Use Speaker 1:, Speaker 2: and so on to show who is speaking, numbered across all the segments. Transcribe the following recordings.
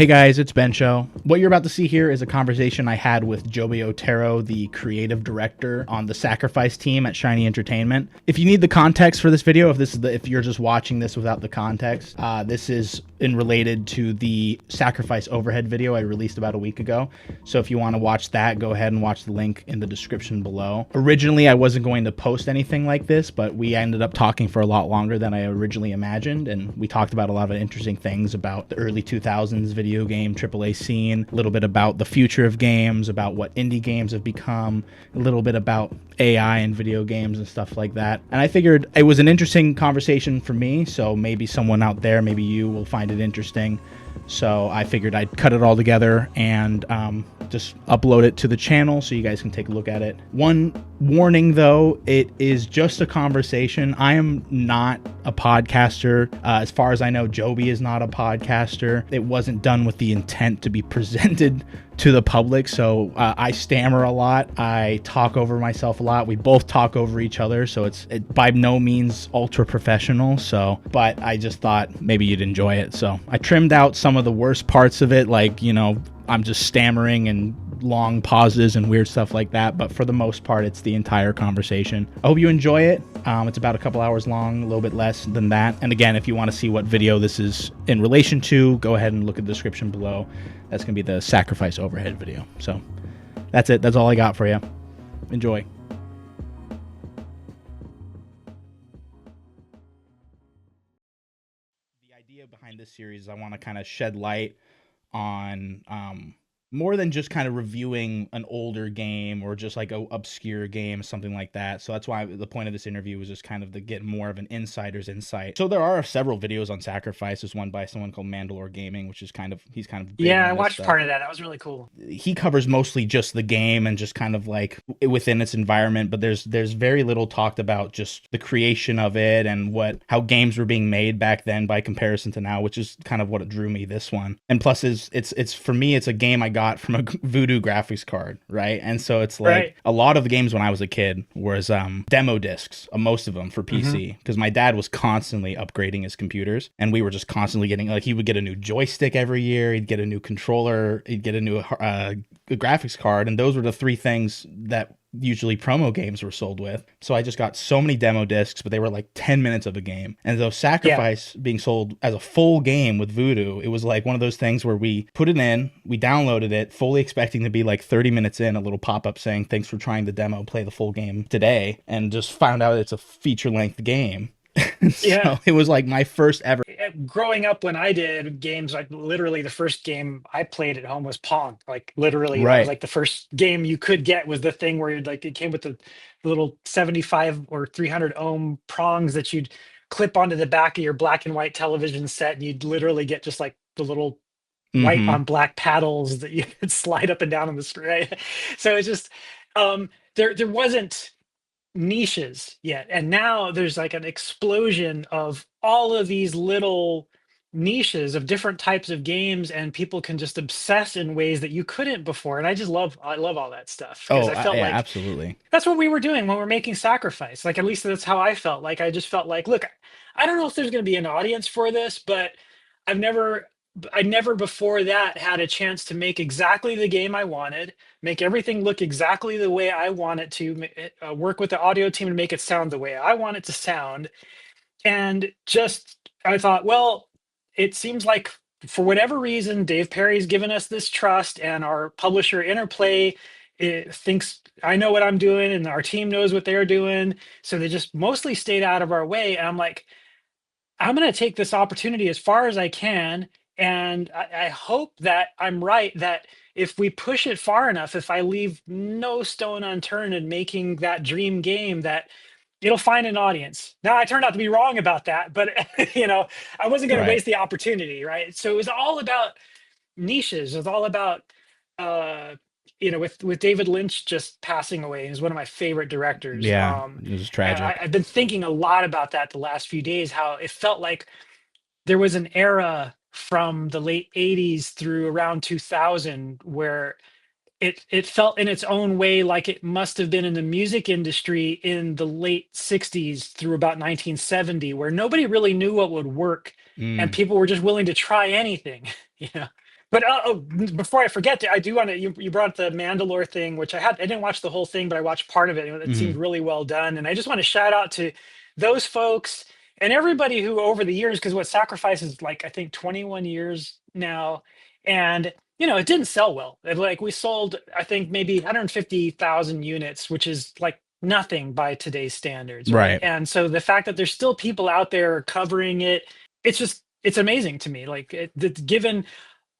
Speaker 1: Hey guys, it's Ben Show. What you're about to see here is a conversation I had with Joby Otero, the creative director on the Sacrifice team at Shiny Entertainment. If you need the context for this video, if you're just watching this without the context, this is related to the Sacrifice overhead video I released about a week ago. So if you want to watch that, go ahead and watch the link in the description below. Originally, I wasn't going to post anything like this, but we ended up talking for a lot longer than I originally imagined, and we talked about a lot of interesting things about the early 2000s video game AAA scene, a little bit about the future of games, about what indie games have become, a little bit about AI and video games and stuff like that. And I figured it was an interesting conversation for me, so maybe someone out there, maybe you, will find it interesting. So I figured I'd cut it all together and just upload it to the channel so you guys can take a look at it. One warning though, it is just a conversation. I am not a podcaster. As far as I know, Joby is not a podcaster. It wasn't done with the intent to be presented to the public, so I stammer a lot. I talk over myself a lot. We both talk over each other, so it's by no means ultra professional. But I just thought maybe you'd enjoy it. So I trimmed out some of the worst parts of it, like, you know, I'm just stammering and long pauses and weird stuff like that, but for the most part it's the entire conversation. I hope you enjoy it. It's about a couple hours long, a little bit less than that. And again, if you want to see what video this is in relation to, go ahead and look at the description below. That's gonna be the Sacrifice overhead video. So that's it. That's all I got for you. Enjoy. The idea behind this series is I want to kind of shed light on more than just kind of reviewing an older game or just like a obscure game, something like that. So that's why the point of this interview was just kind of to get more of an insider's insight. So there are several videos on Sacrifice. There's one by someone called Mandalore Gaming, which is he's kind of
Speaker 2: Yeah, I watched part of that. That was really cool.
Speaker 1: He covers mostly just the game and just kind of like within its environment, but there's very little talked about just the creation of it and how games were being made back then by comparison to now, which is kind of what drew me this one. And plus it's for me, it's a game I got from a Voodoo graphics card, right? And so it's like a lot of the games when I was a kid was demo discs, most of them for PC, because my dad was constantly upgrading his computers, and we were just constantly getting, like, he would get a new joystick every year, he'd get a new controller, he'd get a new graphics card, and those were the three things that usually promo games were sold with. So I just got so many demo discs, but they were like 10 minutes of a game. And though Sacrifice being sold as a full game with Voodoo, it was like one of those things where we put it in, we downloaded it, fully expecting to be like 30 minutes in, a little pop-up saying, thanks for trying the demo, play the full game today, and just found out it's a feature-length game. So it was like my first ever.
Speaker 2: Growing up, when I did games, like literally the first game I played at home was Pong. Like literally, that was like the first game you could get, was the thing where like it came with the little 75 or 300 ohm prongs that you'd clip onto the back of your black and white television set, and you'd literally get just like the little white on black paddles that you could slide up and down on the screen. Right? So it's just there wasn't niches yet, and now there's like an explosion of all of these little niches of different types of games, and people can just obsess in ways that you couldn't before. And I love all that stuff, because I felt like
Speaker 1: absolutely,
Speaker 2: that's what we were doing when we're making Sacrifice. Like, at least that's how I felt. Like, I just felt like, look, I don't know if there's going to be an audience for this, but I never before that had a chance to make exactly the game I wanted, make everything look exactly the way I want it to, work with the audio team and make it sound the way I want it to sound. And just, I thought, well, it seems like for whatever reason, Dave Perry's given us this trust, and our publisher Interplay thinks I know what I'm doing, and our team knows what they're doing. So they just mostly stayed out of our way. And I'm like, I'm going to take this opportunity as far as I can. And I hope that I'm right, that if we push it far enough, if I leave no stone unturned in making that dream game, that it'll find an audience. Now, I turned out to be wrong about that, but I wasn't going to waste the opportunity, right? So it was all about niches. It was all about, with David Lynch just passing away. He's one of my favorite directors.
Speaker 1: It was tragic.
Speaker 2: I've been thinking a lot about that the last few days, how it felt like there was an era from the late 80s through around 2000 where it felt in its own way like it must have been in the music industry in the late 60s through about 1970, where nobody really knew what would work, and people were just willing to try anything. But before I forget, I do want to. You brought up the Mandalore thing, which I didn't watch the whole thing, but I watched part of it. And it seemed
Speaker 1: Hmm.
Speaker 2: really well done, and I just want to shout out to those folks and everybody who over the years, because what Sacrifice is like, I think 21 years now, and it didn't sell well. Like we sold, I think maybe 150,000 units, which is like nothing by today's standards, right?
Speaker 1: Right.
Speaker 2: And so the fact that there's still people out there covering it, it's amazing to me. Like given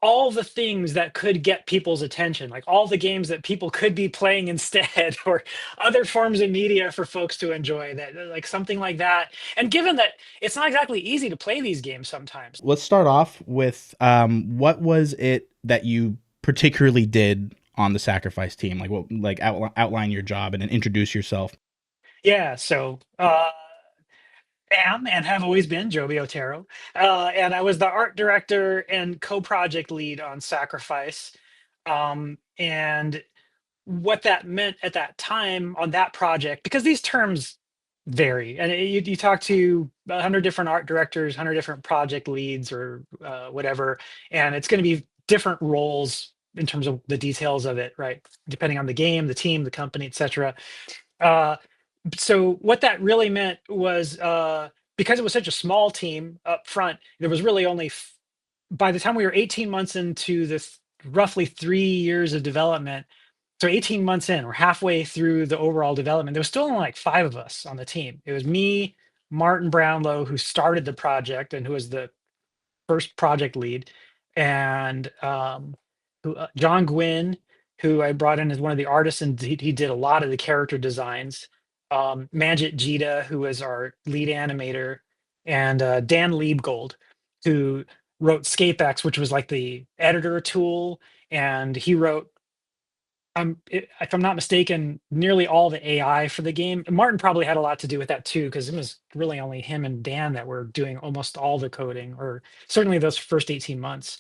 Speaker 2: all the things that could get people's attention, like all the games that people could be playing instead, or other forms of media for folks to enjoy, that like something like that. And given that it's not exactly easy to play these games sometimes.
Speaker 1: Let's start off with what was it that you particularly did on the Sacrifice team? Like what, like outline your job and then introduce yourself.
Speaker 2: Yeah, so am and have always been Joby Otero. And I was the art director and co-project lead on Sacrifice. And what that meant at that time on that project, because these terms vary, and you talk to 100 different art directors, 100 different project leads, or whatever, and it's going to be different roles in terms of the details of it, right? Depending on the game, the team, the company, etc. Uh, so what that really meant was, because it was such a small team up front, there was really only by the time we were 18 months into this roughly 3 years of development, so 18 months in, we're halfway through the overall development. There was still only like five of us on the team. It was me, Martin Brownlow, who started the project and who was the first project lead, and John Gwynn, who I brought in as one of the artists, and he did a lot of the character designs. Manjit Jita, who was our lead animator, and Dan Liebgold, who wrote ScapeX, which was like the editor tool, and he wrote, if I'm not mistaken, nearly all the AI for the game. Martin probably had a lot to do with that too, because it was really only him and Dan that were doing almost all the coding, or certainly those first 18 months.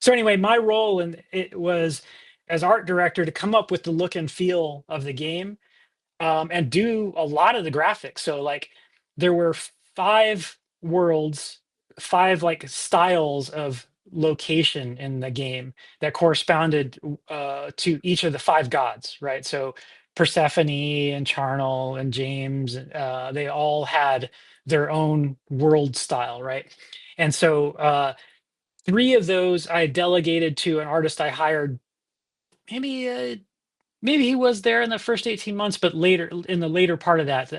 Speaker 2: So anyway, my role in it was as art director to come up with the look and feel of the game, and do a lot of the graphics. So like there were five worlds, five like styles of location in the game that corresponded to each of the five gods, right? So Persephone and Charnel and James, they all had their own world style, right? And so three of those I delegated to an artist I hired, maybe maybe he was there in the first 18 months, but later, in the later part of that,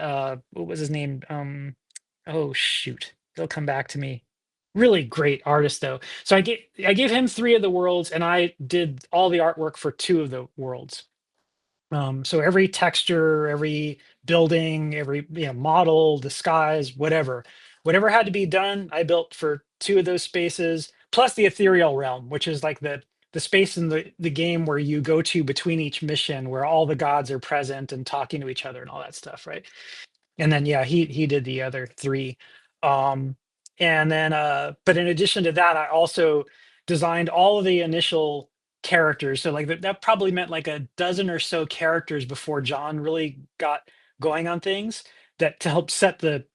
Speaker 2: what was his name? Oh shoot, he'll come back to me. Really great artist though. So I gave him three of the worlds, and I did all the artwork for two of the worlds. So every texture, every building, every model, disguise, whatever had to be done, I built for two of those spaces, plus the ethereal realm, which is like the space in the game where you go to between each mission, where all the gods are present and talking to each other and all that stuff, right? And then yeah, he did the other three. Um, and then but in addition to that, I also designed all of the initial characters. So like that probably meant like a dozen or so characters before John really got going on things, that to help set the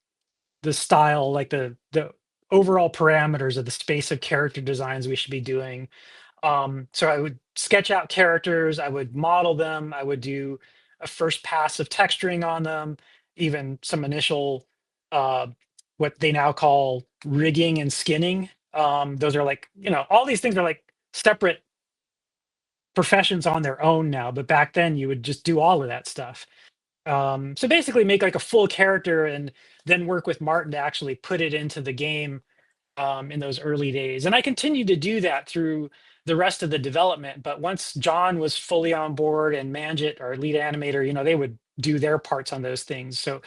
Speaker 2: style, like the overall parameters of the space of character designs we should be doing. So I would sketch out characters, I would model them, I would do a first pass of texturing on them, even some initial uh, what they now call rigging and skinning. Those are like, all these things are like separate professions on their own now, but back then you would just do all of that stuff. So basically make like a full character, and then work with Martin to actually put it into the game in those early days. And I continued to do that through the rest of the development. But once John was fully on board, and Manjit, our lead animator, they would do their parts on those things. So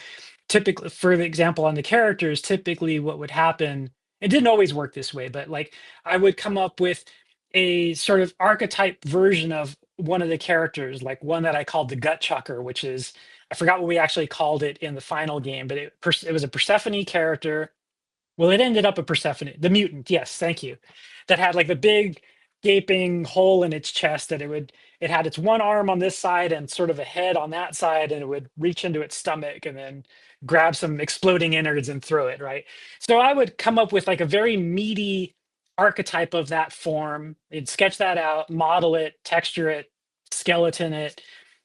Speaker 2: typically, for example, on the characters, typically what would happen, it didn't always work this way, but like I would come up with a sort of archetype version of one of the characters, like one that I called the gut chucker, which is, I forgot what we actually called it in the final game, but it was a Persephone character. Well, it ended up a Persephone, the mutant. Yes, thank you. That had like the big gaping hole in its chest, that it had its one arm on this side and sort of a head on that side, and it would reach into its stomach and then grab some exploding innards and throw it, right? So I would come up with like a very meaty archetype of that form. You'd sketch that out, model it, texture it, skeleton it,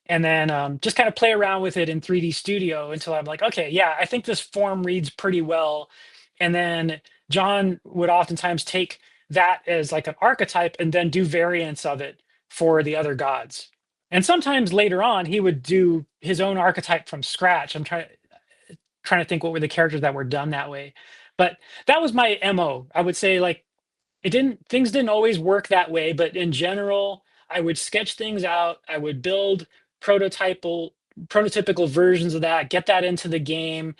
Speaker 2: and then just kind of play around with it in 3D Studio until I'm like, okay, yeah, I think this form reads pretty well. And then John would oftentimes take that as like an archetype and then do variants of it for the other gods. And sometimes later on, he would do his own archetype from scratch. I'm trying to think what were the characters that were done that way. But that was my MO. I would say like it didn't things didn't always work that way, but in general, I would sketch things out. I would build prototypal prototypical versions of that, get that into the game,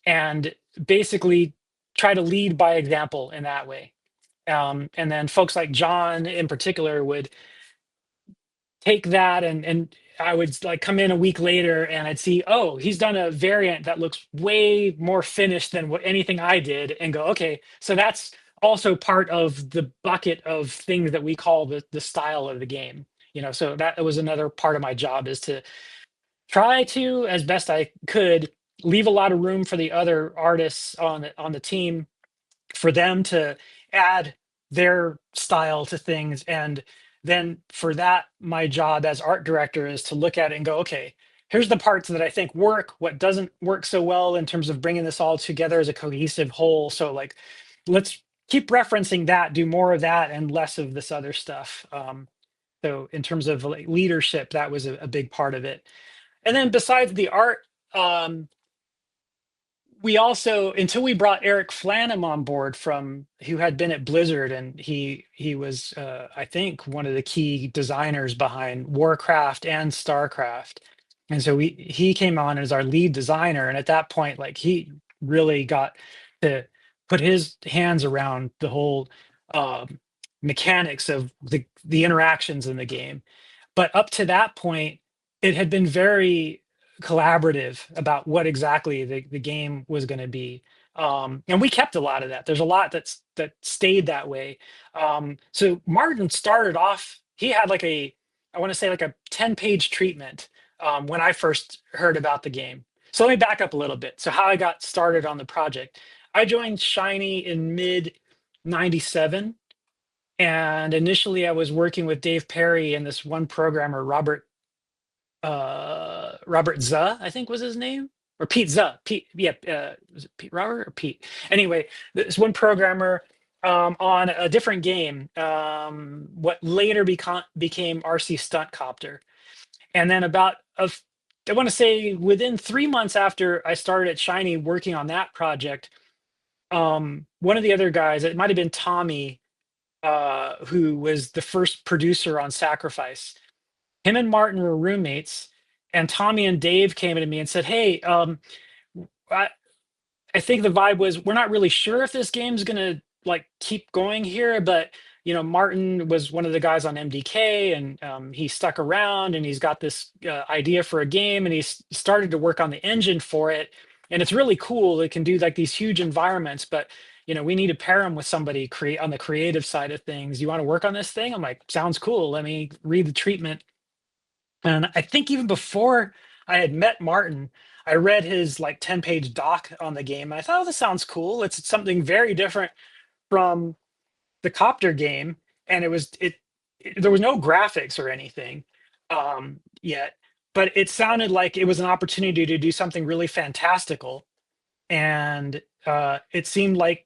Speaker 2: and basically try to lead by example in that way. And then folks like John in particular would take that and I would like come in a week later and I'd see, oh, he's done a variant that looks way more finished than what anything I did, and go, okay, so that's also part of the bucket of things that we call the style of the game. So that was another part of my job, is to try to, as best I could, leave a lot of room for the other artists on the team for them to add their style to things. And then for that, my job as art director is to look at it and go, okay, here's the parts that I think work, what doesn't work so well in terms of bringing this all together as a cohesive whole. So like, let's keep referencing that, do more of that and less of this other stuff. So in terms of like leadership, that was a big part of it. And then besides the art, we also, until we brought Eric Flanham on board, from who had been at Blizzard, and he was I think one of the key designers behind Warcraft and Starcraft. And so he came on as our lead designer, and at that point, like, he really got to put his hands around the whole mechanics of the interactions in the game. But up to that point, it had been very collaborative about what exactly the game was going to be. And we kept a lot of that. There's a lot that stayed that way. So Martin started off, he had like I want to say like a 10-page treatment when I first heard about the game. So let me back up a little bit. So how I got started on the project. I joined Shiny in mid 97. And initially I was working with Dave Perry and this one programmer, Robert Zuh, I think was his name, or Pete Zuh. Pete, yeah, was it Pete Robert or Pete? Anyway, this one programmer on a different game, what later became RC Stunt Copter. And then I want to say within 3 months after I started at Shiny working on that project, one of the other guys, it might have been Tommy, who was the first producer on Sacrifice. Him and Martin were roommates, and Tommy and Dave came to me and said, "Hey, I, I think the vibe was, we're not really sure if this game's gonna like keep going here, but Martin was one of the guys on MDK, and he stuck around, and he's got this idea for a game, and he's started to work on the engine for it, and it's really cool. It can do like these huge environments, but we need to pair him with somebody create on the creative side of things. You want to work on this thing?" I'm like, "Sounds cool. Let me read the treatment." And I think even before I had met Martin, I read his like 10-page doc on the game. And I thought, oh, this sounds cool. It's something very different from the Copter game. And there was no graphics or anything yet, but it sounded like it was an opportunity to do something really fantastical. And it seemed like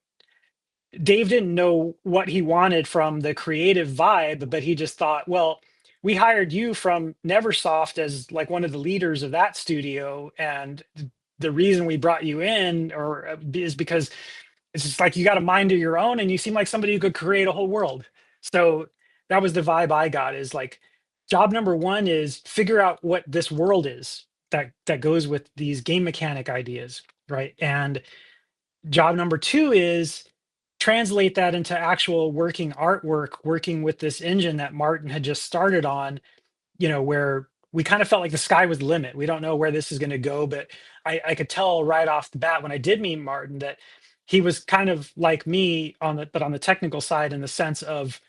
Speaker 2: Dave didn't know what he wanted from the creative vibe, but he just thought, well, we hired you from Neversoft as like one of the leaders of that studio, and the reason we brought you in is because it's just like you got a mind of your own, and you seem like somebody who could create a whole world. So that was the vibe I got, is like, job number one is figure out what this world is that goes with these game mechanic ideas, right? And job number two is translate that into actual working artwork, working with this engine that Martin had just started on, where we kind of felt like the sky was the limit. We don't know where this is going to go, but I could tell right off the bat when I did meet Martin that he was kind of like me but on the technical side, in the sense of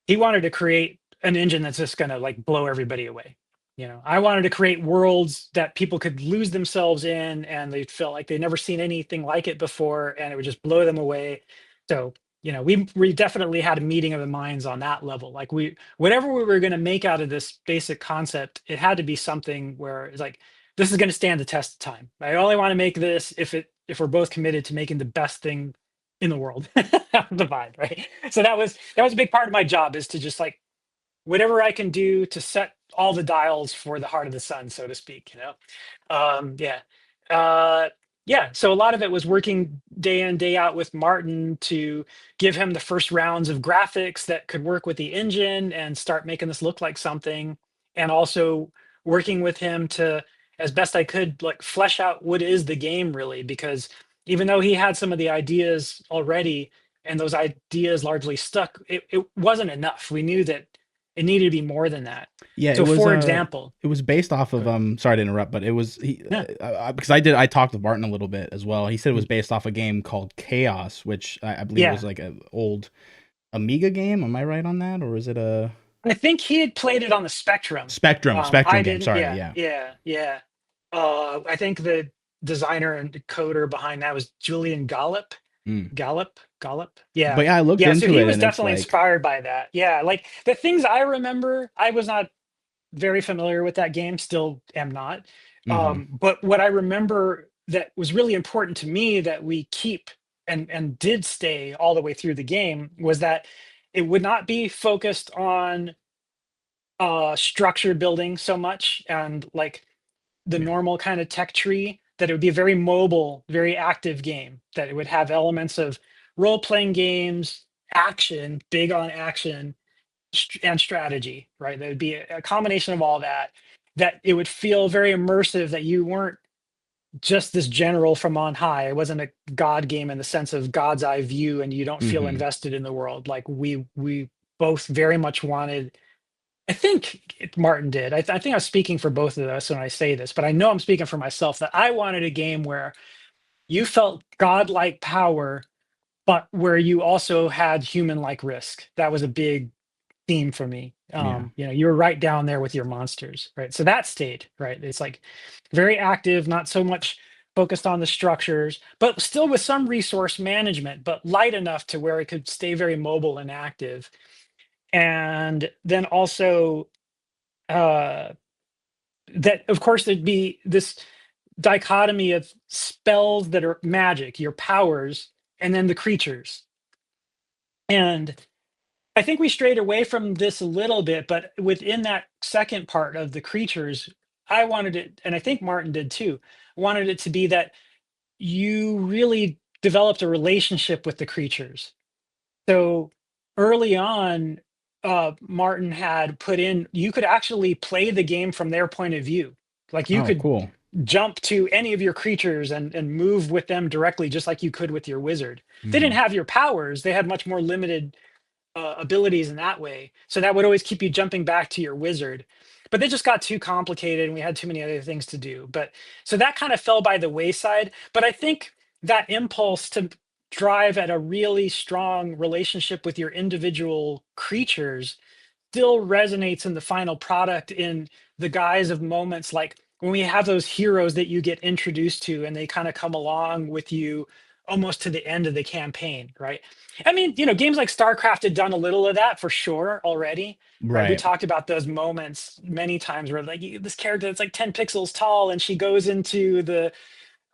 Speaker 2: he wanted to create an engine that's just going to like blow everybody away. I wanted to create worlds that people could lose themselves in, and they felt like they'd never seen anything like it before, and it would just blow them away. So, we definitely had a meeting of the minds on that level. Like whatever we were going to make out of this basic concept, it had to be something where it's like, this is going to stand the test of time. I only want to make this if we're both committed to making the best thing in the world. The vibe, right? So that was a big part of my job, is to just like whatever I can do to set all the dials for the heart of the sun, so to speak. Yeah. Uh, yeah. So a lot of it was working day in, day out with Martin to give him the first rounds of graphics that could work with the engine and start making this look like something. And also working with him to, as best I could, like flesh out what is the game really, because even though he had some of the ideas already and those ideas largely stuck, it wasn't enough. We knew that it needed to be more than that.
Speaker 1: Yeah,
Speaker 2: So for example,
Speaker 1: it was based off
Speaker 2: go
Speaker 1: of
Speaker 2: ahead.
Speaker 1: sorry to interrupt, but it was
Speaker 2: Yeah.
Speaker 1: because I talked with Martin a little bit as well. He said it was based off a game called Chaos, which I believe was
Speaker 2: Yeah.
Speaker 1: like an old Amiga game. Am I right on that, or is it a
Speaker 2: I think he had played it on the Spectrum.
Speaker 1: Spectrum
Speaker 2: I
Speaker 1: game?
Speaker 2: didn't.
Speaker 1: Sorry,
Speaker 2: Yeah,
Speaker 1: yeah.
Speaker 2: yeah, yeah. I think the designer and coder behind that was Julian Gollop.
Speaker 1: Mm.
Speaker 2: Gollop. Yeah,
Speaker 1: But yeah, I looked
Speaker 2: yeah. So
Speaker 1: into
Speaker 2: he
Speaker 1: it
Speaker 2: was
Speaker 1: and it's
Speaker 2: definitely
Speaker 1: like,
Speaker 2: inspired by that. Yeah, like the things I remember, I was not very familiar with that game. Still am not.
Speaker 1: hmm
Speaker 2: But what I remember that was really important to me that we keep and did stay all the way through the game was that it would not be focused on structure building so much and like the
Speaker 1: yeah,
Speaker 2: normal kind of tech tree, that it would be a very mobile, very active game, that it would have elements of role-playing games, action, big on action, and strategy, right? There would be a combination of all that, that it would feel very immersive, that you weren't just this general from on high. It wasn't a God game in the sense of God's eye view and you don't feel
Speaker 1: hmm
Speaker 2: invested in the world. Like we both very much wanted, I think Martin did. I think I'm speaking for both of us when I say this, but I know I'm speaking for myself, that I wanted a game where you felt godlike power, but where you also had human-like risk. That was a big theme for me.
Speaker 1: yeah,
Speaker 2: You were right down there with your monsters, right? So that stayed, right? It's like very active, not so much focused on the structures, but still with some resource management, but light enough to where it could stay very mobile and active. And then also uh that of course there'd be this dichotomy of spells that are magic, your powers, and then the creatures. And I think we strayed away from this a little bit, but within that second part of the creatures, I wanted it, and I think Martin did too, wanted it to be that you really developed a relationship with the creatures. So early on, Martin had put in, you could actually play the game from their point of view. Like you
Speaker 1: oh,
Speaker 2: could
Speaker 1: cool,
Speaker 2: jump to any of your creatures and move with them directly, just like you could with your wizard. They didn't
Speaker 1: hmm
Speaker 2: have your powers, they had much more limited abilities in that way. So that would always keep you jumping back to your wizard. But they just got too complicated and we had too many other things to do. But so that kind of fell by the wayside. But I think that impulse to drive at a really strong relationship with your individual creatures still resonates in the final product, in the guise of moments like when we have those heroes that you get introduced to and they kind of come along with you almost to the end of the campaign, right? I mean, games like StarCraft had done a little of that for sure already, right? We
Speaker 1: right,
Speaker 2: talked about those moments many times where like this character that's like 10 pixels tall and she goes into the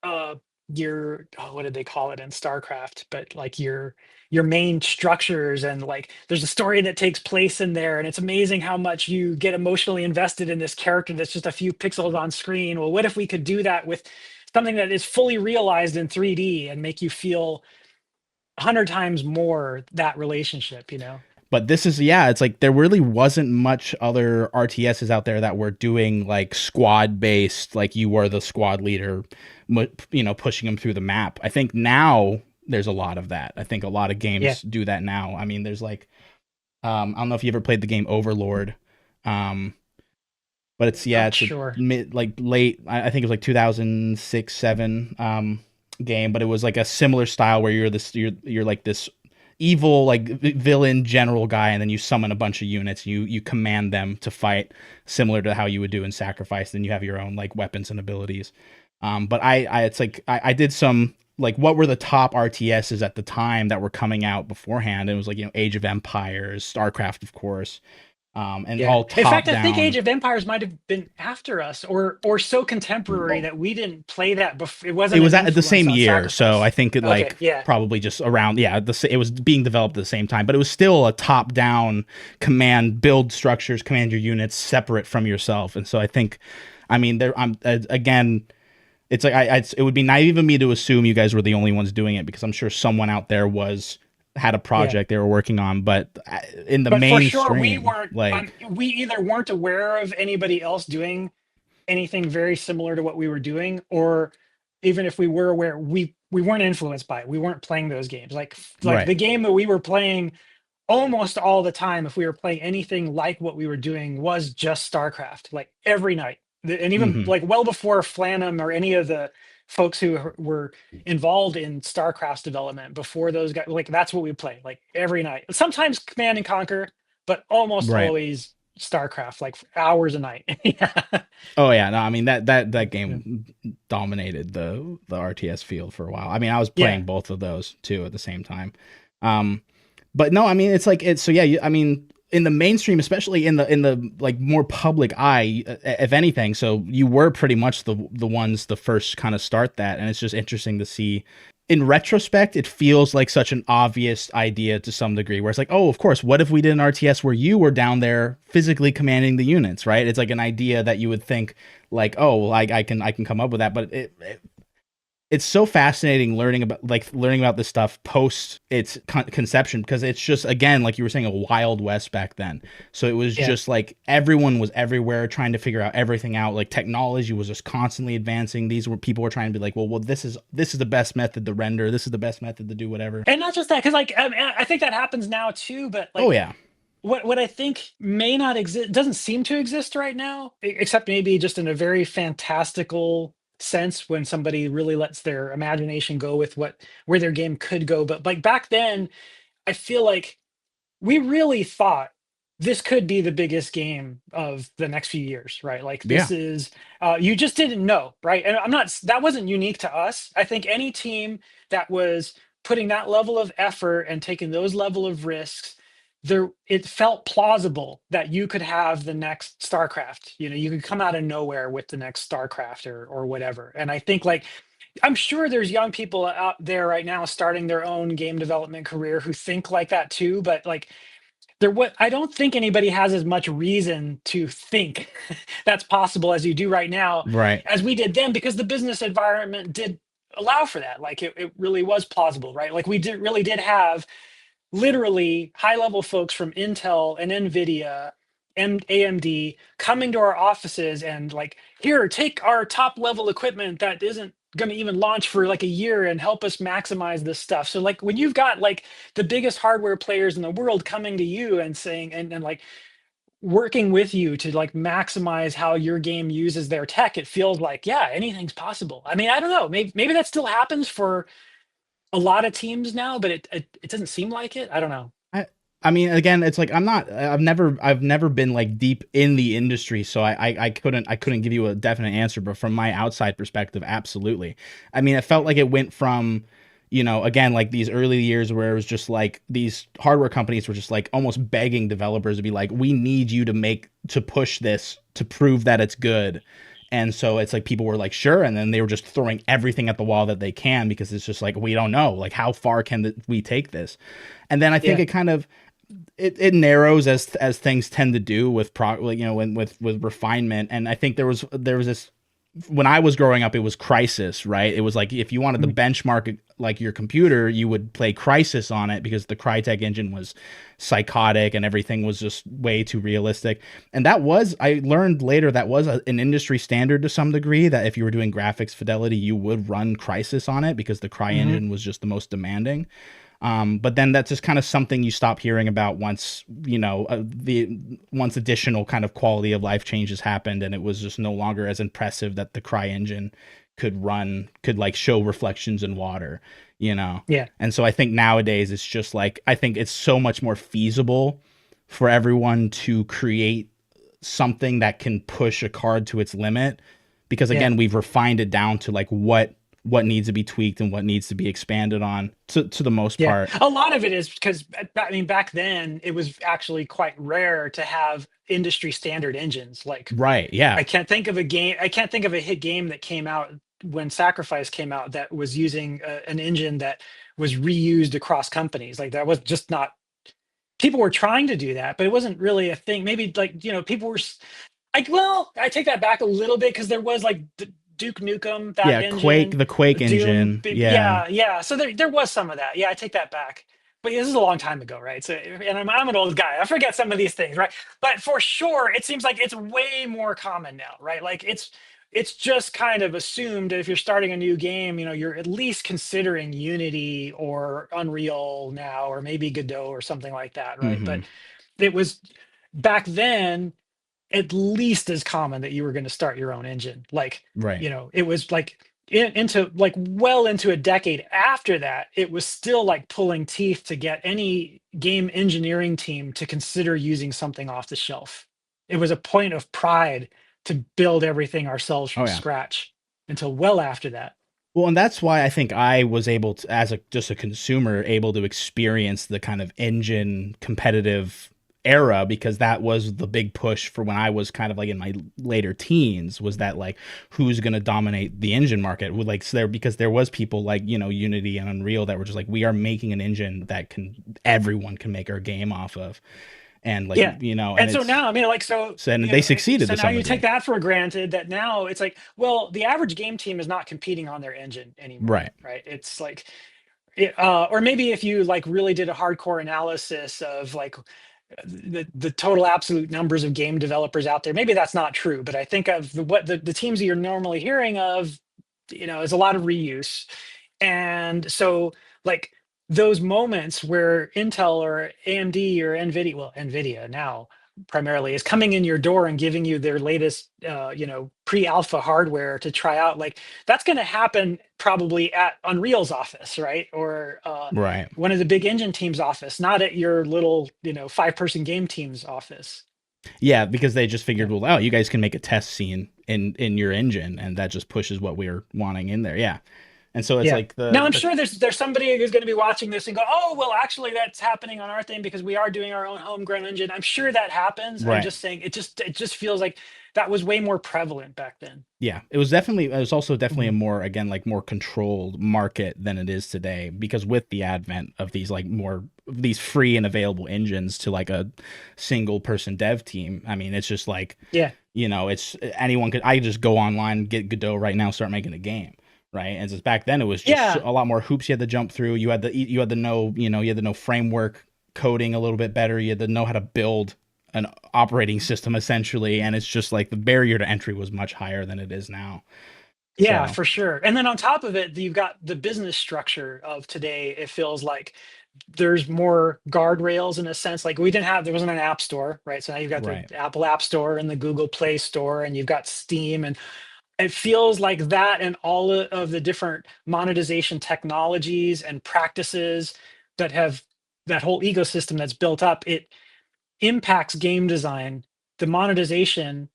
Speaker 2: uh your, oh, what did they call it in StarCraft? But like your main structures, and like there's a story that takes place in there, and it's amazing how much you get emotionally invested in this character that's just a few pixels on screen. Well, what if we could do that with something that is fully realized in 3D and make you feel 100 times more that relationship?
Speaker 1: but this is, yeah, it's like there really wasn't much other RTSs out there that were doing like squad based, like you were the squad leader, pushing them through the map. I think now there's a lot of that. I think a lot of
Speaker 2: Yeah.
Speaker 1: games do that now. I mean, there's like I don't know if you ever played the game Overlord. Um, but it's, yeah,
Speaker 2: Not
Speaker 1: it's a
Speaker 2: sure.
Speaker 1: mid, like late, I think it was like 2006, 7 game, but it was like a similar style where you're like this evil like villain general guy, and then you summon a bunch of units, you command them to fight similar to how you would do in Sacrifice. Then you have your own like weapons and abilities. But I it's like I did some like what were the top RTSs at the time that were coming out beforehand. It was like, Age of Empires, StarCraft, of course, and
Speaker 2: Yeah.
Speaker 1: all
Speaker 2: In fact,
Speaker 1: top
Speaker 2: I think Age
Speaker 1: down.
Speaker 2: of Empires might have been after us, or so contemporary
Speaker 1: Well,
Speaker 2: that we didn't play that before. It
Speaker 1: it
Speaker 2: wasn't
Speaker 1: was
Speaker 2: an
Speaker 1: at the
Speaker 2: influence
Speaker 1: same
Speaker 2: on
Speaker 1: year, so I
Speaker 2: Sacrifice.
Speaker 1: think it
Speaker 2: Okay.
Speaker 1: like
Speaker 2: Yeah.
Speaker 1: probably just around, yeah, it was being developed at the same time, but it was still a top down command, build structures, command your units separate from yourself. And so I think, I mean, there I'm again, it's like it would be naive of me to assume you guys were the only ones doing it, because I'm sure someone out there had a
Speaker 2: Yeah.
Speaker 1: project they were working on, but in the
Speaker 2: But for sure, we
Speaker 1: mainstream,
Speaker 2: weren't.
Speaker 1: like,
Speaker 2: We either weren't aware of anybody else doing anything very similar to what we were doing, or even if we were aware, we weren't influenced by it. We weren't playing those games. Like
Speaker 1: right.
Speaker 2: the game that we were playing almost all the time, if we were playing anything like what we were doing, was just StarCraft, like every night. And even
Speaker 1: Hmm.
Speaker 2: like well before Flanham or any of the folks who were involved in StarCraft's development, before those guys, like that's what we play like every night. Sometimes Command and Conquer, but almost
Speaker 1: Right.
Speaker 2: always StarCraft, like hours a night. Yeah.
Speaker 1: Oh yeah, no, I mean that
Speaker 2: Yeah.
Speaker 1: game dominated the RTS field for a while. I mean, I was
Speaker 2: Yeah.
Speaker 1: playing both of those too at the same time. Um, but no, I mean, it's like it's so yeah. I mean, in the mainstream, especially in the like more public eye, if anything, so you were pretty much the ones the first kind of start that, and it's just interesting to see. In retrospect, it feels like such an obvious idea to some degree, where it's like, oh, of course, what if we did an RTS where you were down there physically commanding the units, right? It's like an idea that you would think like, oh, like I can come up with that, but it's so fascinating learning about this stuff post its conception, because it's just, again, like you were saying, a wild west back then. So it was
Speaker 2: Yeah.
Speaker 1: just like everyone was everywhere trying to figure out everything out. Like technology was just constantly advancing. These were people were trying to be like, well, this is the best method to render, this is the best method to do whatever.
Speaker 2: And not just that, because like I think that happens now too, but
Speaker 1: Oh
Speaker 2: like
Speaker 1: yeah.
Speaker 2: what I think may not exist, doesn't seem to exist right now, except maybe just in a very fantastical sense when somebody really lets their imagination go with what where their game could go. But like back then, I feel like we really thought this could be the biggest game of the next few years, right? Like
Speaker 1: Yeah.
Speaker 2: this is you just didn't know, right? And I'm not, that wasn't unique to us. I think any team that was putting that level of effort and taking those level of risks, there it felt plausible that you could have the next StarCraft. You know, you could come out of nowhere with the next StarCraft or whatever. And I think like I'm sure there's young people out there right now starting their own game development career who think like that too, but like there what I don't think anybody has as much reason to think that's possible as you do right now,
Speaker 1: Right.
Speaker 2: as we did then, because the business environment did allow for that. Like it really was plausible, right? Like we did really did have literally high level folks from Intel and Nvidia and AMD coming to our offices and like, here, take our top level equipment that isn't going to even launch for like a year and help us maximize this stuff. So like when you've got like the biggest hardware players in the world coming to you and saying and like working with you to like maximize how your game uses their tech, it feels like, yeah, anything's possible. I mean, I don't know, maybe that still happens for a lot of teams now, but it doesn't seem like it. I don't know.
Speaker 1: I I mean, again, it's like I've never been like deep in the industry, so I couldn't give you a definite answer. But from my outside perspective, absolutely. I mean, it felt like it went from, again, like these early years where it was just like these hardware companies were just like almost begging developers to be like, we need you to push this to prove that it's good. And so it's like people were like, sure. And then they were just throwing everything at the wall that they can, because it's just like, we don't know, like, how far can we take this? And then I think
Speaker 2: Yeah.
Speaker 1: it kind of, it narrows as things tend to do with like, with refinement. And I think there was this, when I was growing up, it was Crisis, right? It was like, if you wanted to
Speaker 2: Mhm.
Speaker 1: benchmark like your computer, you would play Crisis on it, because the Crytek engine was psychotic and everything was just way too realistic. And I learned later, that was an industry standard to some degree, that if you were doing graphics fidelity, you would run Crisis on it, because the Cry
Speaker 2: Mhm.
Speaker 1: engine was just the most demanding. But then that's just kind of something you stop hearing about once, the once additional kind of quality of life changes happened, and it was just no longer as impressive that the Cry engine could like show reflections in water, you know.
Speaker 2: Yeah.
Speaker 1: And so I think nowadays it's just like, I think it's so much more feasible for everyone to create something that can push a card to its limit, because
Speaker 2: Yeah.
Speaker 1: again, we've refined it down to like what what needs to be tweaked and what needs to be expanded on to the most
Speaker 2: Yeah,
Speaker 1: part.
Speaker 2: a lot of it is because I mean back then it was actually quite rare to have industry standard engines. Like
Speaker 1: Right. Yeah.
Speaker 2: I can't think of a hit game that came out when Sacrifice came out that was using an engine that was reused across companies. Like that was just not. People were trying to do that, but it wasn't really a thing. Maybe like people were. Well, I take that back a little bit because there was like Duke Nukem, that
Speaker 1: Yeah. Quake,
Speaker 2: engine,
Speaker 1: the Quake
Speaker 2: Doom.
Speaker 1: engine. Yeah.
Speaker 2: Yeah, yeah. So there was some of that. Yeah, I take that back. But this is a long time ago, right? So, and I'm an old guy. I forget some of these things, right? But for sure, it seems like it's way more common now, right? Like it's just kind of assumed that if you're starting a new game, you're at least considering Unity or Unreal now, or maybe Godot or something like that, right?
Speaker 1: Hmm.
Speaker 2: But it was back then at least as common that you were going to start your own engine. Like,
Speaker 1: Right.
Speaker 2: it was like into like well into a decade after that, it was still like pulling teeth to get any game engineering team to consider using something off the shelf. It was a point of pride to build everything ourselves
Speaker 1: Oh
Speaker 2: from
Speaker 1: yeah.
Speaker 2: scratch until well after that.
Speaker 1: Well, and that's why I think I was able to, as a just a consumer, able to experience the kind of engine competitive era, because that was the big push for when I was kind of like in my later teens, was that like who's going to dominate the engine market with like, so there, because there was people like, Unity and Unreal that were just like, we are making an engine that everyone can make our game off of. And like,
Speaker 2: Yeah.
Speaker 1: and
Speaker 2: And so
Speaker 1: it's,
Speaker 2: now, I mean, like,
Speaker 1: so, and they succeeded
Speaker 2: so
Speaker 1: to
Speaker 2: now
Speaker 1: some
Speaker 2: you take
Speaker 1: degree.
Speaker 2: that for granted that now it's like, well, the average game team is not competing on their engine anymore,
Speaker 1: Right.
Speaker 2: right? It's like, or maybe if you like really did a hardcore analysis of like the total absolute numbers of game developers out there, maybe that's not true. But I think of the teams that you're normally hearing of, is a lot of reuse. And so like those moments where Intel or AMD or NVIDIA, well, NVIDIA now primarily is coming in your door and giving you their latest, pre-alpha hardware to try out, like that's going to happen probably at Unreal's office, right? Or
Speaker 1: Right.
Speaker 2: one of the big engine team's office, not at your little, 5-person game team's office.
Speaker 1: Yeah, because they just
Speaker 2: Yeah.
Speaker 1: figured, well, oh, you guys can make a test scene in your engine, and that just pushes what we're wanting in there. Yeah, and so it's
Speaker 2: Yeah.
Speaker 1: like
Speaker 2: Now I'm sure there's somebody who's going to be watching this and go, oh, well, actually that's happening on our thing because we are doing our own homegrown engine. I'm sure that happens. I'm
Speaker 1: right.
Speaker 2: just saying it just feels like that was way more prevalent back then.
Speaker 1: Yeah, it was also definitely a
Speaker 2: Mhm.
Speaker 1: more, again, like more controlled market than it is today, because with the advent of these like more these free and available engines to like a single person dev team, I mean, it's just like,
Speaker 2: Yeah.
Speaker 1: it's anyone could, I could just go online, get Godot right now, start making a game. Right. And just back then it was just
Speaker 2: Yeah.
Speaker 1: a lot more hoops you had to jump through. You had to know, you had to know framework coding a little bit better. You had to know how to build an operating system essentially. And it's just like the barrier to entry was much higher than it is now.
Speaker 2: Yeah,
Speaker 1: So
Speaker 2: for sure. And then on top of it, you've got the business structure of today. It feels like there's more guardrails in a sense. Like there wasn't an app store, right? So now you've got the
Speaker 1: right.
Speaker 2: Apple App Store and the Google Play Store, and you've got Steam, and it feels like that, and all of the different monetization technologies and practices that have that whole ecosystem that's built up, it impacts game design. The monetization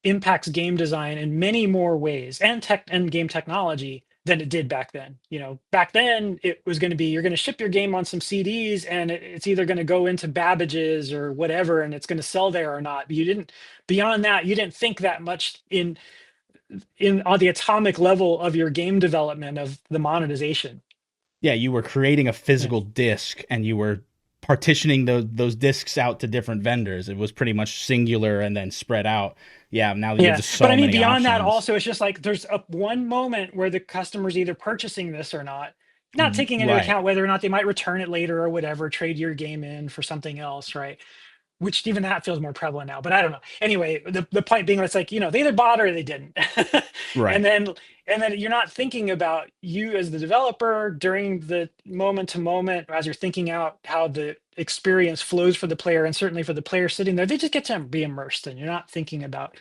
Speaker 2: impacts game design in many more ways, and tech and game technology, than it did back then. Back then it was going to be, you're going to ship your game on some CDs and it's either going to go into Babbage's or whatever and it's going to sell there or not. You didn't, beyond that, you didn't think that much in on the atomic level of your game development of the monetization.
Speaker 1: Yeah, you were creating a
Speaker 2: Yeah.
Speaker 1: physical disc and you were partitioning those discs out to different vendors. It was pretty much singular and then spread out. Yeah, now you have
Speaker 2: Yeah,
Speaker 1: just
Speaker 2: but
Speaker 1: so
Speaker 2: I mean,
Speaker 1: many
Speaker 2: beyond that,
Speaker 1: options.
Speaker 2: also, it's just like there's a one moment where the customer's either purchasing this or not taking into
Speaker 1: Right.
Speaker 2: account whether or not they might return it later or whatever, trade your game in for something else, right? Which even that feels more prevalent now, but I don't know. Anyway, the point being, it's like, they either bought or they didn't.
Speaker 1: Right.
Speaker 2: and then and then you're not thinking about you as the developer during the moment to moment as you're thinking out how the experience flows for the player, and certainly for the player sitting there, they just get to be immersed, and you're not thinking about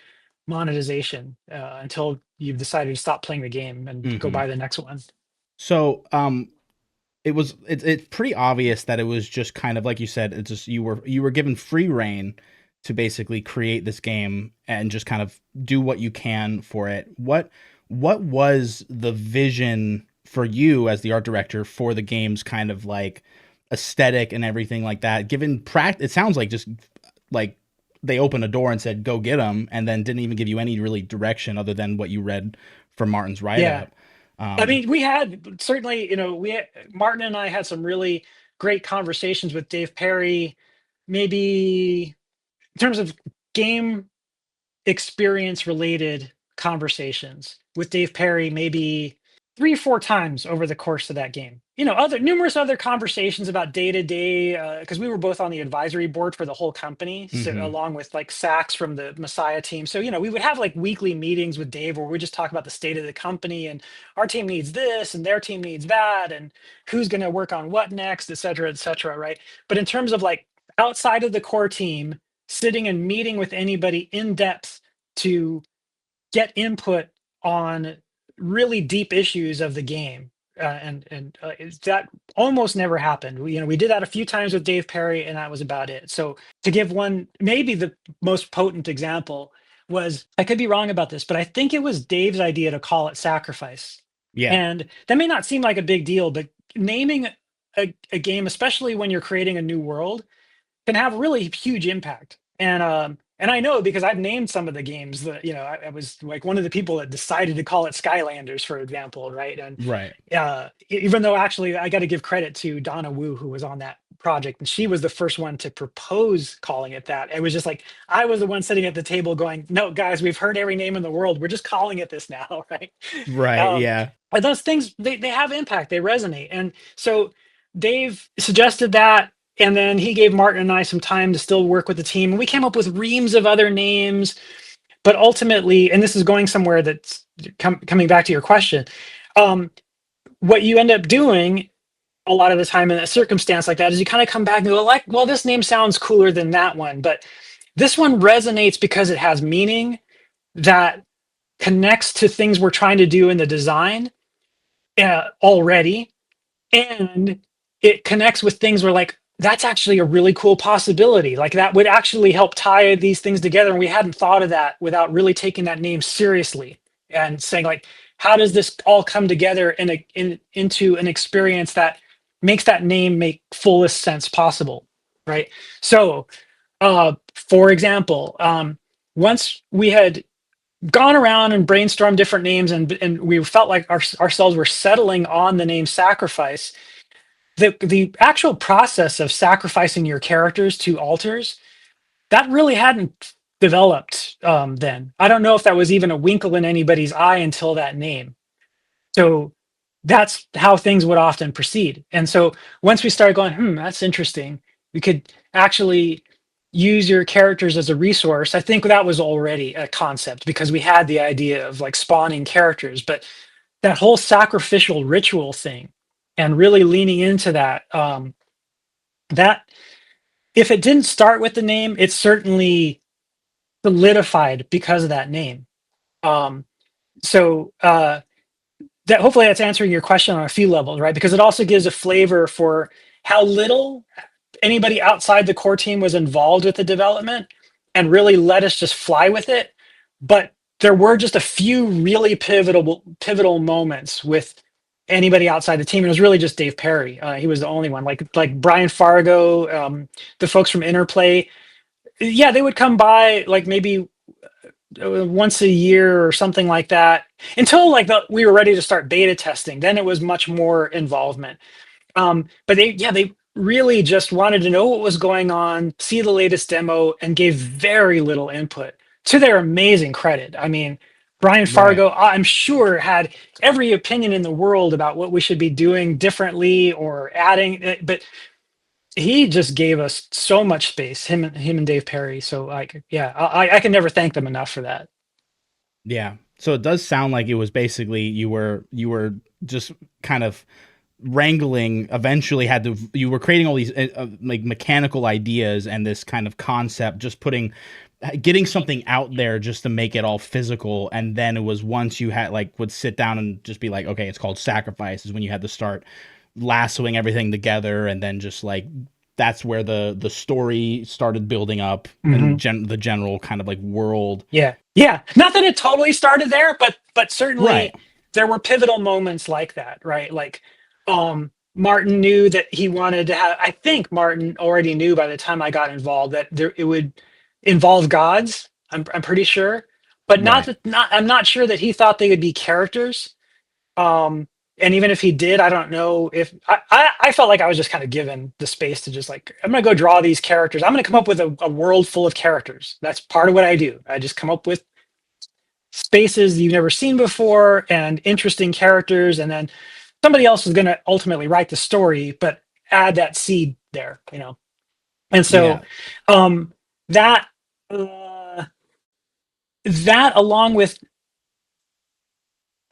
Speaker 2: monetization until you've decided to stop playing the game and go
Speaker 1: Hmm.
Speaker 2: buy the next one.
Speaker 1: So, it's pretty obvious that it was just kind of like you said, it's just you were given free reign to basically create this game and just kind of do what you can for it. what was the vision for you as the art director for the game's kind of like aesthetic and everything like that? Given it sounds like just like they opened a door and said go get them, and then didn't even give you any really direction other than what you read from Martin's write
Speaker 2: Yeah.
Speaker 1: up.
Speaker 2: I mean, we had certainly, Martin and I had some really great conversations with Dave Perry, maybe in terms of game experience related conversations with Dave Perry, maybe 3 or 4 times over the course of that game. Other numerous other conversations about day to day, because we were both on the advisory board for the whole company, so
Speaker 1: Mm-hmm.
Speaker 2: along with like Sachs from the Messiah team. So we would have like weekly meetings with Dave where we just talk about the state of the company and our team needs this and their team needs that and who's going to work on what next, et cetera, right? But in terms of like outside of the core team, sitting and meeting with anybody in depth to get input on really deep issues of the game. That almost never happened. We did that a few times with Dave Perry, and that was about it. So to give one, maybe the most potent example was, I could be wrong about this, but I think it was Dave's idea to call it Sacrifice.
Speaker 1: Yeah.
Speaker 2: And that may not seem like a big deal, but naming a game, especially when you're creating a new world, can have really huge impact. And I know because I've named some of the games that I was like one of the people that decided to call it Skylanders, for example, right? And
Speaker 1: Right.
Speaker 2: even though actually I got to give credit to Donna Wu, who was on that project, and she was the first one to propose calling it that. It was just like I was the one sitting at the table going, "No, guys, we've heard every name in the world. We're just calling it this now," right?
Speaker 1: Right.
Speaker 2: Um,
Speaker 1: Yeah.
Speaker 2: but those things they have impact, they resonate, and so Dave suggested that, and then he gave Martin and I some time to still work with the team, and we came up with reams of other names. But ultimately, and this is going somewhere that's coming back to your question, um, what you end up doing a lot of the time in a circumstance like that is you kind of come back and go like, well, this name sounds cooler than that one, but this one resonates because it has meaning that connects to things we're trying to do in the design already, and it connects with things where like that's actually a really cool possibility, like that would actually help tie these things together, and we hadn't thought of that without really taking that name seriously and saying like, how does this all come together into an experience that makes that name make fullest sense possible, right? So for example, once we had gone around and brainstormed different names, and we felt like ourselves were settling on the name Sacrifice, the actual process of sacrificing your characters to altars, that really hadn't developed then. I don't know if that was even a winkle in anybody's eye until that name. So that's how things would often proceed. And so once we started going, that's interesting, we could actually use your characters as a resource. I think that was already a concept because we had the idea of like spawning characters, but that whole sacrificial ritual thing and really leaning into that, that if it didn't start with the name, it certainly solidified because of that name. Um, so that hopefully that's answering your question on a few levels, right? Because it also gives a flavor for how little anybody outside the core team was involved with the development and really let us just fly with it. But there were just a few really pivotal moments with anybody outside the team. And it was really just Dave Perry. He was the only one. Like Brian Fargo, the folks from Interplay. Yeah, they would come by like maybe once a year or something like that until like we were ready to start beta testing. Then it was much more involvement. But they really just wanted to know what was going on, see the latest demo, and gave very little input, to their amazing credit. I mean, Brian
Speaker 1: Right.
Speaker 2: Fargo, I'm sure, had every opinion in the world about what we should be doing differently or adding, but he just gave us so much space, him and Dave Perry. So like, yeah, I can never thank them enough for that.
Speaker 1: Yeah. So it does sound like it was basically you were just kind of wrangling, eventually had to, you were creating all these like mechanical ideas and this kind of concept, just getting something out there just to make it all physical. And then it was once you had like would sit down and just be like, okay, it's called Sacrifice, is when you had to start lassoing everything together and then just like that's where the story started building up, and
Speaker 2: Hmm.
Speaker 1: the general kind of like world.
Speaker 2: Yeah, yeah. Not that it totally started there, but
Speaker 1: Right.
Speaker 2: certainly there were pivotal moments like that, right? Like, Martin knew that he wanted to have. I think Martin already knew by the time I got involved that it would involve gods. I'm pretty sure, but not
Speaker 1: Right.
Speaker 2: that not. I'm not sure that he thought they would be characters. Um, and even if he did, I don't know if I felt like I was just kind of given the space to just like, I'm gonna go draw these characters. I'm gonna come up with a world full of characters. That's part of what I do. I just come up with spaces you've never seen before and interesting characters, and then somebody else is gonna ultimately write the story, but add that seed there, you know. And so,
Speaker 1: Yeah.
Speaker 2: um, that uh, that along with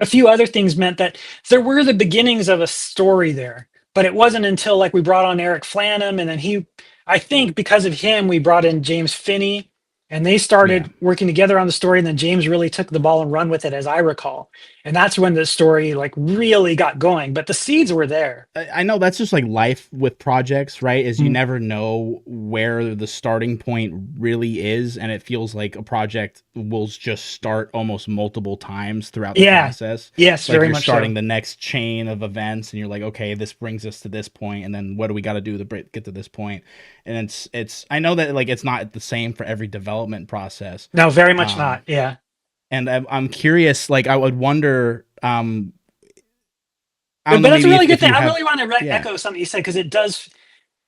Speaker 2: a few other things meant that there were the beginnings of a story there, but it wasn't until like we brought on Eric Flanham, and then I think because of him, we brought in James Finney, and they
Speaker 1: Yeah.
Speaker 2: started working together on the story. And then James really took the ball and run with it, as I recall. And that's when the story like really got going. But the seeds were there.
Speaker 1: I know that's just like life with projects, right? Is you
Speaker 2: Mm.
Speaker 1: never know where the starting point really is, and it feels like a project will just start almost multiple times throughout the
Speaker 2: Yeah.
Speaker 1: process.
Speaker 2: Yes,
Speaker 1: Like
Speaker 2: very
Speaker 1: you're
Speaker 2: much so.
Speaker 1: starting the next chain of events, and you're like, okay, this brings us to this point, and then what do we got to do to get to this point? And it's I know that like it's not the same for every development process,
Speaker 2: No, very much
Speaker 1: um,
Speaker 2: not. Yeah.
Speaker 1: and I'm curious. Like I would wonder, I don't
Speaker 2: But
Speaker 1: know,
Speaker 2: that's a
Speaker 1: maybe
Speaker 2: really good
Speaker 1: if
Speaker 2: thing.
Speaker 1: you
Speaker 2: I
Speaker 1: have,
Speaker 2: really want to
Speaker 1: yeah,
Speaker 2: echo something you said, because it does.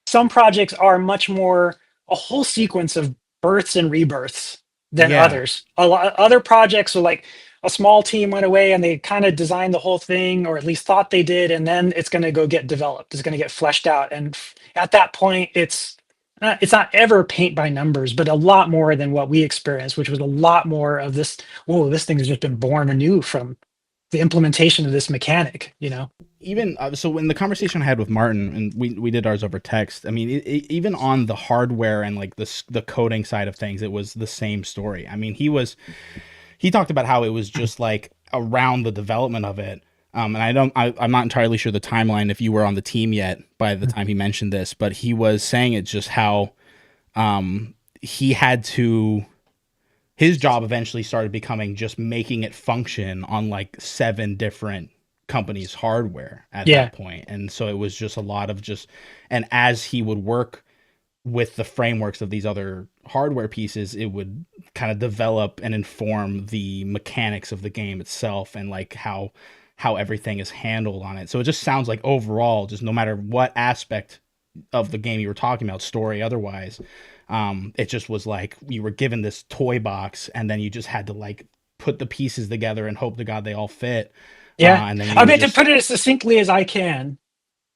Speaker 2: Some projects are much more a whole sequence of births and rebirths than
Speaker 1: yeah.
Speaker 2: others. A lot other projects are like a small team went away and they kind of designed the whole thing, or at least thought they did, and then it's going to go get developed. It's going to get fleshed out, and at that point, it's not ever paint by numbers, but a lot more than what we experienced, which was a lot more of this. Whoa, this thing has just been born anew from the implementation of this mechanic. You know?
Speaker 1: Even so, in the conversation I had with Martin, and we did ours over text. I mean, even on the hardware and like the coding side of things, it was the same story. I mean, he talked about how it was just like around the development of it. And I'm not entirely sure the timeline if you were on the team yet by the time he mentioned this, but he was saying it's just how he had to. His job eventually started becoming just making it function on like 7 different companies' hardware at
Speaker 2: Yeah.
Speaker 1: that point. And so it was just a lot of just, and as he would work with the frameworks of these other hardware pieces, it would kind of develop and inform the mechanics of the game itself, and like how everything is handled on it. So it just sounds like overall, just no matter what aspect of the game you were talking about, story otherwise, it just was like you were given this toy box, and then you just had to like put the pieces together and hope to God they all fit,
Speaker 2: Yeah.
Speaker 1: and then you
Speaker 2: I
Speaker 1: would
Speaker 2: mean, to
Speaker 1: just
Speaker 2: put it as succinctly as I can,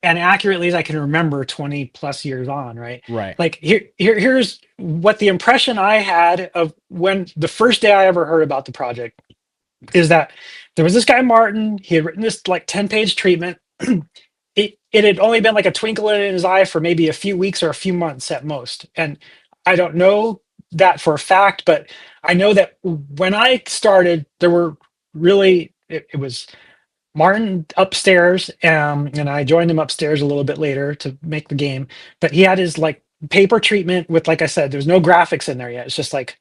Speaker 2: and accurately as I can remember 20 plus years on, right?
Speaker 1: right.
Speaker 2: Like here's what the impression I had of when the first day I ever heard about the project is that there was this guy Martin, he had written this like 10-page treatment. It had only been like a twinkle in his eye for maybe a few weeks or a few months at most. And I don't know that for a fact, but I know that when I started, there were really it was Martin upstairs, and I joined him upstairs a little bit later to make the game. But he had his like paper treatment with, like I said, there's no graphics in there yet. It's just like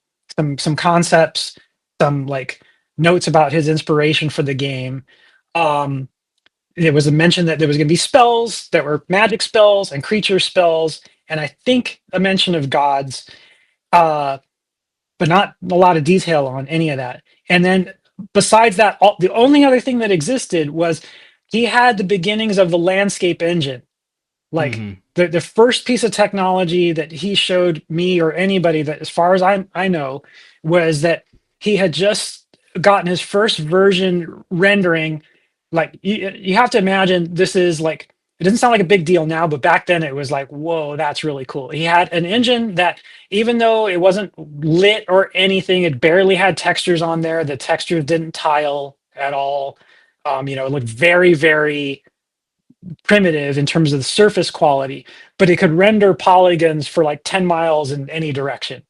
Speaker 2: some concepts, some like notes about his inspiration for the game. Um, there was a mention that there was going to be spells that were magic spells and creature spells, and I think a mention of gods. Uh, but not a lot of detail on any of that. And then besides that, the only other thing that existed was he had the beginnings of the landscape engine. Like
Speaker 1: Mm-hmm.
Speaker 2: the first piece of technology that he showed me or anybody that, as far as I know, was that he had just gotten his first version rendering. Like you have to imagine this is like, it doesn't sound like a big deal now, but back then it was like, whoa, that's really cool. He had an engine that, even though it wasn't lit or anything, it barely had textures on there. The textures didn't tile at all. It looked very, very primitive in terms of the surface quality, but it could render polygons for like 10 miles in any direction,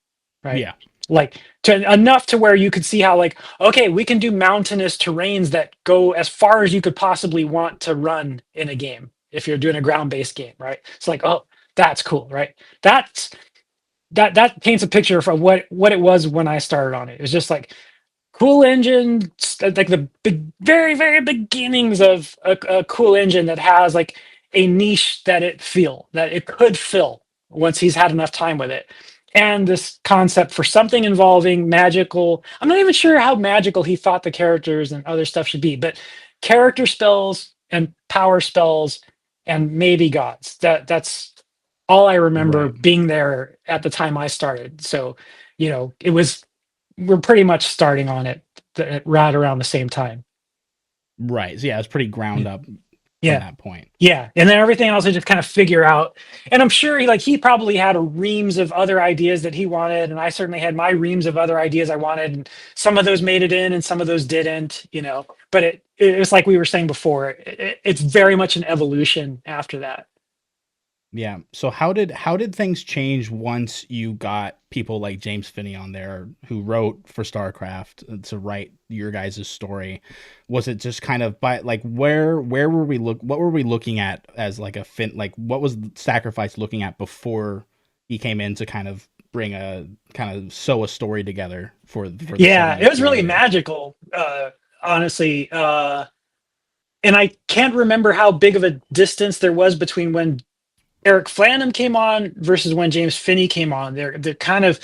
Speaker 2: right?
Speaker 1: Yeah.
Speaker 2: Like to enough to where you could see how, like, okay, we can do mountainous terrains that go as far as you could possibly want to run in a game if you're doing a ground-based game, right? It's like, oh, That's cool, right? That's that paints a picture for what it was when I started on it. It was just like cool engine, like the very beginnings of a cool engine that has like a niche that it could fill once he's had enough time with it. And this concept for something involving magical, I'm not even sure how magical he thought the characters and other stuff should be, but character spells and power spells and maybe gods. That's all I remember
Speaker 1: Right.
Speaker 2: being there at the time I started. So, it was, we're pretty much starting on it right around the same time.
Speaker 1: Right. So yeah, it's pretty ground
Speaker 2: Yeah.
Speaker 1: up from
Speaker 2: Yeah.
Speaker 1: that point.
Speaker 2: Yeah. And then everything else I just kind of figure out. And I'm sure he probably had a reams of other ideas that he wanted. And I certainly had my reams of other ideas I wanted. And some of those made it in and some of those didn't. But it's like we were saying before, it's very much an evolution after that.
Speaker 1: Yeah. So how did things change once you got people like James Finney on there who wrote for StarCraft to write your guys' story? Was it just kind of by like where were we what were we looking at as like like what was Sacrifice looking at before he came in to kind of bring a kind of sew a story together for the
Speaker 2: Yeah,
Speaker 1: setting
Speaker 2: it
Speaker 1: you
Speaker 2: was really
Speaker 1: created?
Speaker 2: magical, honestly. And I can't remember how big of a distance there was between when Eric Flanham came on versus when James Finney came on. They're kind of,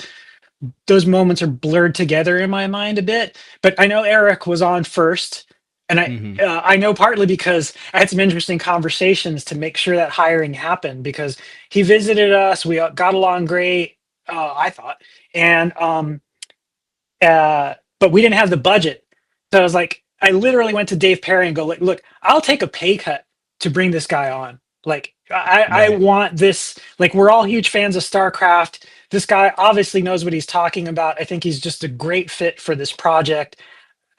Speaker 2: those moments are blurred together in my mind a bit. But I know Eric was on first, and
Speaker 1: Mm-hmm.
Speaker 2: I know partly because I had some interesting conversations to make sure that hiring happened because he visited us. We got along great, I thought, and but we didn't have the budget. So I was like, I literally went to Dave Perry and go, like, look, I'll take a pay cut to bring this guy on. Like, I
Speaker 1: Right.
Speaker 2: want this. Like, we're all huge fans of StarCraft. This guy obviously knows what he's talking about. I think he's just a great fit for this project.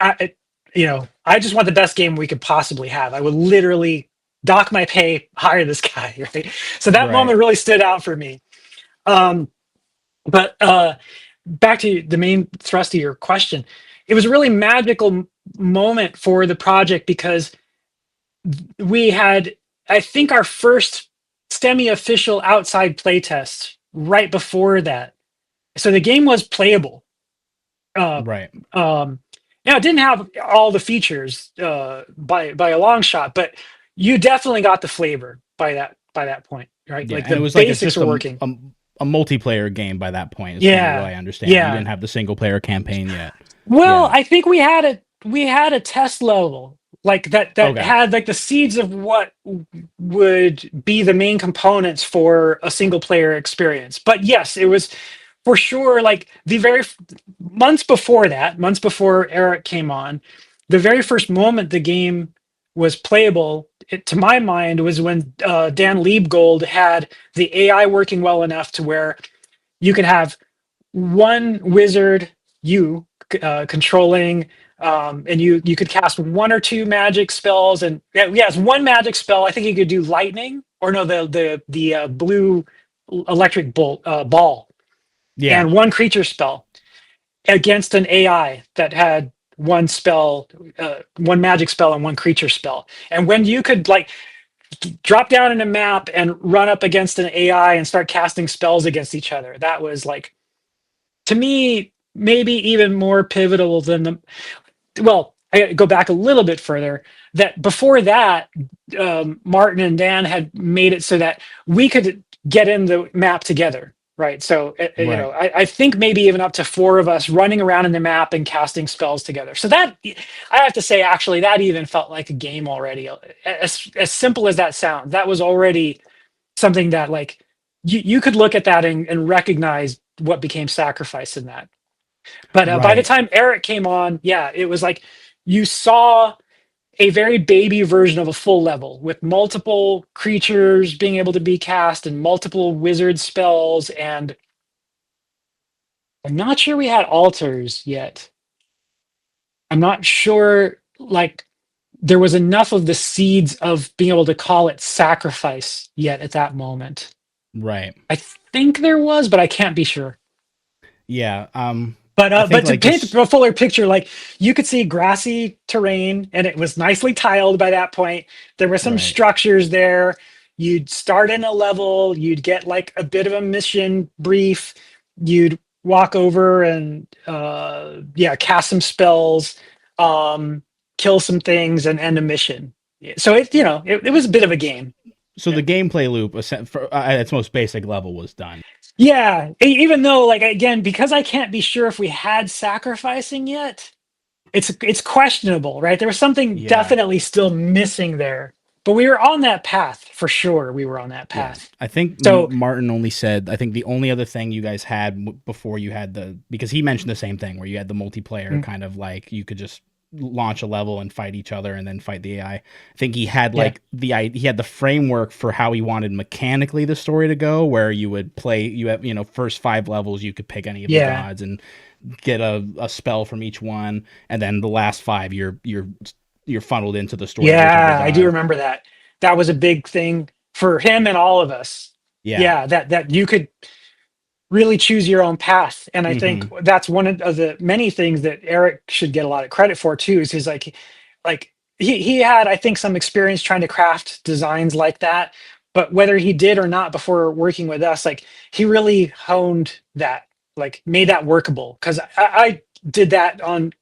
Speaker 2: I just want the best game we could possibly have. I would literally dock my pay, hire this guy. Right. So that
Speaker 1: Right.
Speaker 2: moment really stood out for me. Um, but back to the main thrust of your question, it was a really magical moment for the project because we had, I think, our first semi-official outside playtest right before that. So the game was playable. Uh,
Speaker 1: Right.
Speaker 2: um, Now it didn't have all the features by a long shot, but you definitely got the flavor by that point, right?
Speaker 1: Yeah,
Speaker 2: Like
Speaker 1: and
Speaker 2: the
Speaker 1: it was like it's
Speaker 2: basics
Speaker 1: just
Speaker 2: are working.
Speaker 1: a multiplayer game by that point, is from what
Speaker 2: Yeah,
Speaker 1: I understand. You
Speaker 2: yeah.
Speaker 1: didn't have the single player campaign yet.
Speaker 2: Well,
Speaker 1: Yeah.
Speaker 2: I think we had a test level like that
Speaker 1: Okay.
Speaker 2: had like the seeds of what would be the main components for a single player experience. But yes, it was for sure like the months before Eric came on, the very first moment the game was playable, to my mind, was when Dan Liebgold had the AI working well enough to where you could have one wizard, you controlling, and you could cast one or two magic spells, and yes, one magic spell. I think you could do lightning, or no, the blue electric bolt ball,
Speaker 1: Yeah.
Speaker 2: and one creature spell against an AI that had one spell, one magic spell, and one creature spell. And when you could like drop down in a map and run up against an AI and start casting spells against each other, that was like, to me, maybe even more pivotal than well, I go back a little bit further. That before that, Martin and Dan had made it so that we could get in the map together, right? So,
Speaker 1: Right.
Speaker 2: I think maybe even up to four of us running around in the map and casting spells together. So that, I have to say, actually, that even felt like a game already. As simple as that sounds, that was already something that like you could look at that and recognize what became Sacrifice in that. But by the
Speaker 1: Right.
Speaker 2: time Eric came on, yeah, it was like you saw a very baby version of a full level with multiple creatures being able to be cast and multiple wizard spells. And I'm not sure we had altars yet. I'm not sure, like, there was enough of the seeds of being able to call it Sacrifice yet at that moment.
Speaker 1: Right.
Speaker 2: I think there was, but I can't be sure.
Speaker 1: Yeah.
Speaker 2: But
Speaker 1: I
Speaker 2: uh,
Speaker 1: think
Speaker 2: but to
Speaker 1: like
Speaker 2: paint
Speaker 1: just
Speaker 2: a fuller picture, like you could see grassy terrain, and it was nicely tiled by that point. There were some
Speaker 1: right.
Speaker 2: structures there. you'd start in a level, you'd get like a bit of a mission brief, you'd walk over and yeah, cast some spells, kill some things, and end a mission. So it, it was a bit of a game.
Speaker 1: So
Speaker 2: Yeah.
Speaker 1: the gameplay loop at its most basic level was done.
Speaker 2: Yeah, even though, like, again, because I can't be sure if we had sacrificing yet, it's questionable, right? There was something
Speaker 1: Yeah.
Speaker 2: definitely still missing there, but we were on that path for sure. We were on that
Speaker 1: Yeah,
Speaker 2: path.
Speaker 1: I think
Speaker 2: So
Speaker 1: Martin only said, I think the only other thing you guys had before you had because he mentioned the same thing where you had the multiplayer
Speaker 2: mm,
Speaker 1: kind of like you could just launch a level and fight each other and then fight the AI. I think he had
Speaker 2: yeah,
Speaker 1: like he had the framework for how he wanted mechanically the story to go, where you would play, you have, first 5 levels, you could pick any of the
Speaker 2: yeah,
Speaker 1: gods and get a spell from each one. And then the last 5, you're funneled into the story of whichever
Speaker 2: yeah. I do
Speaker 1: god.
Speaker 2: remember that. That was a big thing for him and all of us.
Speaker 1: Yeah.
Speaker 2: Yeah, that you could really choose your own path. And I think
Speaker 1: Hmm.
Speaker 2: that's one of the many things that Eric should get a lot of credit for too, is he's like he had, I think, some experience trying to craft designs like that. But whether he did or not before working with us, like he really honed that, like made that workable. Because I did that on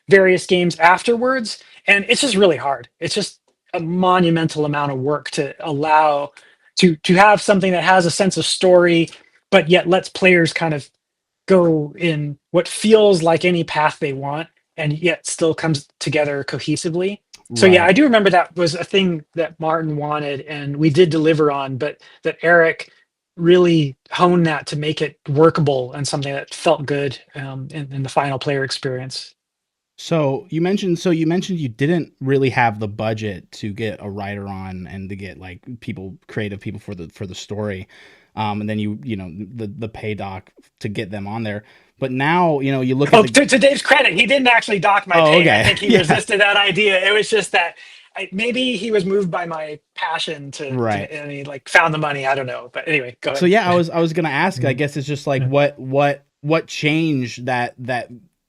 Speaker 2: various games afterwards, and it's just really hard. It's just a monumental amount of work to allow to have something that has a sense of story, but yet lets players kind of go in what feels like any path they want, and yet still comes together cohesively. So yeah, I
Speaker 1: Right.
Speaker 2: do remember that was a thing that Martin wanted, and we did deliver on, but that Eric really honed that to make it workable and something that felt good in the final player experience.
Speaker 1: So you mentioned you didn't really have the budget to get a writer on and to get like creative people for the story, and then the pay doc to get them on there. But now you look at
Speaker 2: Oh,
Speaker 1: the.
Speaker 2: to Dave's credit, he didn't actually dock my
Speaker 1: Oh,
Speaker 2: pay. I
Speaker 1: okay.
Speaker 2: think he
Speaker 1: Yeah.
Speaker 2: resisted that idea. It was just that maybe he was moved by my passion
Speaker 1: Right.
Speaker 2: and he like found the money. I don't know, but anyway, go
Speaker 1: So
Speaker 2: ahead.
Speaker 1: yeah, I was gonna ask. I
Speaker 2: Mm,
Speaker 1: guess it's just like
Speaker 2: yeah.
Speaker 1: what changed that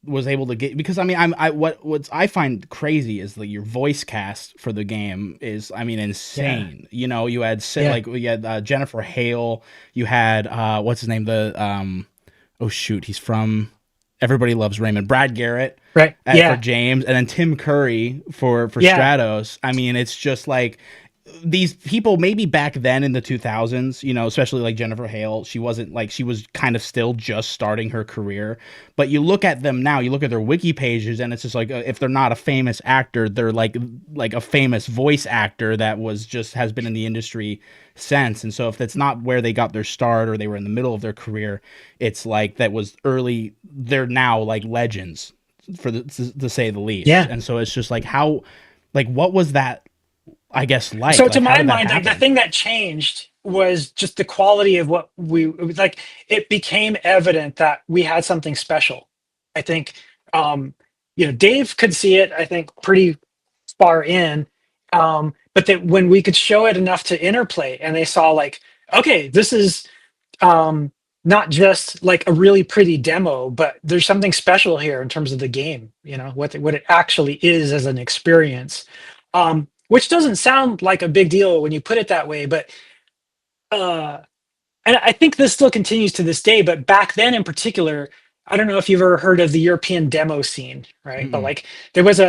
Speaker 1: was able to get, because I mean what I find crazy is that your voice cast for the game is, I mean,
Speaker 2: Yeah.
Speaker 1: insane. You had
Speaker 2: Yeah.
Speaker 1: like you had Jennifer Hale, you had what's his name, the oh shoot, he's from Everybody Loves Raymond, Brad Garrett
Speaker 2: Right.
Speaker 1: for
Speaker 2: Yeah.
Speaker 1: James, and then Tim Curry for
Speaker 2: Yeah.
Speaker 1: Stratos. I mean, it's just like these people maybe back then in the 2000s, especially like Jennifer Hale, she wasn't like, she was kind of still just starting her career. But you look at them now, you look at their wiki pages, and it's just like, if they're not a famous actor, they're like a famous voice actor that has been in the industry since. And so if that's not where they got their start, or they were in the middle of their career, it's like that was early, they're now like legends, to say the least.
Speaker 2: Yeah.
Speaker 1: And so it's just like, how, like, what was that, I guess,
Speaker 2: So to
Speaker 1: how
Speaker 2: my
Speaker 1: did that
Speaker 2: mind, like the
Speaker 1: happen?
Speaker 2: thing that changed was just the quality of what it was like. It became evident that we had something special. I think, um, Dave could see it, I think, pretty far in. But that when we could show it enough to Interplay and they saw like, okay, this is um, not just like a really pretty demo, but there's something special here in terms of the game, what it actually is as an experience. Which doesn't sound like a big deal when you put it that way, but uh, and I think this still continues to this day, but back then in particular, I don't know if you've ever heard of the European demo scene, right? But
Speaker 1: Mm-mm.
Speaker 2: like there was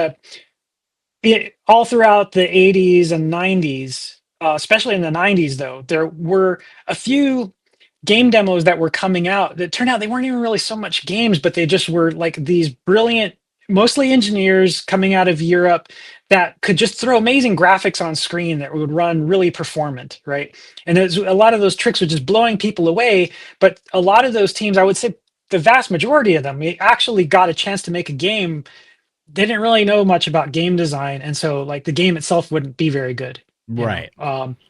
Speaker 2: all throughout the 80s and 90s, especially in the 90s, though, there were a few game demos that were coming out that turned out they weren't even really so much games, but they just were like these brilliant, mostly engineers coming out of Europe that could just throw amazing graphics on screen that would run really performant, right? And there's a lot of those tricks were just blowing people away. But a lot of those teams, I would say the vast majority of them, we actually got a chance to make a game. They didn't really know much about game design, and so like the game itself wouldn't be very good.
Speaker 1: Right.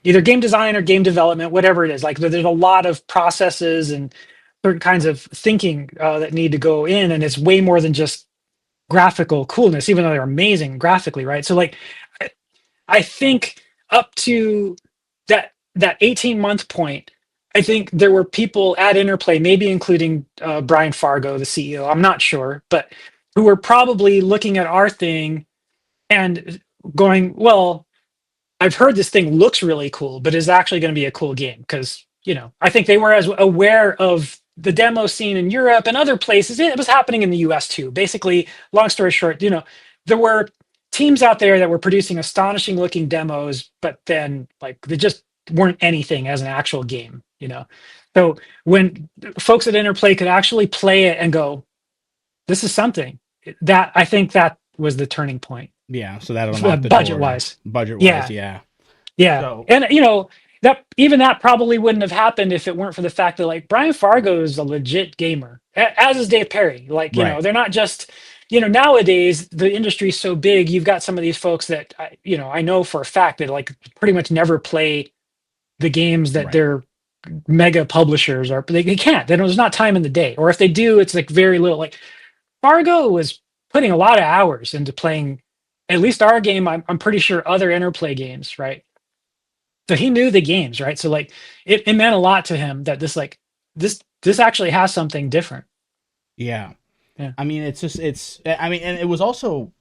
Speaker 2: Either game design or game development, whatever it is. Like there's a lot of processes and certain kinds of thinking that need to go in, and it's way more than just graphical coolness, even though they're amazing graphically, right? So like, I, I think up to that 18-month point, I think there were people at Interplay, maybe including Brian Fargo, the CEO. I'm not sure, but who were probably looking at our thing and going, well, I've heard this thing looks really cool, but is actually going to be a cool game because, I think they were as aware of the demo scene in Europe and other places. It was happening in the US too. Basically, long story short, there were teams out there that were producing astonishing looking demos, but then like they just weren't anything as an actual game. So when folks at Interplay could actually play it and go, this is something, that I think that was the turning point,
Speaker 1: Yeah, so that unlocked the
Speaker 2: budget
Speaker 1: door.
Speaker 2: wise.
Speaker 1: Budget wise,
Speaker 2: Yeah.
Speaker 1: yeah.
Speaker 2: Yeah.
Speaker 1: So
Speaker 2: And that probably wouldn't have happened if it weren't for the fact that like Brian Fargo is a legit gamer, as is Dave Perry. Like,
Speaker 1: right.
Speaker 2: they're not just, nowadays the industry's so big, you've got some of these folks that I know for a fact that like pretty much never play the games that
Speaker 1: Right.
Speaker 2: their mega publishers are. They can't. There's not time in the day. Or if they do, it's like very little. Like Fargo was putting a lot of hours into playing at least our game. I'm pretty sure other Interplay games, right? So he knew the games, right? So like it meant a lot to him that this actually has something different.
Speaker 1: Yeah.
Speaker 2: Yeah.
Speaker 1: I mean, and it was also,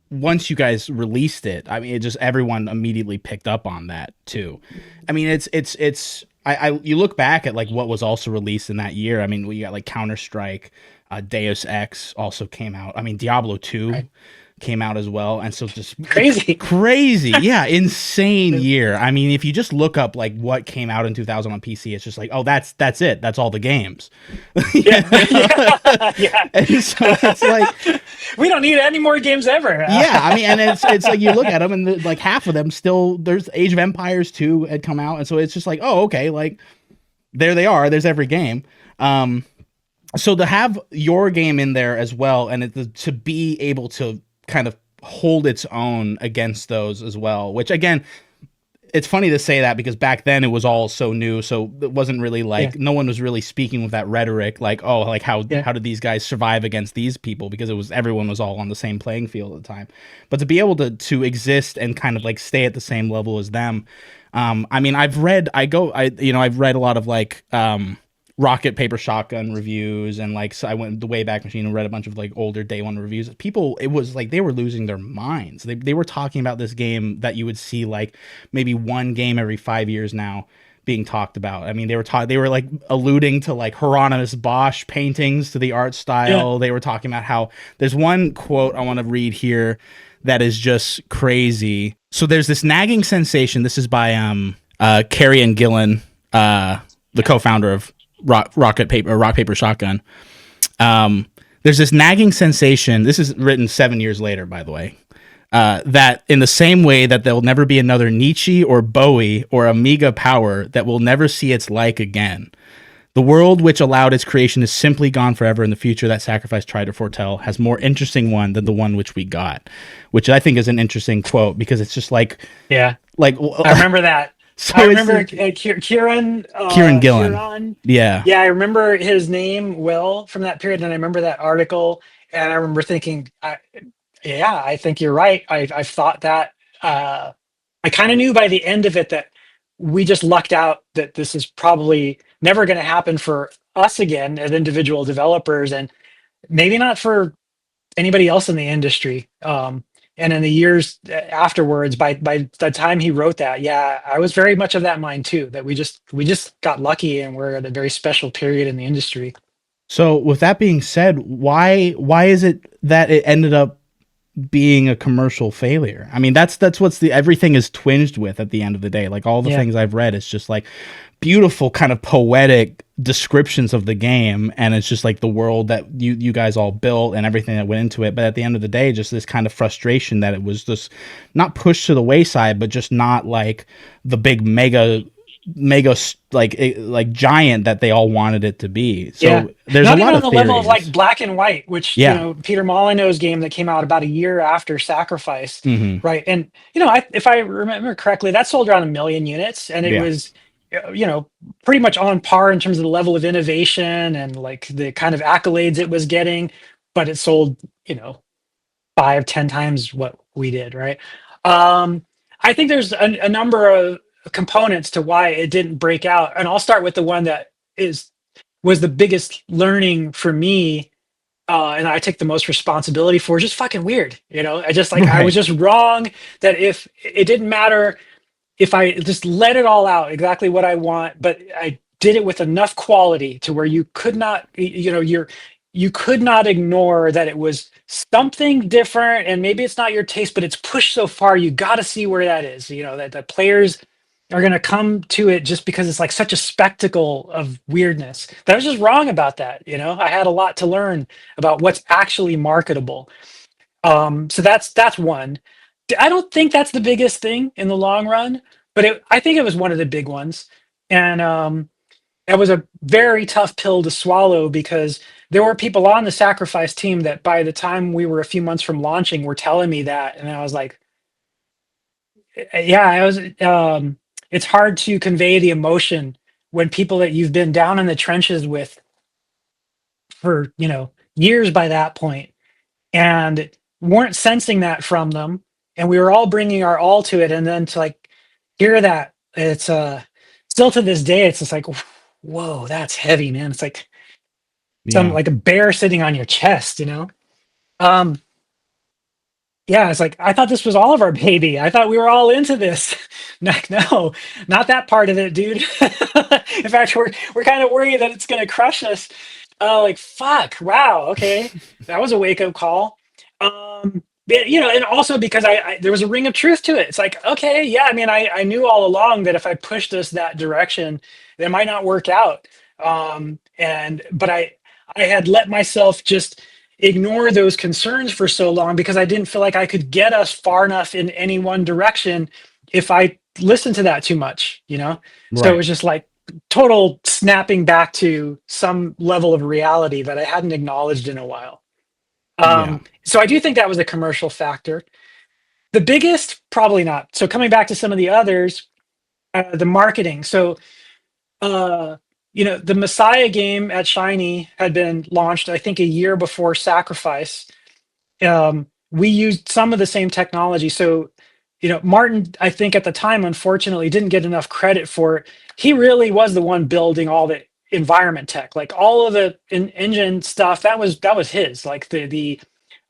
Speaker 1: once you guys released it, I mean, it just everyone immediately picked up on that too. I mean, you look back at like what was also released in that year. I mean, we got like Counter-Strike, Deus Ex also came out. I mean, Diablo 2
Speaker 2: Right.
Speaker 1: came out as well. And so just
Speaker 2: Crazy.
Speaker 1: Yeah, insane year. I mean, if you just look up like what came out in 2000 on PC, it's just like, oh, that's it. That's all the games.
Speaker 2: Yeah. Yeah.
Speaker 1: And so it's like,
Speaker 2: we don't need any more games ever.
Speaker 1: yeah, I mean, and it's like you look at them and like half of them still, there's Age of Empires 2 had come out. And so it's just like, oh, okay, like there they are. There's every game. So to have your game in there as well, and to be able to kind of hold its own against those as well, which again, it's funny to say that because back then it was all so new, so it wasn't really like no one was really speaking with that rhetoric like, oh, like how did these guys survive against these people, because everyone was all on the same playing field at the time. But to be able to exist and kind of like stay at the same level as them, I mean, I've read a lot of like Rocket Paper Shotgun reviews, and like, so I went the Wayback Machine and read a bunch of like older day one reviews. People, it was like they were losing their minds. They were talking about this game that you would see like maybe one game every 5 years now being talked about. I mean, they were like alluding to like Hieronymus Bosch paintings to the art style. They were talking about how there's one quote I want to read here that is just crazy. So there's this nagging sensation. This is by Carrie and Gillen, the co-founder of Rock Paper Shotgun. There's this nagging sensation. This is written 7 years later, by the way. That in the same way that there'll never be another Nietzsche or Bowie or Amiga Power that will never see its like again. The world which allowed its creation is simply gone forever, and the future that Sacrifice tried to foretell has more interesting one than the one which we got, which I think is an interesting quote because it's just like,
Speaker 2: I remember that.
Speaker 1: So
Speaker 2: I remember Kieran
Speaker 1: Gillen. Yeah,
Speaker 2: I remember his name well from that period, and I remember that article, and I remember thinking, I think you're right. I've thought that. I kind of knew by the end of it that we just lucked out that this is probably never going to happen for us again as individual developers, and maybe not for anybody else in the industry. And in the years afterwards, by the time he wrote that, I was very much of that mind too, that we just got lucky and we're at a very special period in the industry.
Speaker 1: So with that being said, why is it that it ended up being a commercial failure? I mean, that's everything is twinged with at the end of the day. Like all the things I've read, it's just like beautiful kind of poetic descriptions of the game, and it's just like the world that you guys all built and everything that went into it. But at the end of the day, just this kind of frustration that it was just not pushed to the wayside, but just not like the big mega like giant that they all wanted it to be. So there's
Speaker 2: not
Speaker 1: a lot
Speaker 2: even
Speaker 1: of
Speaker 2: on the
Speaker 1: theories.
Speaker 2: level of like Black and White, which Peter Molyneux's game that came out about a year after Sacrifice, right? And if I remember correctly, that sold around 1 million units, and it was pretty much on par in terms of the level of innovation and like the kind of accolades it was getting, but it sold 5-10 times what we did, right? I think there's a number of components to why it didn't break out, and I'll start with the one that was the biggest learning for me and I take the most responsibility for, just fucking weird. I just like, I was
Speaker 1: Right.
Speaker 2: just wrong, that if it didn't matter if I just let it all out exactly what I want, but I did it with enough quality to where you could not, you could not ignore that it was something different, and maybe it's not your taste, but it's pushed so far, you got to see where that is. That the players are going to come to it just because it's like such a spectacle of weirdness. That I was just wrong about that. I had a lot to learn about what's actually marketable. So that's one. I don't think that's the biggest thing in the long run, but I think it was one of the big ones. And it was a very tough pill to swallow, because there were people on the Sacrifice team that by the time we were a few months from launching were telling me that. And I was like, yeah, it's hard to convey the emotion when people that you've been down in the trenches with for, years by that point, and weren't sensing that from them, and we were all bringing our all to it, and then to like hear that, it's still to this day, it's just like, whoa, that's heavy, man. It's like some
Speaker 1: Yeah.
Speaker 2: like a bear sitting on your chest. um yeah, it's like, I thought this was all of our baby. I thought we were all into this. Like, no, not that part of it, dude. In fact, we're kind of worried that it's gonna crush us. Like, fuck, wow, okay, that was a wake up call. And also because there was a ring of truth to it. It's like, okay, yeah, I mean, I knew all along that if I pushed us that direction, it might not work out. But I had let myself just ignore those concerns for so long, because I didn't feel like I could get us far enough in any one direction if I listened to that too much. So it
Speaker 1: Right.
Speaker 2: was just like total snapping back to some level of reality that I hadn't acknowledged in a while.
Speaker 1: Yeah.
Speaker 2: So I do think that was a commercial factor. The biggest, probably not. So coming back to some of the others, the marketing. So the Messiah game at Shiny had been launched, I think, a year before Sacrifice. We used some of the same technology. So, Martin, I think at the time, unfortunately, didn't get enough credit for it. He really was the one building all the environment tech, like all of the engine stuff. That was his. Like the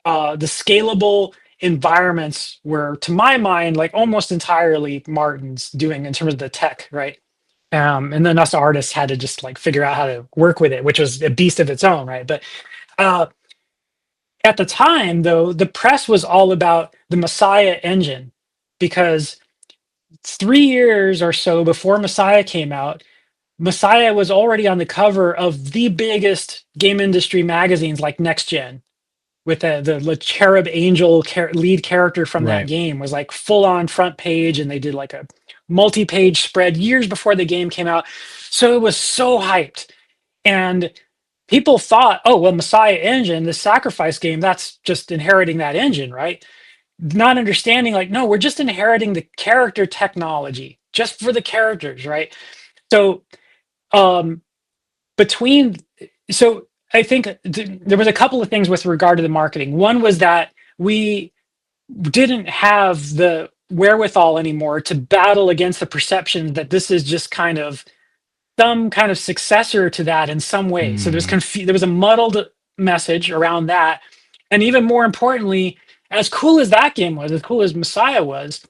Speaker 2: scalable environments were, to my mind, like almost entirely Martin's doing in terms of the tech, right? And then us artists had to just like figure out how to work with it, which was a beast of its own, right? But uh, at the time, though, the press was all about the Messiah engine, because 3 years or so before Messiah came out, Messiah was already on the cover of the biggest game industry magazines like Next Gen, with the cherub angel lead character from that
Speaker 1: Right.
Speaker 2: game was like full on front page, and they did like a multi-page spread years before the game came out. So it was so hyped, and people thought, oh well, Messiah engine, the Sacrifice game, that's just inheriting that engine, right? Not understanding, like, no, we're just inheriting the character technology just for the characters, right? So um between so I think there was a couple of things with regard to the marketing. One was that we didn't have the wherewithal anymore to battle against the perception that this is just kind of some kind of successor to that in some way. So
Speaker 1: Mm.
Speaker 2: there was a muddled message around that. And even more importantly, as cool as that game was, as cool as Messiah was,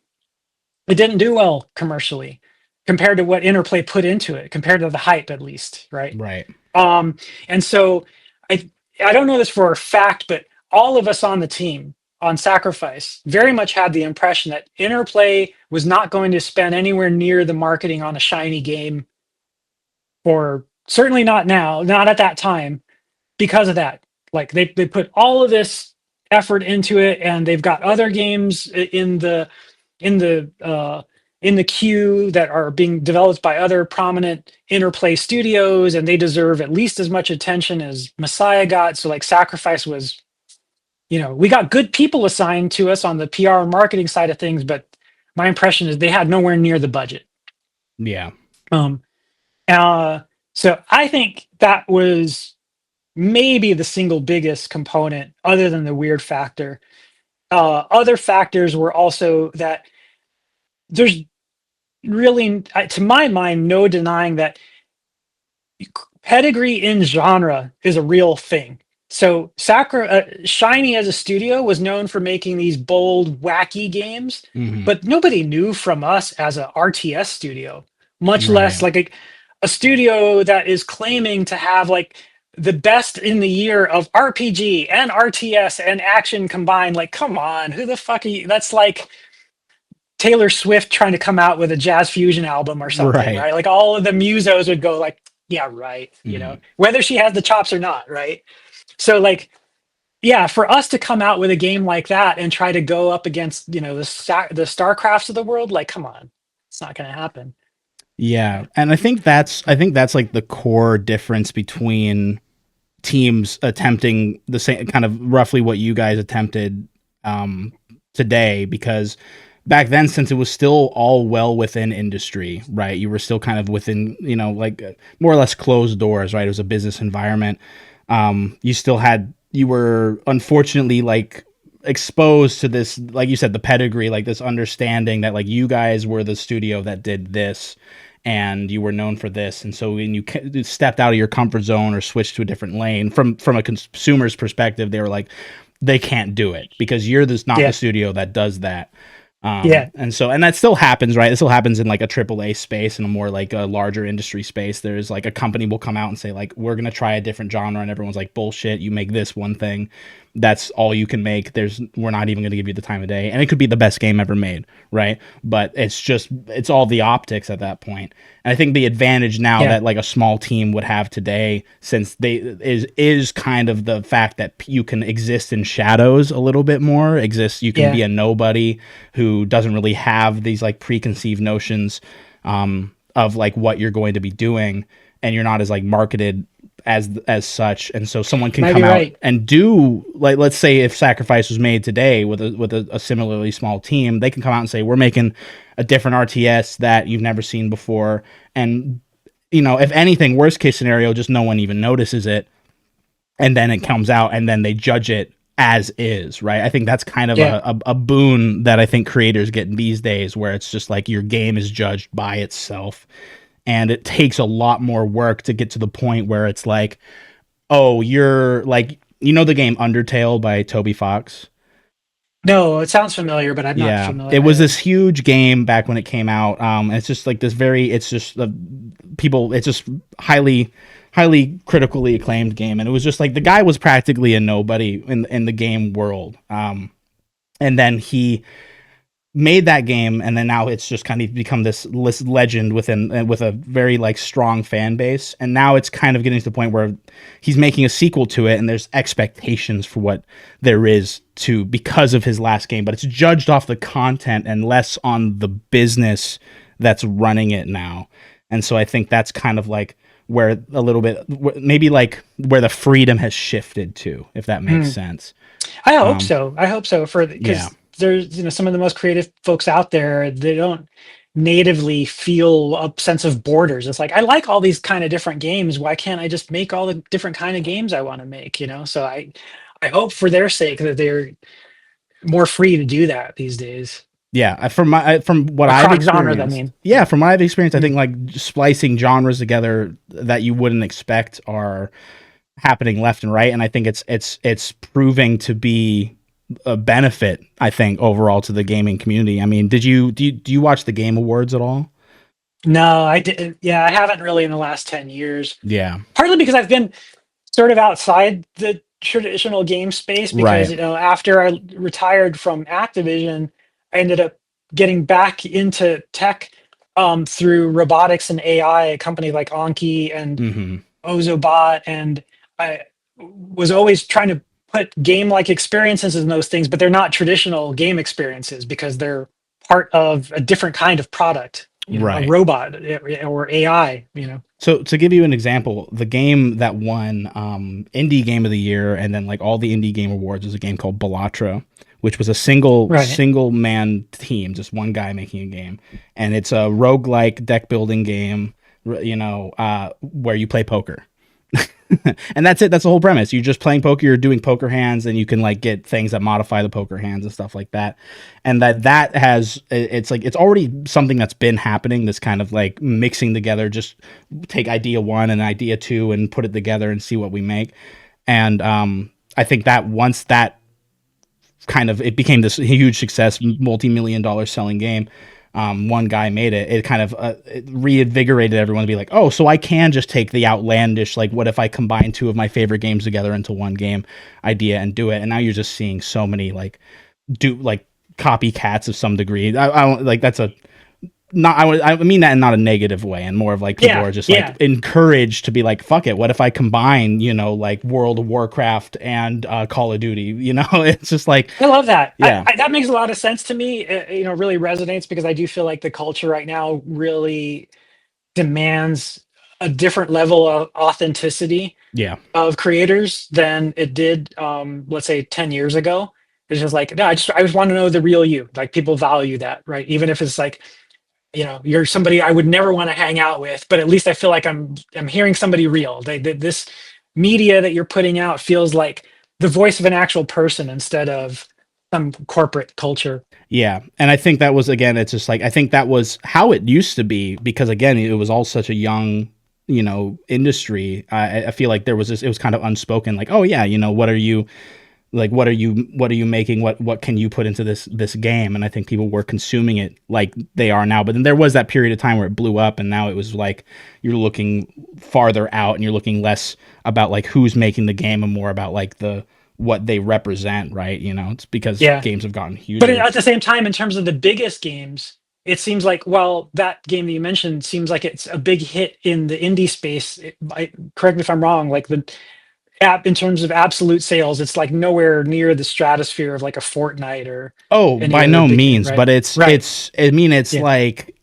Speaker 2: it didn't do well commercially compared to what Interplay put into it, compared to the hype, at least, right?
Speaker 1: Right.
Speaker 2: Um, and so I I don't know this for a fact, but all of us on the team on Sacrifice very much had the impression that Interplay was not going to spend anywhere near the marketing on a shiny game, or certainly not now, not at that time, because of that. Like they put all of this effort into it, and they've got other games in the in the queue that are being developed by other prominent Interplay studios, and they deserve at least as much attention as Messiah got. So like Sacrifice was, we got good people assigned to us on the PR and marketing side of things, but my impression is they had nowhere near the budget.
Speaker 1: Yeah.
Speaker 2: Um, uh, so I think that was maybe the single biggest component, other than the weird factor. Other factors were also that there's really, to my mind, no denying that pedigree in genre is a real thing. So Shiny as a studio was known for making these bold, wacky games,
Speaker 1: Hmm.
Speaker 2: but nobody knew from us as a RTS studio, much less
Speaker 1: Right.
Speaker 2: like a studio that is claiming to have like the best in the year of RPG and RTS and action combined. Like, come on, who the fuck are you? That's like Taylor Swift trying to come out with a jazz fusion album or something,
Speaker 1: Right.
Speaker 2: right? Like all of the musos would go like, yeah, right,
Speaker 1: Hmm.
Speaker 2: whether she has the chops or not, right? So like, yeah, for us to come out with a game like that and try to go up against, the StarCrafts of the world, like, come on, it's not going to happen.
Speaker 1: Yeah, and I think that's like the core difference between teams attempting the same kind of roughly what you guys attempted um, today, because back then, since it was still all well within industry, right? You were still kind of within, like more or less closed doors, right? It was a business environment. You were unfortunately like exposed to this, like you said, the pedigree, like this understanding that like you guys were the studio that did this and you were known for this. And so when you stepped out of your comfort zone or switched to a different lane, from a consumer's perspective, they were like, they can't do it because you're this not the
Speaker 2: Yeah,
Speaker 1: studio that does that.
Speaker 2: yeah,
Speaker 1: And that still happens, right? It still happens in like a AAA space and a more like a larger industry space. There's like a company will come out and say like, we're gonna try a different genre, and everyone's like, bullshit. You make this one thing, that's all you can make. We're not even gonna give you the time of day, and it could be the best game ever made, right? But it's all the optics at that point. And I think the advantage now
Speaker 2: yeah,
Speaker 1: that like a small team would have today, since they is kind of the fact that you can exist in shadows a little bit more. You can
Speaker 2: yeah,
Speaker 1: be a nobody who doesn't really have these like preconceived notions of like what you're going to be doing, and you're not as like marketed as such. And so someone can
Speaker 2: might
Speaker 1: come
Speaker 2: be
Speaker 1: out
Speaker 2: right.
Speaker 1: and do, like, let's say if Sacrifice was made today with a similarly small team, they can come out and say, we're making a different RTS that you've never seen before. And if anything, worst case scenario, just no one even notices it, and then it comes out and then they judge it as is, right? I think that's kind of
Speaker 2: Yeah,
Speaker 1: a boon that I think creators get these days, where it's just like your game is judged by itself, and it takes a lot more work to get to the point where it's like, oh, you're like, the game Undertale by Toby Fox.
Speaker 2: no, it sounds familiar, but I'm not
Speaker 1: Yeah,
Speaker 2: familiar.
Speaker 1: it was this huge game back when it came out. It's just like this it's just people, it's just highly critically acclaimed game, and it was just like the guy was practically a nobody in the game world. And then he made that game, and then now it's just kind of become this legend with a very like strong fan base. And now it's kind of getting to the point where he's making a sequel to it, and there's expectations for what there is to, because of his last game, but it's judged off the content and less on the business that's running it now. And so I think that's kind of like where a little bit, maybe like where the freedom has shifted to, if that makes
Speaker 2: Hmm.
Speaker 1: sense.
Speaker 2: I hope
Speaker 1: um
Speaker 2: so. I hope so for
Speaker 1: yeah.
Speaker 2: because there's some of the most creative folks out there. They don't natively feel a sense of borders. It's like I like all these kind of different games. Why can't I just make all the different kind of games I want to make? So I hope for their sake that they're more free to do that these days
Speaker 1: Yeah, from what I've
Speaker 2: across genres. I
Speaker 1: experienced,
Speaker 2: mean,
Speaker 1: yeah, from what I've experienced, I
Speaker 2: mm,
Speaker 1: think like splicing genres together that you wouldn't expect are happening left and right, and I think it's proving to be a benefit, I think, overall to the gaming community. I mean, do you watch the Game Awards at all?
Speaker 2: no, I did. Yeah, I haven't really in the last 10 years.
Speaker 1: Yeah,
Speaker 2: Partly because I've been sort of outside the traditional game space because
Speaker 1: right.
Speaker 2: after I retired from Activision, I ended up getting back into tech through robotics and AI, a company like Anki and
Speaker 1: Hmm.
Speaker 2: Ozobot, and I was always trying to put game-like experiences in those things, but they're not traditional game experiences because they're part of a different kind of product, a
Speaker 1: Right.
Speaker 2: robot or AI.
Speaker 1: So to give you an example, the game that won indie game of the year and then like all the indie game awards was a game called Bellatra, which was a single
Speaker 2: Right.
Speaker 1: single man team, just one guy making a game, and it's a roguelike deck building game, where you play poker. And that's it. That's the whole premise. You're just playing poker. You're doing poker hands, and you can like get things that modify the poker hands and stuff like that. And that has, it's like it's already something that's been happening. This kind of like mixing together, just take idea one and idea two and put it together and see what we make. And I think that once that kind of it became this huge success, multi-million-dollar selling game. One guy made it. It kind of it reinvigorated everyone to be like, oh, so I can just take the outlandish, like, what if I combine two of my favorite games together into one game idea and do it? And now you're just seeing so many like copycats of some degree. I don't like that's a not I mean that in not a negative way, and more of like people are just like encouraged to be like, fuck it, what if I combine, like World of Warcraft and Call of Duty, it's just like,
Speaker 2: I love that.
Speaker 1: yeah.
Speaker 2: That makes a lot of sense to me. It really resonates because I do feel like the culture right now really demands a different level of authenticity
Speaker 1: Yeah.
Speaker 2: of creators than it did, let's say 10 years ago. It's just like, no, I just want to know the real you. Like, people value that, right? Even if it's like, you're somebody I would never want to hang out with, but at least I feel like I'm hearing somebody real. This media that you're putting out feels like the voice of an actual person instead of some corporate culture.
Speaker 1: Yeah. And I think that was, again, it's just like, I think that was how it used to be, because again, it was all such a young, industry. I feel like there was this, it was kind of unspoken, like, oh yeah, what are you, like, what are you making? What can you put into this game? And I think people were consuming it like they are now. But then there was that period of time where it blew up, and now it was like you're looking farther out and you're looking less about like who's making the game and more about like what they represent, right? It's because games have gotten huge.
Speaker 2: But at the same time, in terms of the biggest games, it seems like, well, that game that you mentioned seems like it's a big hit in the indie space. Correct me if I'm wrong, like the app in terms of absolute sales, it's like nowhere near the stratosphere of like a Fortnite or
Speaker 1: by no means,
Speaker 2: right?
Speaker 1: But it's like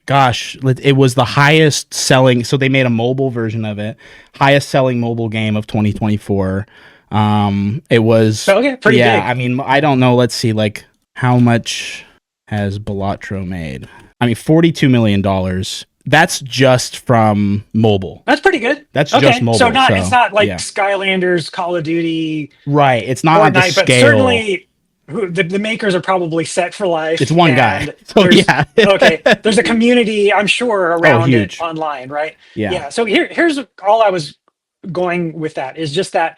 Speaker 1: gosh, it was the highest selling, so they made a mobile version of it, highest selling mobile game of 2024. It was
Speaker 2: pretty big.
Speaker 1: I mean, I don't know, let's see, like, how much has Balatro made? I mean, $42 million. That's just from mobile.
Speaker 2: That's pretty good.
Speaker 1: That's just mobile.
Speaker 2: So it's not like Skylanders, Call of Duty,
Speaker 1: right? It's not on the scale.
Speaker 2: But certainly, the makers are probably set for life.
Speaker 1: It's one guy. So yeah.
Speaker 2: Okay. There's a community, I'm sure, around it online, right?
Speaker 1: Yeah.
Speaker 2: So here's all I was going with that is just that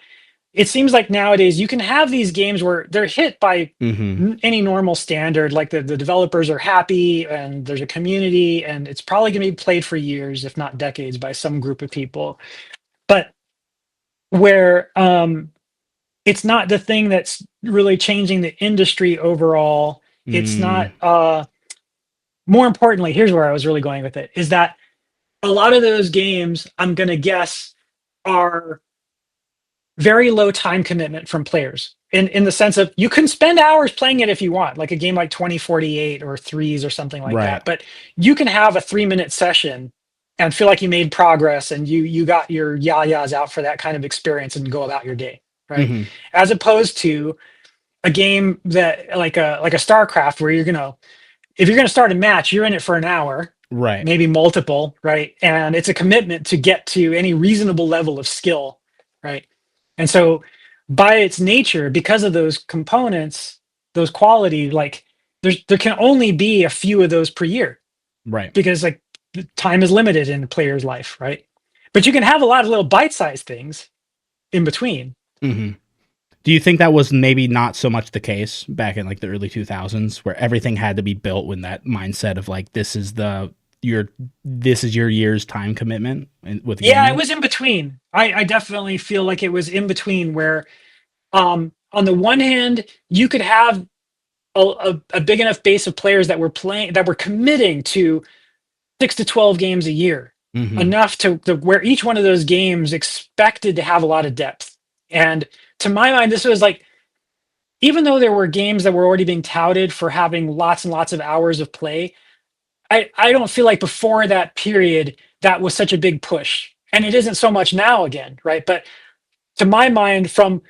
Speaker 2: it seems like nowadays you can have these games where they're hit by any normal standard, like the developers are happy and there's a community and it's probably going to be played for years, if not decades, by some group of people. But where it's not the thing that's really changing the industry overall. It's not, more importantly, here's where I was really going with it, is that a lot of those games, I'm going to guess, are very low time commitment from players in the sense of you can spend hours playing it if you want, like a game like 2048 or Threes or something like that. But you can have a 3-minute session and feel like you made progress and you got your yayas out for that kind of experience and go about your day, right? As opposed to a game that like a StarCraft where if you're gonna start a match, you're in it for an hour,
Speaker 1: right?
Speaker 2: Maybe multiple, right? And it's a commitment to get to any reasonable level of skill, right? And so by its nature, because of those components, those quality, like there can only be a few of those per year.
Speaker 1: Right.
Speaker 2: Because like time is limited in a player's life, right? But you can have a lot of little bite-sized things in between.
Speaker 1: Do you think that was maybe not so much the case back in like the early 2000s where everything had to be built with that mindset of like, this is your year's time commitment with gaming?
Speaker 2: Yeah, it was in between. I definitely feel like it was in between where on the one hand you could have a big enough base of players that were committing to 6 to 12 games a year, enough to where each one of those games expected to have a lot of depth. And to my mind, this was like, even though there were games that were already being touted for having lots and lots of hours of play, I don't feel like before that period that was such a big push. And it isn't so much now again, right? But to my mind, from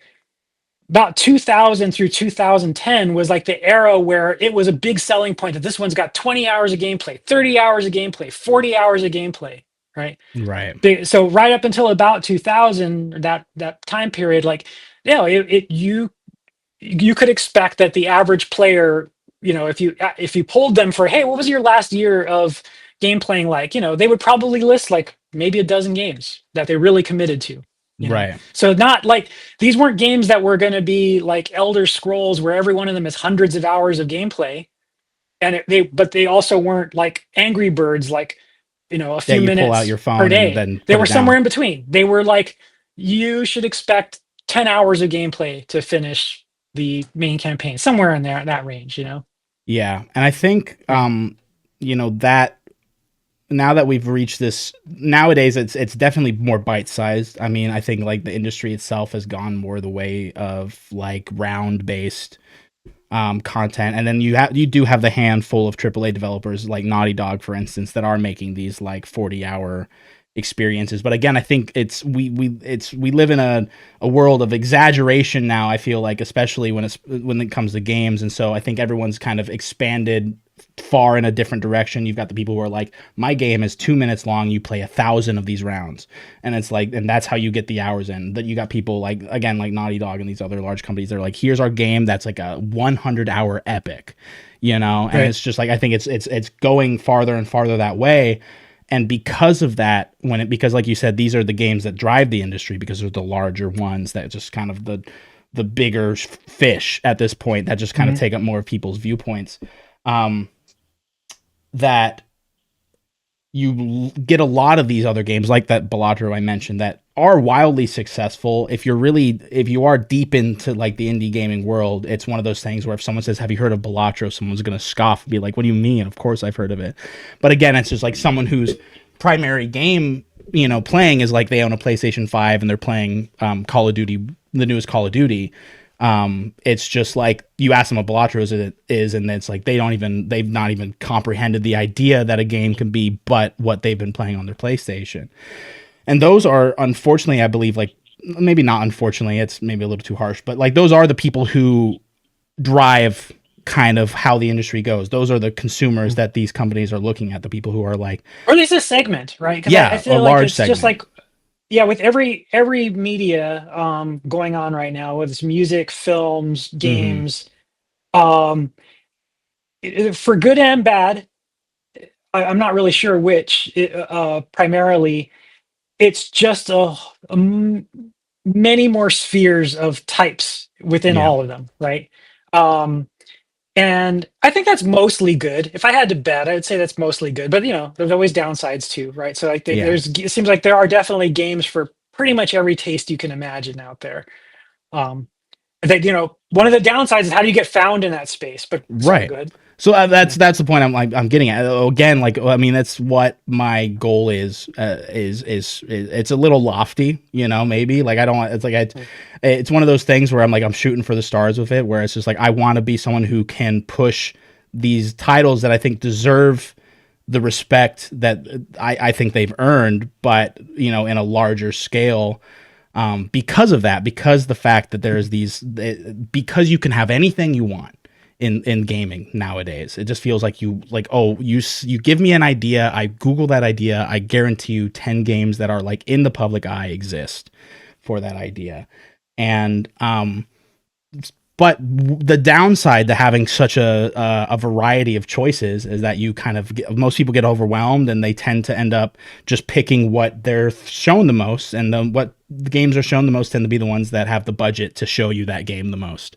Speaker 2: about 2000 through 2010 was like the era where it was a big selling point that this one's got 20 hours of gameplay, 30 hours of gameplay, 40 hours of gameplay, right?
Speaker 1: Right.
Speaker 2: So right up until about 2000, that time period, like, you could expect that the average player, if you polled them for, hey, what was your last year of game playing like, they would probably list like maybe a dozen games that they really committed to.
Speaker 1: Right.
Speaker 2: So not like these weren't games that were going to be like Elder Scrolls where every one of them is hundreds of hours of gameplay, and but they also weren't like Angry Birds, like a
Speaker 1: Yeah,
Speaker 2: few
Speaker 1: you pull out
Speaker 2: minutes
Speaker 1: your
Speaker 2: per
Speaker 1: phone and
Speaker 2: day.
Speaker 1: then
Speaker 2: They
Speaker 1: put
Speaker 2: were
Speaker 1: it
Speaker 2: somewhere
Speaker 1: down.
Speaker 2: in between. They were like, you should expect 10 hours of gameplay to finish the main campaign, somewhere in there, that range.
Speaker 1: Yeah, and I think
Speaker 2: Yeah.
Speaker 1: that now that we've reached this nowadays, it's definitely more bite sized. I mean, I think like the industry itself has gone more the way of like round based content, and then you do have the handful of AAA developers like Naughty Dog, for instance, that are making these like 40-hour experiences. But again, I think we live in a world of exaggeration now. I feel like, especially when it comes to games, and so I think everyone's kind of expanded far in a different direction. You've got the people who are like, my game is 2 minutes long, you play 1,000 of these rounds, and it's like, and that's how you get the hours in. That you got people like, again, like Naughty Dog and these other large companies, they're like, here's our game that's like a 100-hour epic, and
Speaker 2: Right.
Speaker 1: it's just like, I think it's going farther and farther that way. And because of that, because like you said, these are the games that drive the industry, because they're the larger ones that just kind of the bigger fish at this point that just kind of
Speaker 2: Mhm.
Speaker 1: take up more of people's viewpoints. um, that you get a lot of these other games like that Balatro I mentioned that are wildly successful. If you are deep into like the indie gaming world, it's one of those things where if someone says, have you heard of Balatro, someone's going to scoff and be like, what do you mean? Of course I've heard of it. But again, it's just like someone whose primary game playing is like they own a PlayStation 5 and they're playing Call of Duty, the newest Call of Duty. It's just like you ask them what Balatro is, and it's like they've not even comprehended the idea that a game can be but what they've been playing on their PlayStation. And those are, unfortunately, I believe, like, maybe not unfortunately, it's maybe a little too harsh, but like those are the people who drive kind of how the industry goes. Those are the consumers that these companies are looking at, the people who are like,
Speaker 2: Or at least a segment, right? Because I
Speaker 1: yeah, a
Speaker 2: feel like
Speaker 1: large
Speaker 2: it's just
Speaker 1: segment.
Speaker 2: like, yeah, with every media going on right now, whether it's music, films,
Speaker 1: Mm-hmm.
Speaker 2: games, um, for good and bad, I'm not really sure which. Primarily, it's just many more spheres of types within
Speaker 1: Yeah.
Speaker 2: all of them, right? Um, and I think that's mostly good. If I had to bet, I would say that's mostly good. But there's always downsides too, right? So like
Speaker 1: Yeah.
Speaker 2: it seems like there are definitely games for pretty much every taste you can imagine out there. Um, I think one of the downsides is how do you get found in that space? But it's all
Speaker 1: Right.
Speaker 2: good.
Speaker 1: So
Speaker 2: Yeah.
Speaker 1: that's the point I'm getting at. Again, like, I mean, that's what my goal is. Is it's a little lofty, maybe like I don't. It's like it's one of those things where I'm like I'm shooting for the stars with it. Where it's just like I want to be someone who can push these titles that I think deserve the respect that I think they've earned, but in a larger scale. Because of that, because the fact that there's because you can have anything you want in gaming nowadays. It just feels like you give me an idea, I Google that idea, I guarantee you 10 games that are like in the public eye exist for that idea. And but the downside to having such a variety of choices is that you kind of most people get overwhelmed and they tend to end up just picking what they're shown the most, and what the games are shown the most tend to be the ones that have the budget to show you that game the most.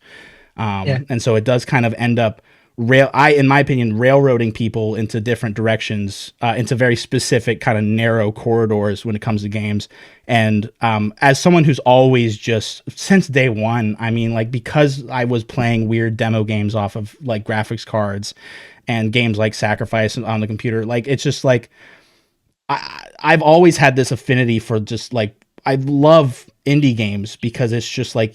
Speaker 2: Yeah.
Speaker 1: And so it does kind of end up in my opinion, railroading people into different directions, into very specific kind of narrow corridors when it comes to games. And as someone who's always just since day one, I mean, like because I was playing weird demo games off of like graphics cards and games like Sacrifice on the computer, like it's just like I've always had this affinity for just like I love indie games because it's just like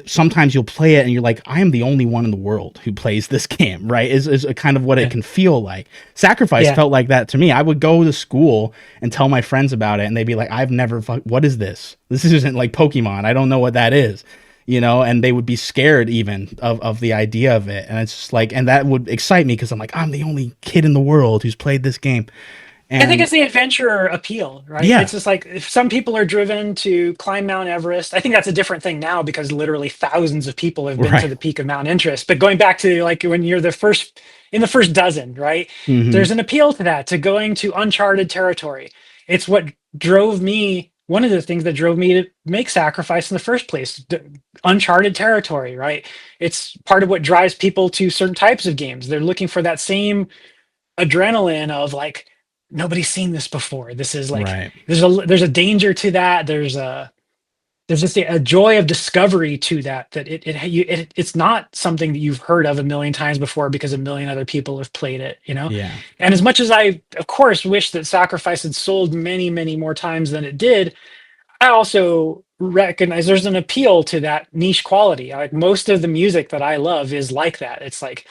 Speaker 1: sometimes you'll play it and you're like, I am the only one in the world who plays this game, right? Is a kind of what it
Speaker 2: Yeah.
Speaker 1: can feel like. Sacrifice
Speaker 2: Yeah.
Speaker 1: felt like that to me. I would go to school and tell my friends about it, and they'd be like, I've never, what is this? This isn't like Pokemon. I don't know what that is. And they would be scared even of the idea of it. And it's just like, and that would excite me because I'm like, I'm the only kid in the world who's played this game.
Speaker 2: I think
Speaker 1: And
Speaker 2: it's the adventurer appeal, right?
Speaker 1: yeah,
Speaker 2: It's just like if some people are driven to climb Mount Everest. I think that's a different thing now because literally thousands of people have been to
Speaker 1: right.
Speaker 2: the peak of Mount Everest. But going back to like when you're in the first dozen, right?
Speaker 1: Hmm.
Speaker 2: There's an appeal to that, to going to uncharted territory. It's what drove me one of the things that drove me to make Sacrifice in the first place. Uncharted territory, right? It's part of what drives people to certain types of games. They're looking for that same adrenaline of like, nobody's seen this before. This is like,
Speaker 1: Right.
Speaker 2: there's a danger to that. There's just a joy of discovery to that, that it's not something that you've heard of a million times before because a million other people have played it, you know.
Speaker 1: Yeah.
Speaker 2: And as much as I of course wish that Sacrifice had sold many many more times than it did, I also recognize there's an appeal to that niche quality. Like most of the music that I love is like that. It's like,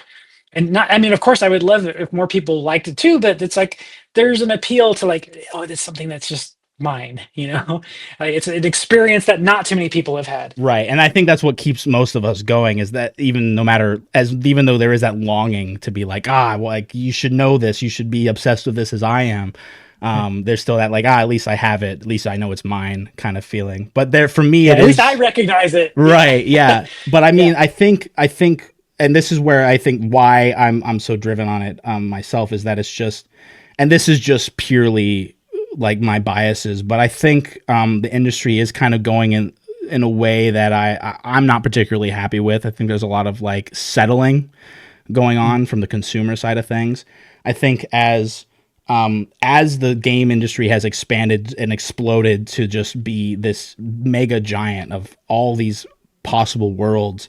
Speaker 2: and not, I mean, of course I would love it if more people liked it too, but it's like there's an appeal to like, oh, it's something that's just mine, you know. Like, it's an experience that not too many people have had.
Speaker 1: Right. And I think that's what keeps most of us going, is that even no matter, as even though there is that longing to be like, well, like you should know this, you should be obsessed with this as I am. There's still that like, at least I have it, at least I know it's mine kind of feeling. But there, for me,
Speaker 2: Yeah,
Speaker 1: it
Speaker 2: at
Speaker 1: is,
Speaker 2: least I recognize it.
Speaker 1: right. Yeah. But I mean,
Speaker 2: Yeah.
Speaker 1: I think, and this is where I think why I'm so driven on it myself, is that it's just, and this is just purely like my biases, but I think the industry is kind of going in a way that I'm not particularly happy with. I think there's a lot of like settling going on from the consumer side of things. I think as the game industry has expanded and exploded to just be this mega giant of all these possible worlds,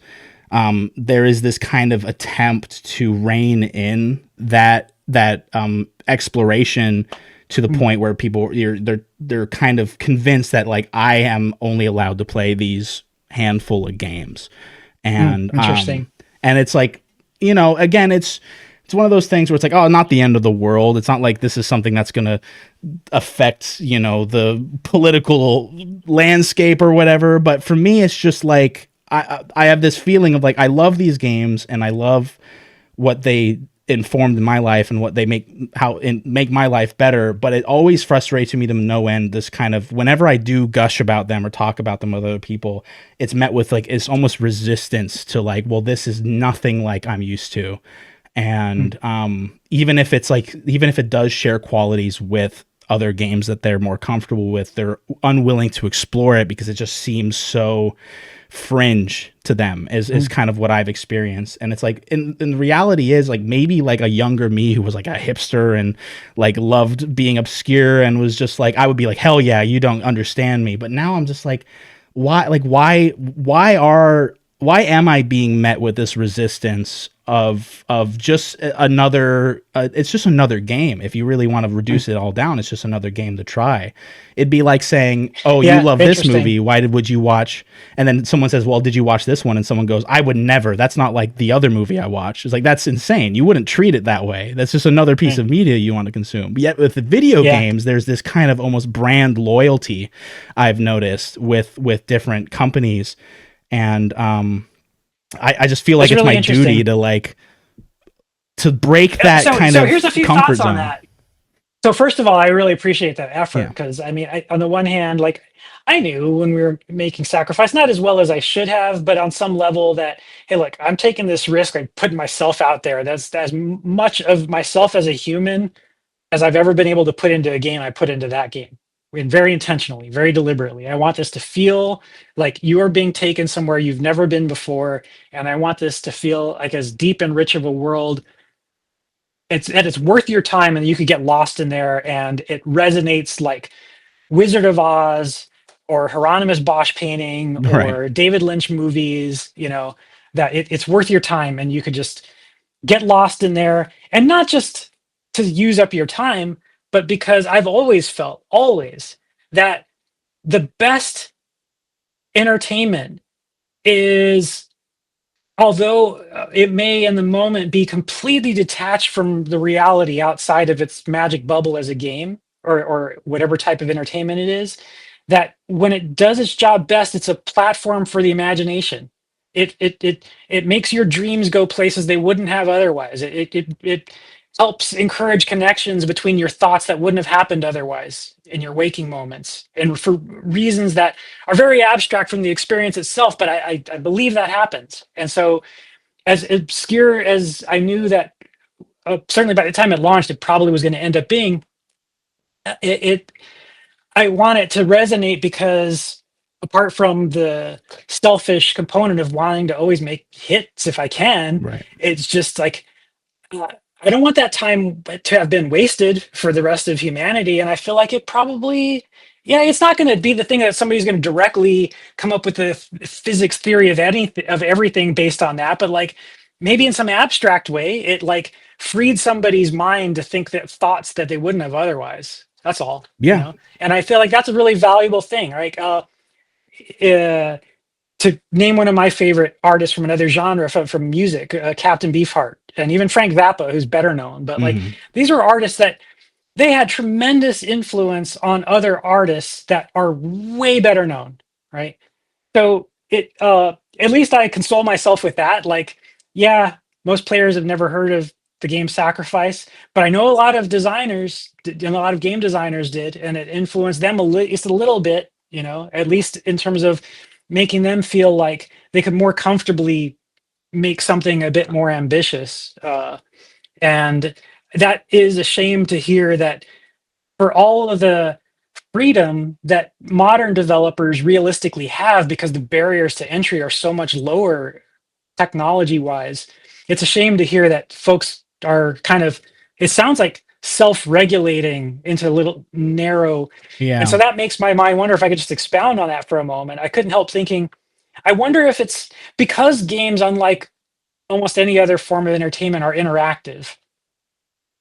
Speaker 1: there is this kind of attempt to rein in that exploration to the point where people they're kind of convinced that like I am only allowed to play these handful of games, and
Speaker 2: Interesting.
Speaker 1: and it's like, you know, again, it's one of those things where it's like, oh, not the end of the world. It's not like this is something that's going to affect, you know, the political landscape or whatever. But for me, it's just like I have this feeling of like I love these games and I love what they informed in my life and what they make my life better. But it always frustrates me to no end, this kind of, whenever I do gush about them or talk about them with other people, it's met with like, it's almost resistance to like, well, this is nothing like I'm used to. And even if it does share qualities with other games that they're more comfortable with, they're unwilling to explore it because it just seems so fringe to them, is kind of what I've experienced. And it's like, and the reality is like, maybe like a younger me who was like a hipster and like loved being obscure and was just like, I would be like, hell yeah, you don't understand me. But now I'm just like, why am I being met with this resistance of just another it's just another game. If you really want to reduce it all down, it's just another game to try. It'd be like saying, oh, you
Speaker 2: Yeah,
Speaker 1: love this
Speaker 2: interesting.
Speaker 1: movie, would you watch, and then someone says, well, did you watch this one, and someone goes, I would never, that's not like the other movie I watched. It's like, that's insane. You wouldn't treat it that way. That's just another piece of media you want to consume. But yet with the video
Speaker 2: Yeah.
Speaker 1: games, there's this kind of almost brand loyalty I've noticed with different companies. And I just feel like
Speaker 2: That's
Speaker 1: it's
Speaker 2: really
Speaker 1: my duty
Speaker 2: interesting.
Speaker 1: to like to break that
Speaker 2: So,
Speaker 1: kind
Speaker 2: so
Speaker 1: of
Speaker 2: here's a few
Speaker 1: comfort
Speaker 2: thoughts on
Speaker 1: zone.
Speaker 2: that. So first of all, I really appreciate that effort
Speaker 1: Yeah.
Speaker 2: because I mean, on the one hand, like I knew when we were making Sacrifice, not as well as I should have, but on some level that, hey, look, I'm taking this risk. I'm putting myself out there. That's as much of myself as a human as I've ever been able to put into a game. I put into that game, and very intentionally, very deliberately. I want this to feel like you are being taken somewhere you've never been before, and I want this to feel like as deep and rich of a world it's worth your time and you could get lost in there and it resonates like Wizard of Oz or Hieronymus Bosch painting
Speaker 1: Right.
Speaker 2: or David Lynch movies, you know, that it's worth your time and you could just get lost in there, and not just to use up your time, but because I've always felt that the best entertainment is, although it may in the moment be completely detached from the reality outside of its magic bubble as a game or whatever type of entertainment it is, that when it does its job best, it's a platform for the imagination. It makes your dreams go places they wouldn't have otherwise. It helps encourage connections between your thoughts that wouldn't have happened otherwise in your waking moments, and for reasons that are very abstract from the experience itself, but I believe that happens. And so, as obscure as I knew that, certainly by the time it launched, it probably was going to end up being, it I want it to resonate because apart from the selfish component of wanting to always make hits if I can,
Speaker 1: Right.
Speaker 2: it's just like uh, I don't want that time to have been wasted for the rest of humanity. And I feel like it probably, yeah, it's not going to be the thing that somebody's going to directly come up with the physics theory of anything, of everything based on that. But like maybe in some abstract way, it like freed somebody's mind to think that thoughts that they wouldn't have otherwise. That's all, you
Speaker 1: Yeah.
Speaker 2: know? And I feel like that's a really valuable thing, right? Uh, to name one of my favorite artists from another genre from music, Captain Beefheart, and even Frank Zappa, who's better known. But like
Speaker 1: Hmm.
Speaker 2: these are artists that they had tremendous influence on other artists that are way better known, right? So it at least I console myself with that. Like, yeah, most players have never heard of the game Sacrifice, but I know a lot of designers and a lot of game designers did, and it influenced them just a little bit, you know, at least in terms of making them feel like they could more comfortably make something a bit more ambitious. And that is a shame to hear that for all of the freedom that modern developers realistically have because the barriers to entry are so much lower technology wise, it's a shame to hear that folks are kind of, it sounds like self-regulating into a little narrow. And
Speaker 1: Yeah.
Speaker 2: so that makes my mind wonder if I could just expound on that for a moment. I couldn't help thinking, I wonder if it's because games, unlike almost any other form of entertainment, are interactive,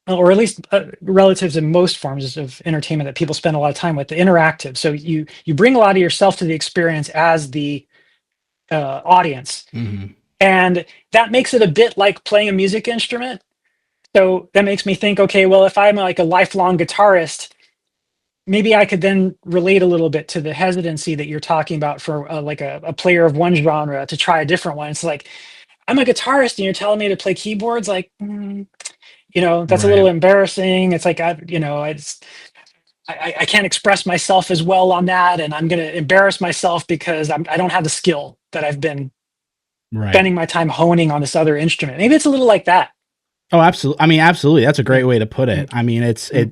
Speaker 2: or at least relative to most forms of entertainment that people spend a lot of time with, the interactive. So you bring a lot of yourself to the experience as the audience,
Speaker 1: Hmm.
Speaker 2: and that makes it a bit like playing a music instrument. So that makes me think, okay, well, if I'm like a lifelong guitarist, maybe I could then relate a little bit to the hesitancy that you're talking about for like a player of one genre to try a different one. It's like I'm a guitarist and you're telling me to play keyboards, like. You know, that's a little
Speaker 1: Right.
Speaker 2: embarrassing. It's like you know, I can't express myself as well on that, and I'm going to embarrass myself because I don't have the skill that I've been
Speaker 1: Right.
Speaker 2: spending my time honing on this other instrument. Maybe it's a little like that.
Speaker 1: Oh, absolutely. I mean, absolutely. That's a great way to put it.
Speaker 2: Mm,
Speaker 1: I mean,
Speaker 2: mm,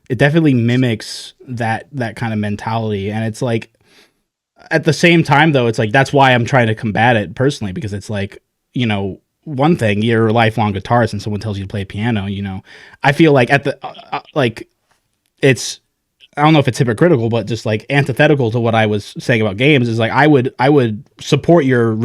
Speaker 1: it definitely mimics that kind of mentality, and it's like at the same time though, it's like that's why I'm trying to combat it personally because it's like one thing you're a lifelong guitarist and someone tells you to play piano, I feel like at the like it's I don't know if it's hypocritical, but just like antithetical to what I was saying about games is like I would support your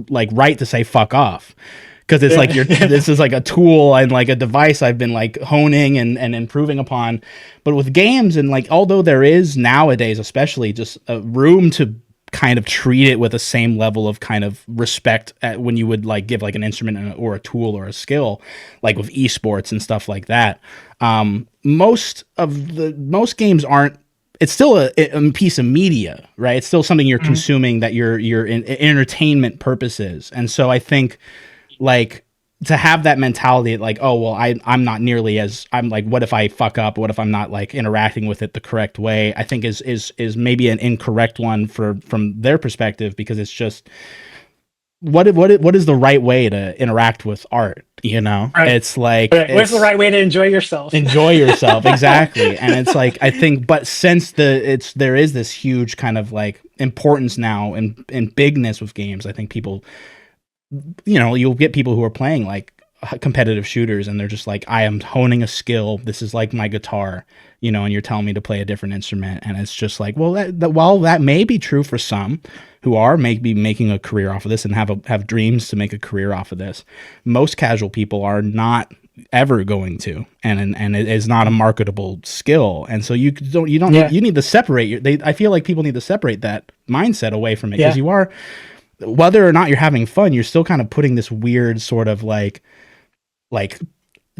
Speaker 1: like right to say fuck off because it's like
Speaker 2: yeah.
Speaker 1: this is like a tool and like a device I've been like honing and improving upon. But with games and like although there is nowadays especially just a room to kind of treat it with the same level of kind of respect when you would like give like an instrument or a tool or a skill, like with esports and stuff like that. Most games aren't. It's still a piece of media, right? It's still something you're
Speaker 2: Mhm.
Speaker 1: consuming that you're in entertainment purposes, and so I think like to have that mentality like oh well I'm not nearly as I'm like what if I fuck up, what if I'm not like interacting with it the correct way, I think is maybe an incorrect one from their perspective because it's just what is the right way to interact with art,
Speaker 2: Right.
Speaker 1: it's like
Speaker 2: Right. What's the
Speaker 1: it's
Speaker 2: right way to enjoy yourself?
Speaker 1: enjoy yourself exactly, and it's like I think but since there is this huge kind of like importance now and bigness with games, I think people you'll get people who are playing like competitive shooters and they're just like I am honing a skill, this is like my guitar, and you're telling me to play a different instrument, and it's just like well while that may be true for some who are maybe making a career off of this and have dreams to make a career off of this, most casual people are not ever going to, and it is not a marketable skill, and so you don't need
Speaker 2: Yeah.
Speaker 1: you need to separate I feel like people need to separate that mindset away from it because
Speaker 2: Yeah.
Speaker 1: you are, whether or not you're having fun, you're still kind of putting this weird sort of like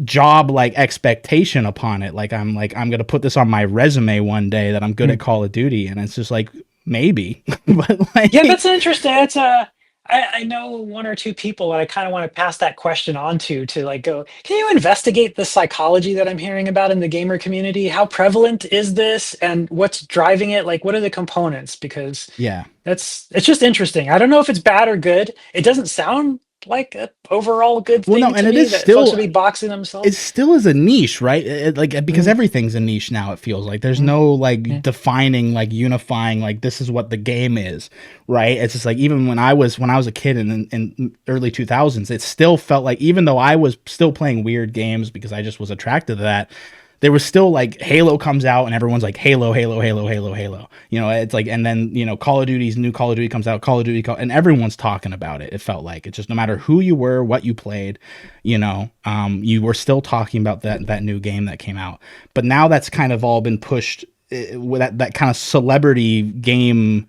Speaker 1: job like expectation upon it. Like I'm gonna put this on my resume one day that I'm good at
Speaker 2: Mm.
Speaker 1: Call of Duty, and it's just like maybe, but
Speaker 2: Yeah,
Speaker 1: like
Speaker 2: that's interesting. That's I know one or two people that I kind of want to pass that question on to like go, can you investigate the psychology that I'm hearing about in the gamer community? How prevalent is this and what's driving it? Like, what are the components? Because
Speaker 1: yeah,
Speaker 2: it's just interesting. I don't know if it's bad or good. It doesn't sound like an overall good
Speaker 1: Well, no,
Speaker 2: thing
Speaker 1: and
Speaker 2: to
Speaker 1: it
Speaker 2: me
Speaker 1: is
Speaker 2: that folks
Speaker 1: still
Speaker 2: would be boxing
Speaker 1: it
Speaker 2: themselves.
Speaker 1: still is a niche, right? Like because
Speaker 2: Mm,
Speaker 1: everything's a niche now. It feels like there's
Speaker 2: mm,
Speaker 1: no like
Speaker 2: yeah.
Speaker 1: defining, like unifying, like this is what the game is, right? It's just like even when I was a kid in early 2000s, it still felt like even though I was still playing weird games because I just was attracted to that, there was still like Halo comes out and everyone's like Halo, Halo, Halo, Halo, Halo. It's like, and then Call of Duty's new Call of Duty comes out, Call of Duty, and everyone's talking about it. It felt like it's just no matter who you were, what you played, you were still talking about that new game that came out. But now that's kind of all been pushed. With that kind of celebrity game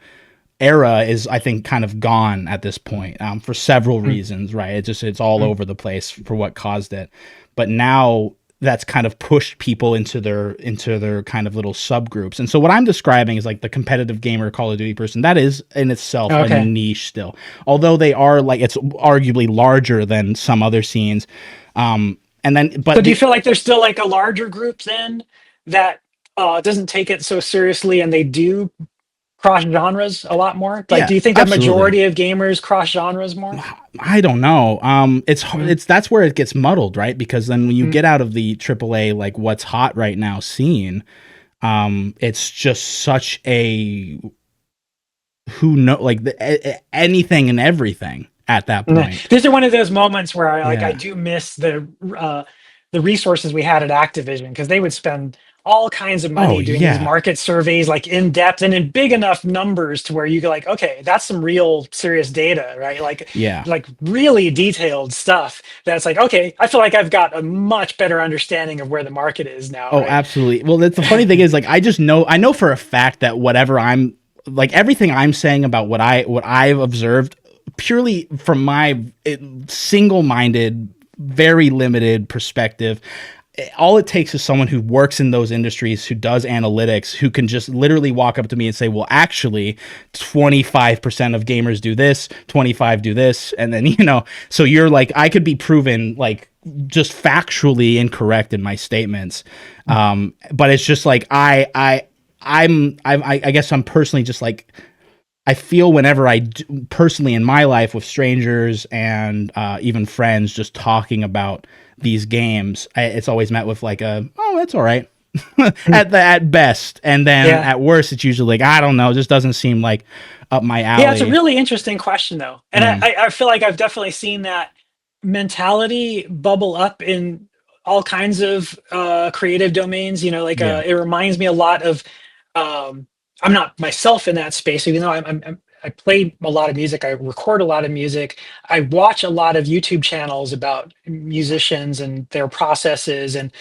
Speaker 1: era is, I think, kind of gone at this point, for several
Speaker 2: Mm,
Speaker 1: reasons, right? It's all
Speaker 2: mm.
Speaker 1: over the place for what caused it. But now that's kind of pushed people into their kind of little subgroups. And so what I'm describing is like the competitive gamer Call of Duty person. That is in itself a
Speaker 2: Okay.
Speaker 1: niche still. Although they are like it's arguably larger than some other scenes. And then
Speaker 2: So
Speaker 1: but
Speaker 2: do you
Speaker 1: the
Speaker 2: feel like there's still like a larger group then that doesn't take it so seriously and they do cross genres a lot more? Like,
Speaker 1: Yeah,
Speaker 2: do you think a
Speaker 1: absolutely.
Speaker 2: majority of gamers cross genres more?
Speaker 1: I don't know.
Speaker 2: Mm,
Speaker 1: It's that's where it gets muddled, right? Because then when you
Speaker 2: mm,
Speaker 1: get out of the AAA, like what's hot right now scene, it's just such a who know like anything and everything at that point.
Speaker 2: These are one of those moments where I
Speaker 1: Yeah.
Speaker 2: do miss the resources we had at Activision because they would spend all kinds of
Speaker 1: Oh
Speaker 2: money doing these
Speaker 1: yeah.
Speaker 2: market surveys like in depth and in big enough numbers to where you go like, okay, that's some real serious data, right?
Speaker 1: Yeah.
Speaker 2: Like really detailed stuff that's like, okay, I feel like I've got a much better understanding of where the market is now,
Speaker 1: Oh,
Speaker 2: right?
Speaker 1: absolutely. Well, that's the funny thing is like I know for a fact that whatever I'm like everything I'm saying about what I've observed purely from my single-minded, very limited perspective. All it takes is someone who works in those industries, who does analytics, who can just literally walk up to me and say, well, actually 25% of gamers do this, 25 do this, and then so you're like, I could be proven like just factually incorrect in my statements. But it's just like I guess I'm personally just like I feel whenever personally in my life with strangers and even friends just talking about these games, it's always met with like oh, that's all right at best, and then
Speaker 2: Yeah.
Speaker 1: at worst it's usually like I don't know, just doesn't seem like up my
Speaker 2: Yeah, it's a
Speaker 1: alley.
Speaker 2: really interesting question though. And
Speaker 1: Mm,
Speaker 2: I feel like I've definitely seen that mentality bubble up in all kinds of creative domains.
Speaker 1: yeah,
Speaker 2: It reminds me a lot of um I'm not myself in that space, even though I play a lot of music, I record a lot of music, I watch a lot of YouTube channels about musicians and their processes, and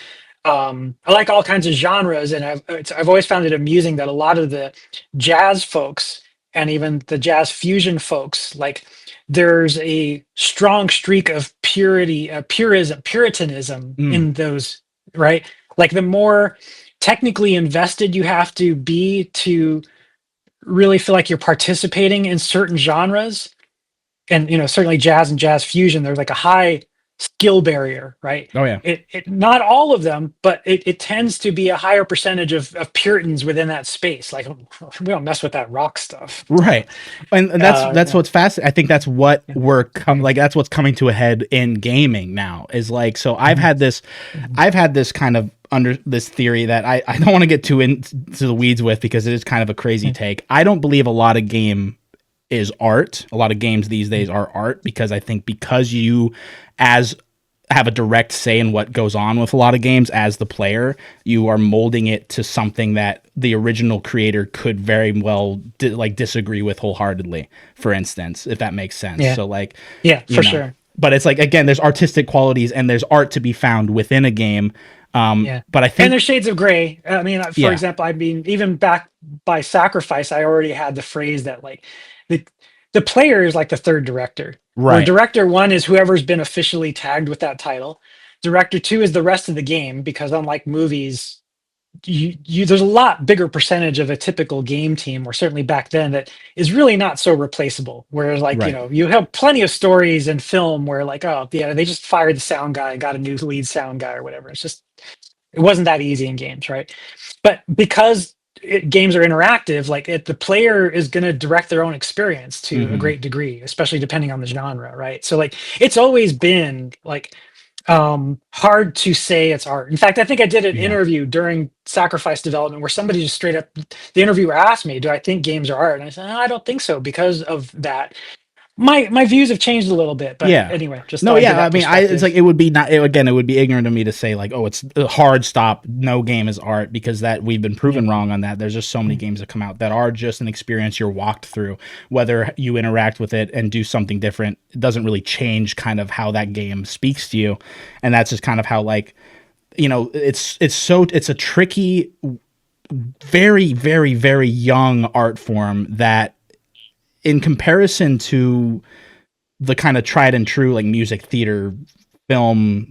Speaker 2: I like all kinds of genres, and I've always found it amusing that a lot of the jazz folks and even the jazz fusion folks, like there's a strong streak of purity, puritanism
Speaker 1: mm,
Speaker 2: in those, right? Like the more technically invested you have to be to really feel like you're participating in certain genres, and certainly jazz and jazz fusion, there's like a high skill barrier, right?
Speaker 1: oh yeah.
Speaker 2: It not all of them, but it tends to be a higher percentage of puritans within that space. Like, we don't mess with that rock stuff.
Speaker 1: Right, and that's
Speaker 2: Yeah.
Speaker 1: what's fascinating. I think that's what
Speaker 2: Yeah. Mhm.
Speaker 1: like that's what's coming to a head in gaming now. Is like so
Speaker 2: Mhm. Mhm.
Speaker 1: I've had this kind of under this theory that I don't want to get too into the weeds with because it is kind of a crazy
Speaker 2: Mhm.
Speaker 1: take. I don't believe a lot of game is art. A lot of games these days are art because I think because you as have a direct say in what goes on with a lot of games as the player, you are molding it to something that the original creator could very well disagree with wholeheartedly, for instance, if that makes sense.
Speaker 2: Yeah.
Speaker 1: So like,
Speaker 2: Yeah,
Speaker 1: you
Speaker 2: for
Speaker 1: know,
Speaker 2: sure.
Speaker 1: but it's like again, there's artistic qualities and there's art to be found within a game.
Speaker 2: Yeah.
Speaker 1: But I
Speaker 2: And
Speaker 1: think
Speaker 2: there's shades of gray. I mean, for
Speaker 1: yeah,
Speaker 2: example, I mean, even back by Sacrifice, I already had the phrase that like the the player is like the third director, where
Speaker 1: right,
Speaker 2: director one is whoever's been officially tagged with that title. Director two is the rest of the game, because unlike movies, there's a lot bigger percentage of a typical game team, or certainly back then, that is really not so replaceable. Whereas like,
Speaker 1: right,
Speaker 2: you have plenty of stories in film where like, oh yeah, they just fired the sound guy and got a new lead sound guy or whatever. It wasn't that easy in games, right? But because games are interactive, like the player is going to direct their own experience to a
Speaker 1: Hmm.
Speaker 2: great degree, especially depending on the genre, right? So like it's always been like hard to say it's art. In fact, I think I did an
Speaker 1: Yeah.
Speaker 2: interview during Sacrifice development where somebody just straight up, the interviewer asked me, do I think games are art? And I said, "No, I don't think so because of that." My views have changed a little bit, but
Speaker 1: Yeah.
Speaker 2: anyway, just
Speaker 1: No,
Speaker 2: thought I'd give
Speaker 1: yeah. I
Speaker 2: that
Speaker 1: mean, it's like
Speaker 2: perspective.
Speaker 1: it would be not again. It would be ignorant of me to say like, oh, it's a hard stop. No game is art because that we've been
Speaker 2: Yeah.
Speaker 1: proven wrong on that. There's just so many games that come out that are just an experience you're walked through. Whether you interact with it and do something different, it doesn't really change kind of how that game speaks to you, and that's just kind of how like it's a tricky, very very very young art form that in comparison to the kind of tried and true like music, theater, film,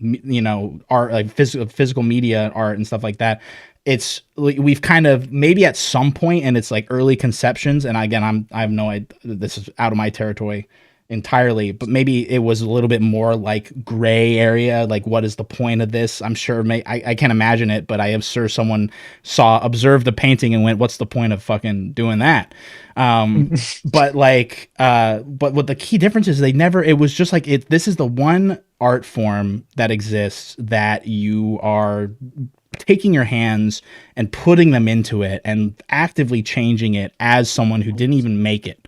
Speaker 1: art, like physical media art and stuff like that. It's like we've kind of maybe at some point and it's like early conceptions. And again, I have no idea. This is out of my territory entirely, but maybe it was a little bit more like gray area. Like, what is the point of this? I'm sure I can't imagine it, but I am sure someone observed the painting and went, "What's the point of fucking doing that?" But like but what the key difference is, they never it was just like this is the one art form that exists that you are taking your hands and putting them into it and actively changing it as someone who didn't even make it,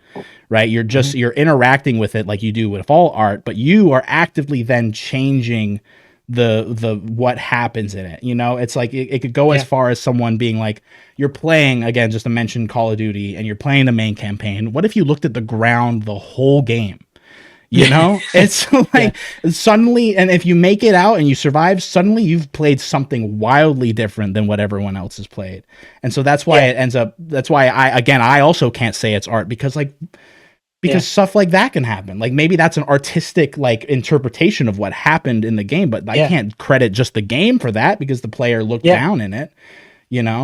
Speaker 1: right?
Speaker 2: Mhm.
Speaker 1: You're interacting with it like you do with all art, but you are actively then changing the what happens in it. It's like it could go as
Speaker 2: Yeah.
Speaker 1: far as someone being like, you're playing, again, just to mention Call of Duty, and you're playing the main campaign. What if you looked at the ground the whole game? It's
Speaker 2: Yeah.
Speaker 1: like suddenly, and if you make it out and you survive, suddenly you've played something wildly different than what everyone else has played. And so that's why
Speaker 2: Yeah.
Speaker 1: it ends up, that's why I also can't say it's art because
Speaker 2: Yeah.
Speaker 1: stuff like that can happen. Like maybe that's an artistic like interpretation of what happened in the game, but I
Speaker 2: Yeah.
Speaker 1: can't credit just the game for that because the player looked
Speaker 2: Yeah.
Speaker 1: down in it,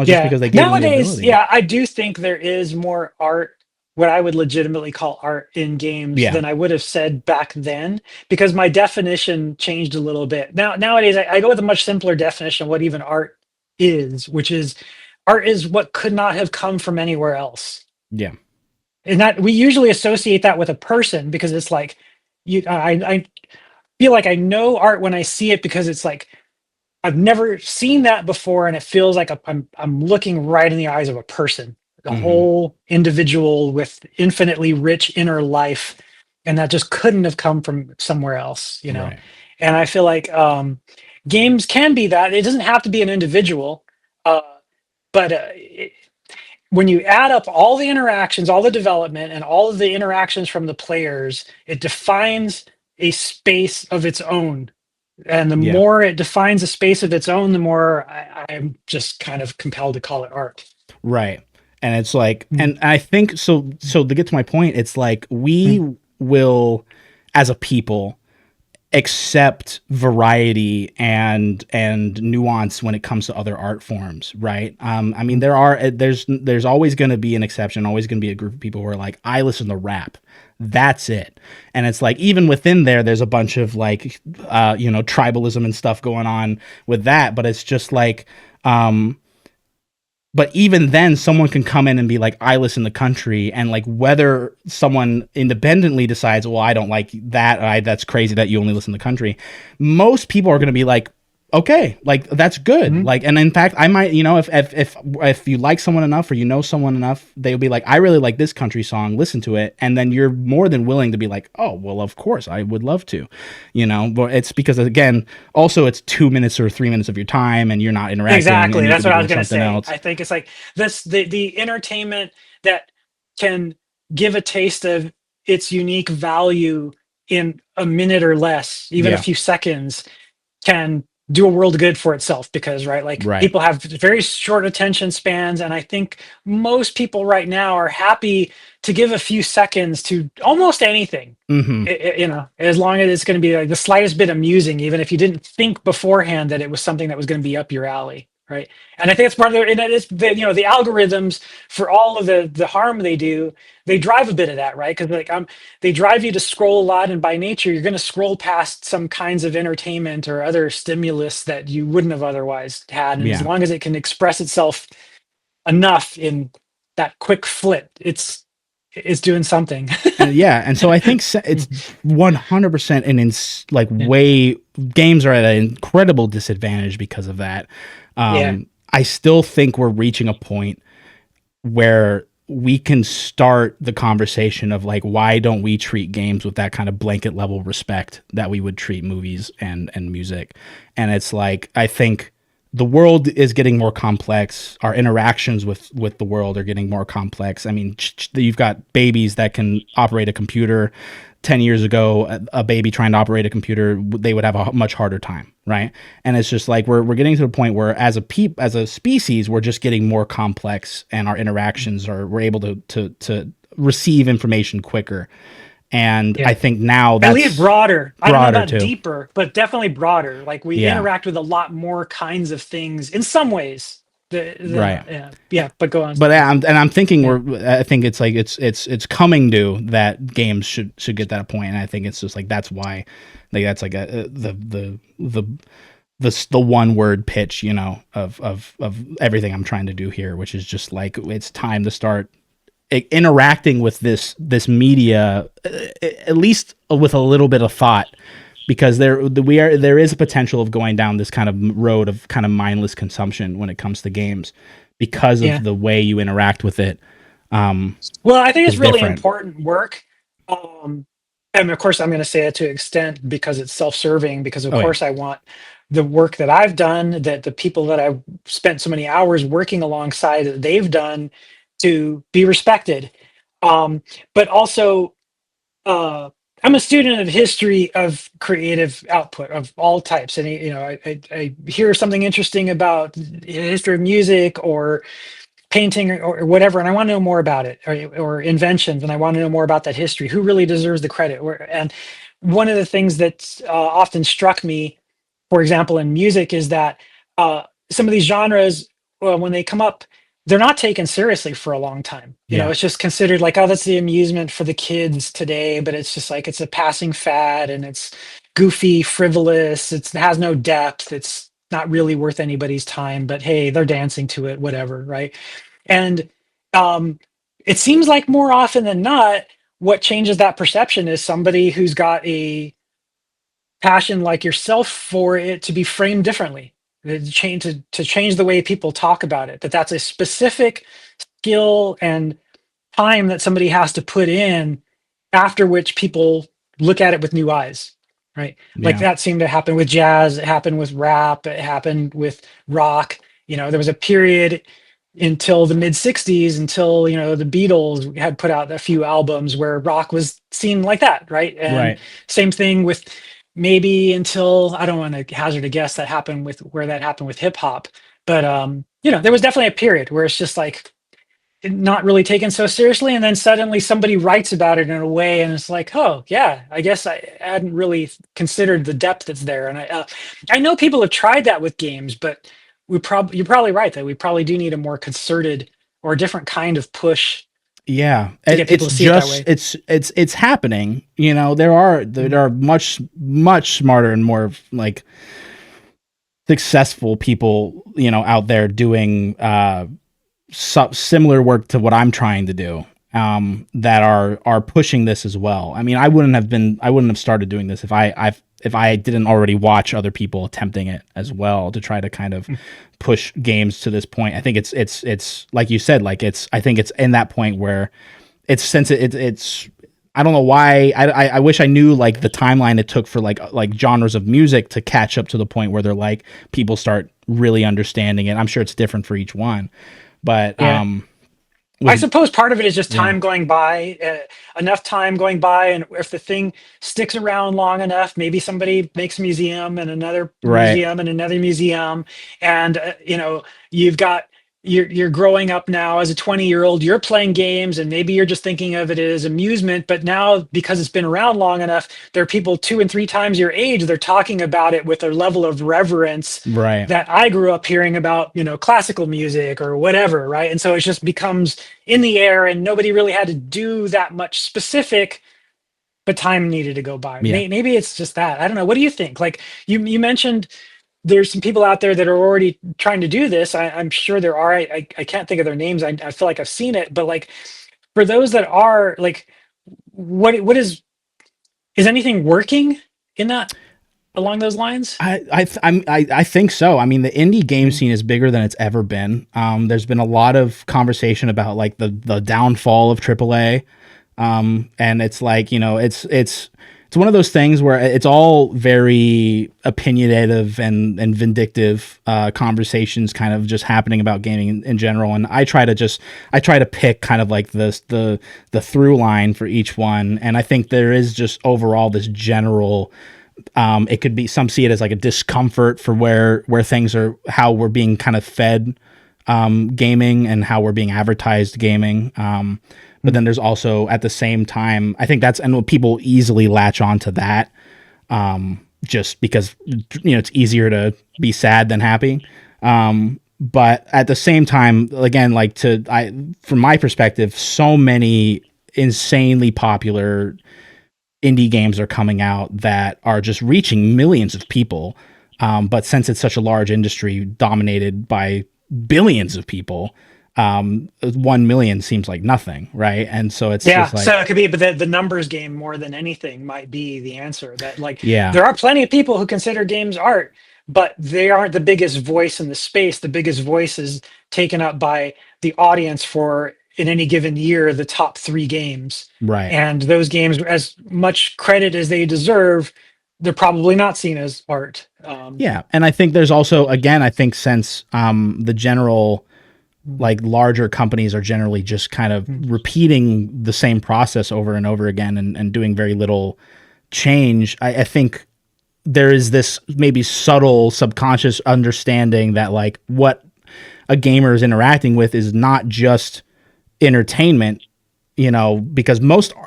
Speaker 1: just
Speaker 2: Yeah.
Speaker 1: because they gave them the
Speaker 2: Nowadays,
Speaker 1: ability.
Speaker 2: yeah, I do think there is more art, what I would legitimately call art in games
Speaker 1: Yeah.
Speaker 2: than I would have said back then, because my definition changed a little bit. Nowadays, I go with a much simpler definition of what even art is, which is art is what could not have come from anywhere else.
Speaker 1: Yeah.
Speaker 2: And that we usually associate that with a person because it's like I feel like I know art when I see it because it's like I've never seen that before, and it feels like I'm looking right in the eyes of a person, a
Speaker 1: Hmm.
Speaker 2: whole individual with infinitely rich inner life, and that just couldn't have come from somewhere else, you know.
Speaker 1: Right.
Speaker 2: And I feel like games can be that. It doesn't have to be an individual, uh, but when you add up all the interactions, all the development, and all of the interactions from the players, it defines a space of its own, and the
Speaker 1: Yeah.
Speaker 2: more it defines a space of its own, the more I'm just kind of compelled to call it art.
Speaker 1: Right. And it's like,
Speaker 2: Mm,
Speaker 1: and I think so. So to get to my point, it's like
Speaker 2: mm,
Speaker 1: we will, as a people, accept variety and nuance when it comes to other art forms, right? I mean,
Speaker 2: mm,
Speaker 1: there's always going to be an exception, always going to be a group of people who are like, I listen to rap, that's it. And it's like even within there's a bunch of like tribalism and stuff going on with that, but it's just like but even then someone can come in and be like, I listen to country, and like whether someone independently decides, well, I don't like that, that's crazy that you only listen to country, most people are going to be like, okay, like that's good.
Speaker 2: mm.
Speaker 1: Like, and in fact, I might, if you like someone enough or someone enough, they'll be like, I really like this country song, listen to it, and then you're more than willing to be like, oh well, of course I would love to, but it's because again, also it's 2 minutes or 3 minutes of your time and you're not interacting and
Speaker 2: Exactly.
Speaker 1: you
Speaker 2: That's
Speaker 1: could be
Speaker 2: what I was
Speaker 1: doing
Speaker 2: gonna
Speaker 1: something
Speaker 2: say.
Speaker 1: else.
Speaker 2: I think it's like this the entertainment that can give a taste of its unique value in a minute or less, even a
Speaker 1: Yeah.
Speaker 2: few seconds, can do a world of good for itself because right, like
Speaker 1: Right.
Speaker 2: people have very short attention spans, and I think most people right now are happy to give a few seconds to almost anything.
Speaker 1: Mm-hmm.
Speaker 2: As long as it's going to be like the slightest bit amusing, even if you didn't think beforehand that it was something that was going to be up your alley, right? And I think it's part of the, and it is the algorithms for all of the harm they do, they drive a bit of that, right? Because like they drive you to scroll a lot, and by nature you're going to scroll past some kinds of entertainment or other stimulus that you wouldn't have otherwise had, and as
Speaker 1: Yeah.
Speaker 2: long as it can express itself enough in that quick flip. It's doing something.
Speaker 1: And yeah, and so I think it's 100% like
Speaker 2: Yeah.
Speaker 1: way games are at an incredible disadvantage because of that.
Speaker 2: Yeah.
Speaker 1: I still think we're reaching a point where we can start the conversation of like, why don't we treat games with that kind of blanket level respect that we would treat movies and music? And it's like, I think the world is getting more complex. Our interactions with the world are getting more complex. I mean, you've got babies that can operate a computer. 10 years ago, a baby trying to operate a computer, they would have a much harder time, right? And it's just like we're getting to the point where as a species, we're just getting more complex, and our interactions we're able to receive information quicker. And I
Speaker 2: Yeah.
Speaker 1: think now
Speaker 2: At least
Speaker 1: that's
Speaker 2: broader. I don't know
Speaker 1: broader
Speaker 2: about
Speaker 1: too.
Speaker 2: deeper, but definitely broader. Like we
Speaker 1: Yeah,
Speaker 2: interact with a lot more kinds of things in some ways than
Speaker 1: right.
Speaker 2: yeah. Yeah, but go on.
Speaker 1: But I'm thinking
Speaker 2: Yeah.
Speaker 1: I think it's like it's coming to that games should get that point, and I think it's just like that's why, like that's like the one word pitch, you know, of everything I'm trying to do here, which is just like it's time to start interacting with this media, at least with a little bit of thought, because there is a potential of going down this kind of road of kind of mindless consumption when it comes to games, because of
Speaker 2: Yeah.
Speaker 1: the way you interact with it
Speaker 2: Well, I think it's
Speaker 1: is
Speaker 2: really
Speaker 1: different.
Speaker 2: important work. Um, and of course, I'm going to say it to an extent because it's self-serving, because of
Speaker 1: Oh yeah,
Speaker 2: course I want the work that I've done, that the people that I've spent so many hours working alongside that they've done to be respected. But also, uh, I'm a student of history of creative output of all types. And, I hear something interesting about the history of music or painting or whatever, and I want to know more about it, or inventions, and I want to know more about that history. Who really deserves the credit? And one of the things that often struck me, for example, in music, is that some of these genres, well, when they come up, they're not taken seriously for a long time.
Speaker 1: yeah,
Speaker 2: It's just considered like, oh, that's the amusement for the kids today, but it's just like it's a passing fad, and it's goofy, frivolous. It has no depth. It's not really worth anybody's time. But hey, they're dancing to it, whatever, right? And um, it seems like more often than not, what changes that perception is somebody who's got a passion like yourself for it to be framed differently, to change the way people talk about it. That's a specific skill and time that somebody has to put in, after which people look at it with new eyes, right? Like
Speaker 1: yeah,
Speaker 2: that seemed to happen with jazz, it happened with rap, it happened with rock. There was a period until the mid 60s, until the Beatles had put out a few albums where rock was seen like that, right? And
Speaker 1: right.
Speaker 2: same thing with, maybe until, I don't want to hazard a guess, that happened with hip hop. But there was definitely a period where it's just like not really taken so seriously, and then suddenly somebody writes about it in a way, and it's like, oh yeah, I guess I hadn't really considered the depth that's there. And I know people have tried that with games, but you're probably right that we probably do need a more concerted or a different kind of push
Speaker 1: Yeah,
Speaker 2: to get people
Speaker 1: it's
Speaker 2: to see it that
Speaker 1: just
Speaker 2: way.
Speaker 1: it's happening. You know, there are much smarter and more like successful people, you know, out there doing similar work to what I'm trying to do, that are pushing this as well. I mean, I wouldn't have started doing this if I didn't already watch other people attempting it as well to try to kind of push games to this point. I think it's like you said, like I think it's in that point where it's since it's I don't know why. I wish I knew like the timeline it took for like genres of music to catch up to the point where they're like people start really understanding it. I'm sure it's different for each one, but
Speaker 2: Yeah. I
Speaker 1: with
Speaker 2: suppose part of it is just
Speaker 1: yeah,
Speaker 2: time going by, enough time going by, and if the thing sticks around long enough, maybe somebody makes a museum and another
Speaker 1: right,
Speaker 2: museum and another museum, and you've got you're growing up now as a 20-year-old, you're playing games, and maybe you're just thinking of it as amusement, but now because it's been around long enough, there are people 2 and 3 times your age, they're talking about it with a level of reverence
Speaker 1: right,
Speaker 2: that I grew up hearing about, classical music or whatever, right? And so it just becomes in the air, and nobody really had to do that much specific, but time needed to go by.
Speaker 1: yeah.
Speaker 2: Maybe it's just that. I don't know. What do you think? Like you mentioned there's some people out there that are already trying to do this. I'm sure there are. I can't think of their names. I feel like I've seen it, but like for those that are like, what is anything working in that along those lines?
Speaker 1: I think so. I mean, the indie game
Speaker 2: Mm.
Speaker 1: scene is bigger than it's ever been. There's been a lot of conversation about like the downfall of AAA, and it's like, you know, it's one of those things where it's all very opinionative and vindictive conversations kind of just happening about gaming in general. And I try to pick kind of like the through line for each one. And I think there is just overall this general, it could be, some see it as like a discomfort for where things are, how we're being kind of fed gaming and how we're being advertised gaming. But then there's also at the same time, I think that's, and people easily latch onto that, just because, you know, it's easier to be sad than happy. But at the same time, again, like from my perspective, so many insanely popular indie games are coming out that are just reaching millions of people. But since it's such a large industry dominated by billions of people, 1 million seems like nothing, right? And so it's
Speaker 2: Yeah,
Speaker 1: just like,
Speaker 2: so it could be, but the numbers game more than anything might be the answer. That like
Speaker 1: yeah,
Speaker 2: there are plenty of people who consider games art, but they aren't the biggest voice in the space. The biggest voice is taken up by the audience for in any given year the top 3 games,
Speaker 1: right.
Speaker 2: and those games, as much credit as they deserve, they're probably not seen as art.
Speaker 1: Yeah. And I think there's also, again, I think since the general, like larger companies are generally just kind of repeating the same process over and over again and doing very little change, I think there is this maybe subtle subconscious understanding that like what a gamer is interacting with is not just entertainment, you know, because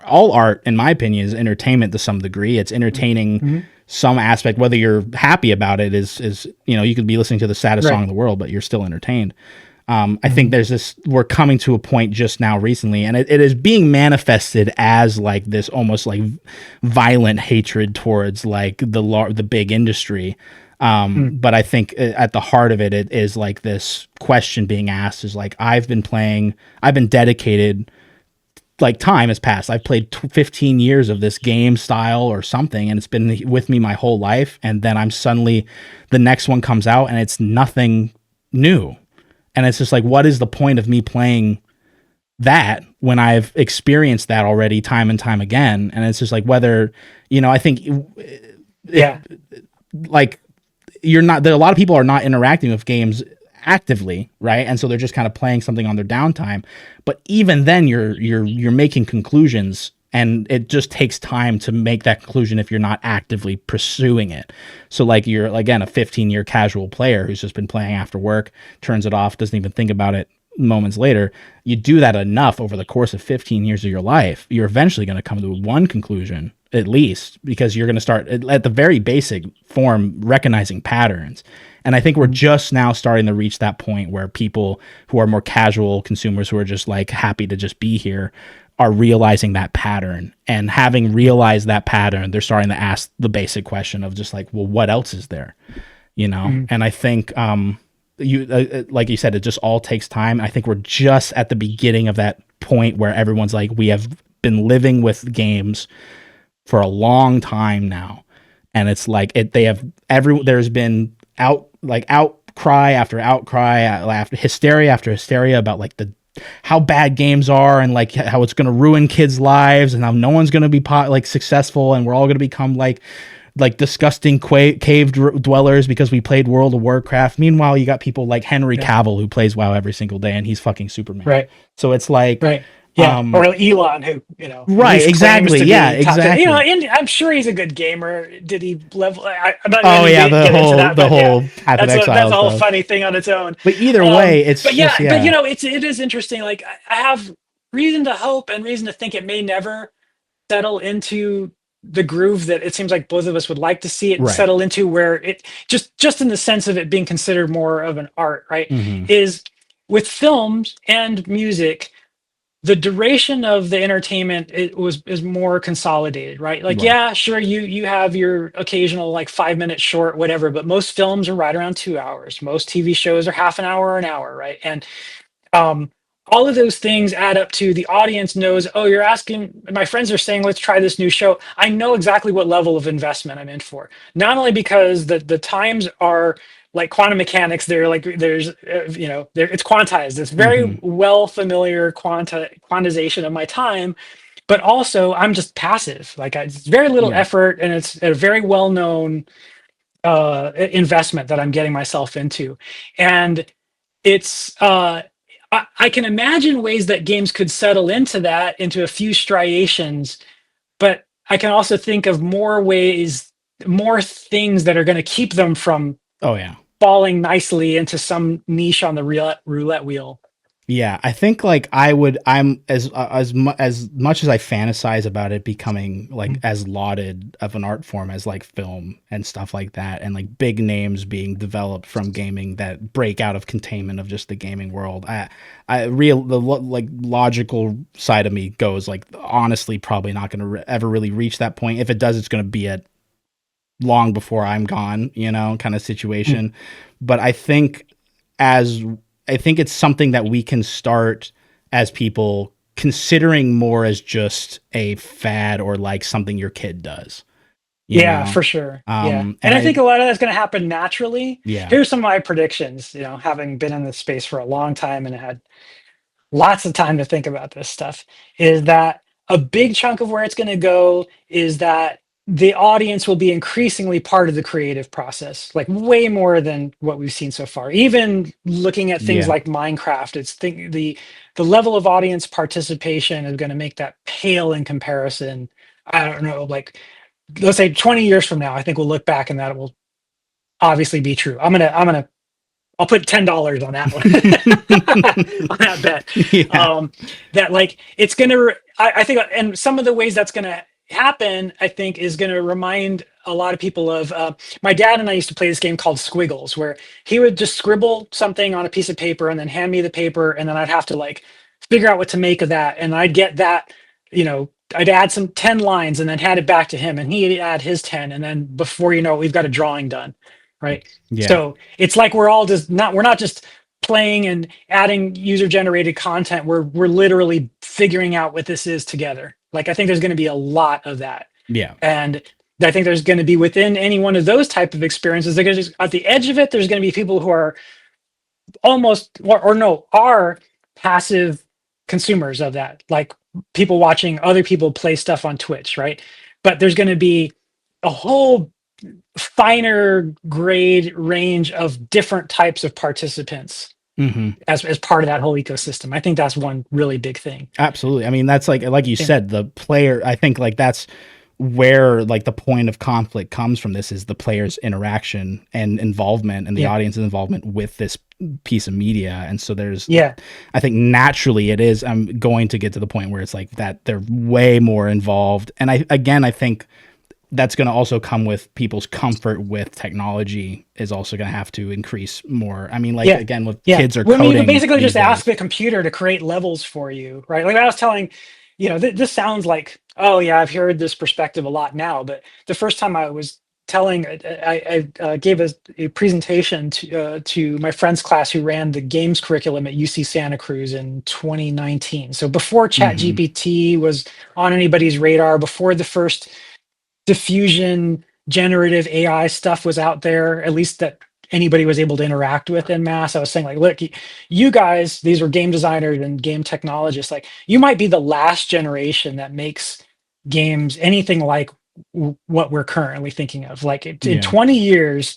Speaker 1: all art, in my opinion, is entertainment to some degree. It's entertaining some aspect, whether you're happy about it is, you know, you could be listening to the saddest song in the world, but you're still entertained. I think there's this, we're coming to a point just now recently, and it is being manifested as like this almost like violent hatred towards like the big industry. But I think at the heart of it, it is like this question being asked is like, I've been dedicated, like time has passed. I've played 15 years of this game style or something, and it's been with me my whole life. And then the next one comes out and it's nothing new. And it's just like, what is the point of me playing that when I've experienced that already time and time again? And it's just like, whether, you know, I think, like, a lot of people are not interacting with games actively, right? And so they're just kind of playing something on their downtime. But even then, you're making conclusions, and it just takes time to make that conclusion if you're not actively pursuing it. So like, you're again a 15-year casual player who's just been playing after work, turns it off, doesn't even think about it moments later. You do that enough over the course of 15 years of your life, you're eventually going to come to one conclusion, at least, because you're going to start at the very basic form recognizing patterns. And I think we're just now starting to reach that point where people who are more casual consumers, who are just like happy to just be here, are realizing that pattern. And having realized that pattern, they're starting to ask the basic question of just like, well, what else is there? You know? And I think, like you said, it just all takes time. I think we're just at the beginning of that point where everyone's like, we have been living with games for a long time now. And it's like, there's been outcry after outcry, after hysteria about like how bad games are, and like how it's going to ruin kids' lives, and how no one's going to be like successful, and we're all going to become like disgusting cave dwellers because we played World of Warcraft. Meanwhile, you got people like Henry Cavill who plays WoW every single day, and he's fucking Superman.
Speaker 2: Right.
Speaker 1: So it's like,
Speaker 2: Yeah, or Elon, who, you know,
Speaker 1: right, exactly, yeah, exactly.
Speaker 2: You know, and I'm sure he's a good gamer. Did he level? I'm not
Speaker 1: Oh
Speaker 2: going
Speaker 1: yeah,
Speaker 2: to get into that.
Speaker 1: the whole Path of Exile
Speaker 2: that's a whole
Speaker 1: stuff.
Speaker 2: funny thing on its own.
Speaker 1: But either way, it's
Speaker 2: but yeah,
Speaker 1: just,
Speaker 2: but you know, it is interesting. Like I have reason to hope and reason to think it may never settle into the groove that it seems like both of us would like to see it settle into, where it just in the sense of it being considered more of an art, right? Is with films and music, the duration of the entertainment is more consolidated, right? Like,
Speaker 1: Right.
Speaker 2: yeah, sure, you have your occasional like 5 minute short, whatever, but most films are right around 2 hours. Most TV shows are half an hour or an hour, right? And um, all of those things add up to the audience knows, oh, you're asking, my friends are saying, let's try this new show. I know exactly what level of investment I'm in for. Not only because the times are like quantum mechanics, they're like, there's, it's quantized. It's very
Speaker 1: Hmm.
Speaker 2: well familiar quantization of my time, but also I'm just passive. Like it's very little
Speaker 1: Yeah.
Speaker 2: effort and it's a very well-known investment that I'm getting myself into. And it's I can imagine ways that games could settle into that, into a few striations, but I can also think of more ways, more things that are going to keep them from
Speaker 1: Oh yeah.
Speaker 2: falling nicely into some niche on the roulette wheel.
Speaker 1: Yeah, I think like I'm as much as I fantasize about it becoming like as lauded of an art form as like film and stuff like that, and like big names being developed from gaming that break out of containment of just the gaming world. Like logical side of me goes like honestly probably not going to ever really reach that point. If it does, it's going to be at long before I'm gone, kind of situation. But as I think it's something that we can start as people considering more as just a fad or like something your kid does, you
Speaker 2: Yeah,
Speaker 1: know?
Speaker 2: for sure. Yeah.
Speaker 1: And
Speaker 2: And I think a lot of that's going to happen naturally.
Speaker 1: yeah,
Speaker 2: Here's some of my predictions, having been in this space for a long time and had lots of time to think about this stuff, is that a big chunk of where it's going to go is that the audience will be increasingly part of the creative process, like way more than what we've seen so far. Even looking at things
Speaker 1: yeah,
Speaker 2: like Minecraft, the level of audience participation is going to make that pale in comparison. I don't know, like let's say 20 years from now, I think we'll look back and that will obviously be true. I'll put $10 on that one, on that bet.
Speaker 1: yeah,
Speaker 2: That like it's gonna. I think, and some of the ways that's gonna happen, I think, is gonna remind a lot of people of my dad and I used to play this game called Squiggles, where he would just scribble something on a piece of paper and then hand me the paper, and then I'd have to like figure out what to make of that, and I'd get that, I'd add some 10 lines and then hand it back to him, and he'd add his 10, and then before you know it, we've got a drawing done, right?
Speaker 1: yeah,
Speaker 2: So it's like we're not just playing and adding user generated content. We're literally figuring out what this is together. Like I think there's going to be a lot of that.
Speaker 1: yeah,
Speaker 2: And I think there's going to be within any one of those type of experiences, they're going to just at the edge of it, there's going to be people who are almost or no, are passive consumers of that. Like people watching other people play stuff on Twitch, right? But there's going to be a whole finer grade range of different types of participants
Speaker 1: hmm,
Speaker 2: as part of that whole ecosystem. I think that's one really big thing.
Speaker 1: absolutely. I mean, that's like you
Speaker 2: Yeah.
Speaker 1: said, the player. I think like that's where like the point of conflict comes from. This is the player's interaction and involvement and the
Speaker 2: Yeah.
Speaker 1: audience's involvement with this piece of media. And so there's,
Speaker 2: Yeah.
Speaker 1: I think naturally it is, I'm going to get to the point where it's like that they're way more involved. And I think that's going to also come with people's comfort with technology is also going to have to increase more. I mean, like
Speaker 2: Yeah.
Speaker 1: again, with
Speaker 2: Yeah.
Speaker 1: kids are
Speaker 2: Well, I mean, you can
Speaker 1: coding
Speaker 2: basically
Speaker 1: these
Speaker 2: just
Speaker 1: days.
Speaker 2: ask the computer to create levels for you, right? Like I was telling, this sounds like, oh yeah, I've heard this perspective a lot now, but the first time I was telling, I gave a presentation to my friend's class who ran the games curriculum at UC Santa Cruz in 2019. So before
Speaker 1: Hmm.
Speaker 2: ChatGPT was on anybody's radar, before the first diffusion generative AI stuff was out there, at least that anybody was able to interact with in mass. I was saying, like, look, you guys, these were game designers and game technologists, like, you might be the last generation that makes games anything like what we're currently thinking of. Like, in
Speaker 1: Yeah.
Speaker 2: 20 years,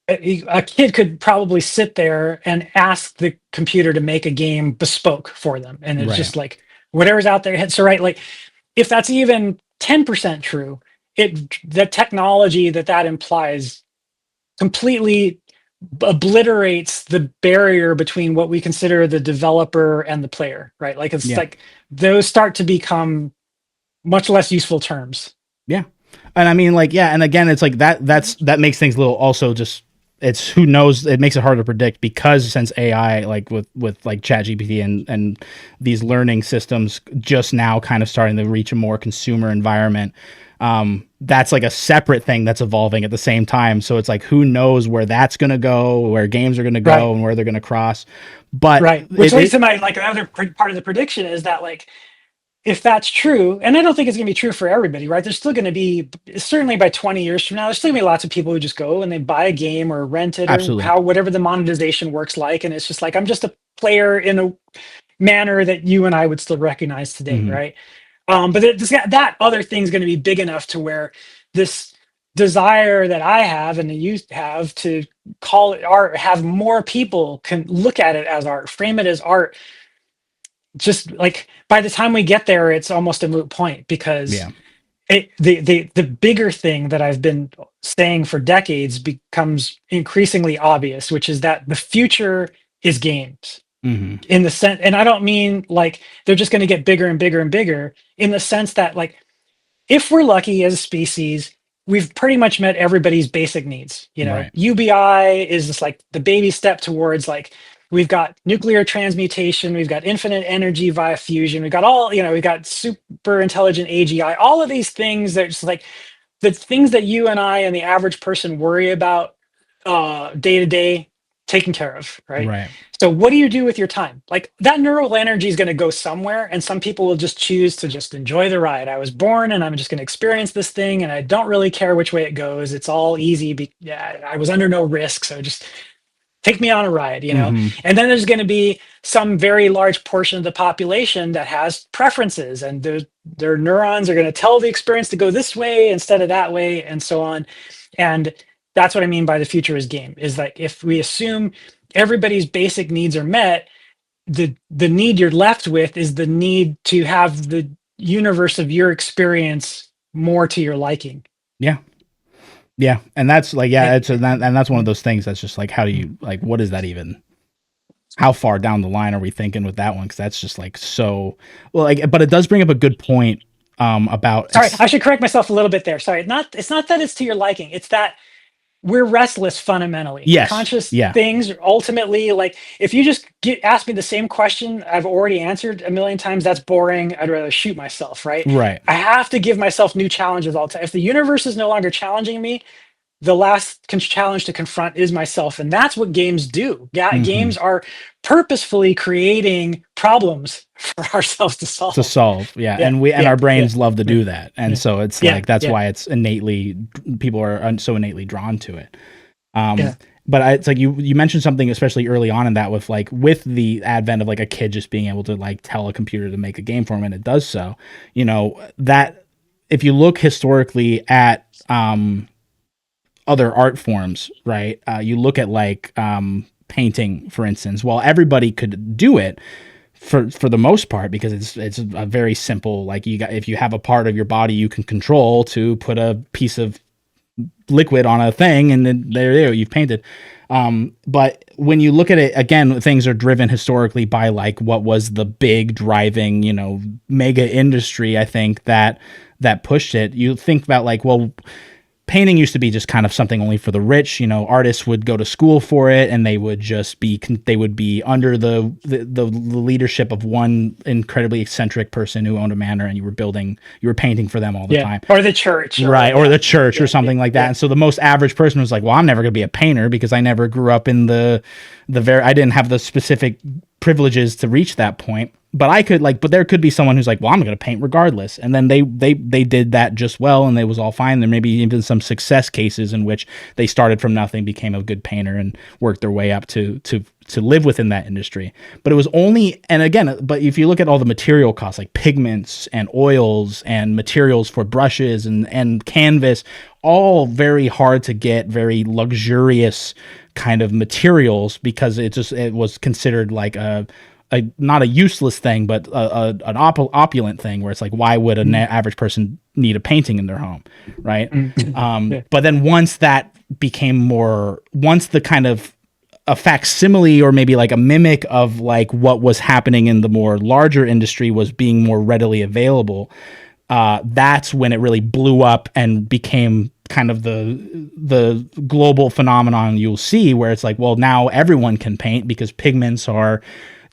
Speaker 2: a kid could probably sit there and ask the computer to make a game bespoke for them. And it's
Speaker 1: Right.
Speaker 2: just like whatever's out there. So, right, like, if that's even 10% true, the technology that implies completely obliterates the barrier between what we consider the developer and the player, right? Like it's
Speaker 1: Yeah.
Speaker 2: like those start to become much less useful terms.
Speaker 1: Yeah. And I mean, like, yeah. And again, it's like that makes things a little also just it's who knows. It makes it hard to predict because since AI, like with like ChatGPT and these learning systems just now kind of starting to reach a more consumer environment, that's like a separate thing that's evolving at the same time. So it's like, who knows where that's going to go, where games are going to go,
Speaker 2: Right.
Speaker 1: and where they're going to cross. But
Speaker 2: Right. Which leads to my like other part of the prediction is that like if that's true, and I don't think it's going to be true for everybody, right? There's still going to be, certainly by 20 years from now, there's still going to be lots of people who just go and they buy a game or rent it or
Speaker 1: absolutely.
Speaker 2: how whatever the monetization works like, and it's just like I'm just a player in a manner that you and I would still recognize today,
Speaker 1: Mhm.
Speaker 2: right? But that other thing's going to be big enough to where this desire that I have and that you have to call it art, have more people can look at it as art, frame it as art. Just like by the time we get there, it's almost a moot point because
Speaker 1: Yeah.
Speaker 2: the bigger thing that I've been saying for decades becomes increasingly obvious, which is that the future is games
Speaker 1: Hmm.
Speaker 2: in the sense, and I don't mean like they're just going to get bigger and bigger and bigger in the sense that like if we're lucky as a species, we've pretty much met everybody's basic needs. You know,
Speaker 1: Right.
Speaker 2: UBI is just like the baby step towards like we've got nuclear transmutation, we've got infinite energy via fusion, we've got all, you know, we've got super intelligent AGI, all of these things that just like the things that you and I and the average person worry about day to day taken care of, right?
Speaker 1: Right.
Speaker 2: So what do you do with your time? Like that neural energy is going to go somewhere, and some people will just choose to just enjoy the ride. I was born and I'm just going to experience this thing and I don't really care which way it goes. It's all easy. Yeah, I was under no risk, so just take me on a ride, you know?
Speaker 1: Hmm.
Speaker 2: And then there's going to be some very large portion of the population that has preferences, and their neurons are going to tell the experience to go this way instead of that way, and so on. And that's what I mean by the future is game, is like if we assume everybody's basic needs are met, the need you're left with is the need to have the universe of your experience more to your liking.
Speaker 1: Yeah. Yeah. And that's like,
Speaker 2: And,
Speaker 1: yeah, and that's one of those things that's just like, how do you, like, what is that even? How far down the line are we thinking with that one? Because that's just like so, well, like, but it does bring up a good point about,
Speaker 2: sorry, I should correct myself a little bit there. Sorry, it's not that it's to your liking. It's that we're restless fundamentally.
Speaker 1: yes.
Speaker 2: Conscious
Speaker 1: Yeah.
Speaker 2: things ultimately, like if you just ask me the same question I've already answered a million times, that's boring. I'd rather shoot myself, right?
Speaker 1: Right.
Speaker 2: I have to give myself new challenges all the time. If the universe is no longer challenging me, the last challenge to confront is myself, and that's what games do.
Speaker 1: Hmm.
Speaker 2: Games are purposefully creating problems for ourselves to
Speaker 1: To
Speaker 2: solve.
Speaker 1: solve. Yeah.
Speaker 2: Yeah,
Speaker 1: And
Speaker 2: yeah,
Speaker 1: our
Speaker 2: yeah,
Speaker 1: brains love to
Speaker 2: yeah,
Speaker 1: do that. And
Speaker 2: yeah,
Speaker 1: so it's
Speaker 2: yeah,
Speaker 1: like, that's
Speaker 2: yeah,
Speaker 1: why it's innately, people are so innately drawn to it. Um,
Speaker 2: yeah.
Speaker 1: but it's like you mentioned something especially early on in that with like with the advent of like a kid just being able to like tell a computer to make a game for him, and it does so, you know, that if you look historically at other art forms, right? You look at like painting, for instance. While everybody could do it for the most part, because it's a very simple, like you got, if you have a part of your body you can control to put a piece of liquid on a thing, and then there you've painted. But when you look at it again, things are driven historically by like what was the big driving, you know, mega industry. I think that pushed it. You think about like, well, painting used to be just kind of something only for the rich. You know, artists would go to school for it, and they would just be under the leadership of one incredibly eccentric person who owned a manor, and you were painting for them all the
Speaker 2: Yeah,
Speaker 1: time.
Speaker 2: or the church,
Speaker 1: Right, or
Speaker 2: yeah,
Speaker 1: the church or
Speaker 2: yeah, yeah,
Speaker 1: something like that.
Speaker 2: yeah,
Speaker 1: And so the most average person was like, well, I'm never going to be a painter because I never grew up in I didn't have the specific privileges to reach that point. But I could like, but there could be someone who's like, well, I'm going to paint regardless. And then they did that just well, and it was all fine. There may be even some success cases in which they started from nothing, became a good painter, and worked their way up to live within that industry. But it was only, and again, but if you look at all the material costs, like pigments and oils and materials for brushes and canvas, all very hard to get, very luxurious kind of materials, because it was considered like a not a useless thing, but an opulent thing, where it's like, why would an average person need a painting in their home, right?
Speaker 2: yeah,
Speaker 1: But then once that became once the kind of a facsimile or maybe like a mimic of like what was happening in the more larger industry was being more readily available, that's when it really blew up and became kind of the global phenomenon you'll see, where it's like, well, now everyone can paint because pigments are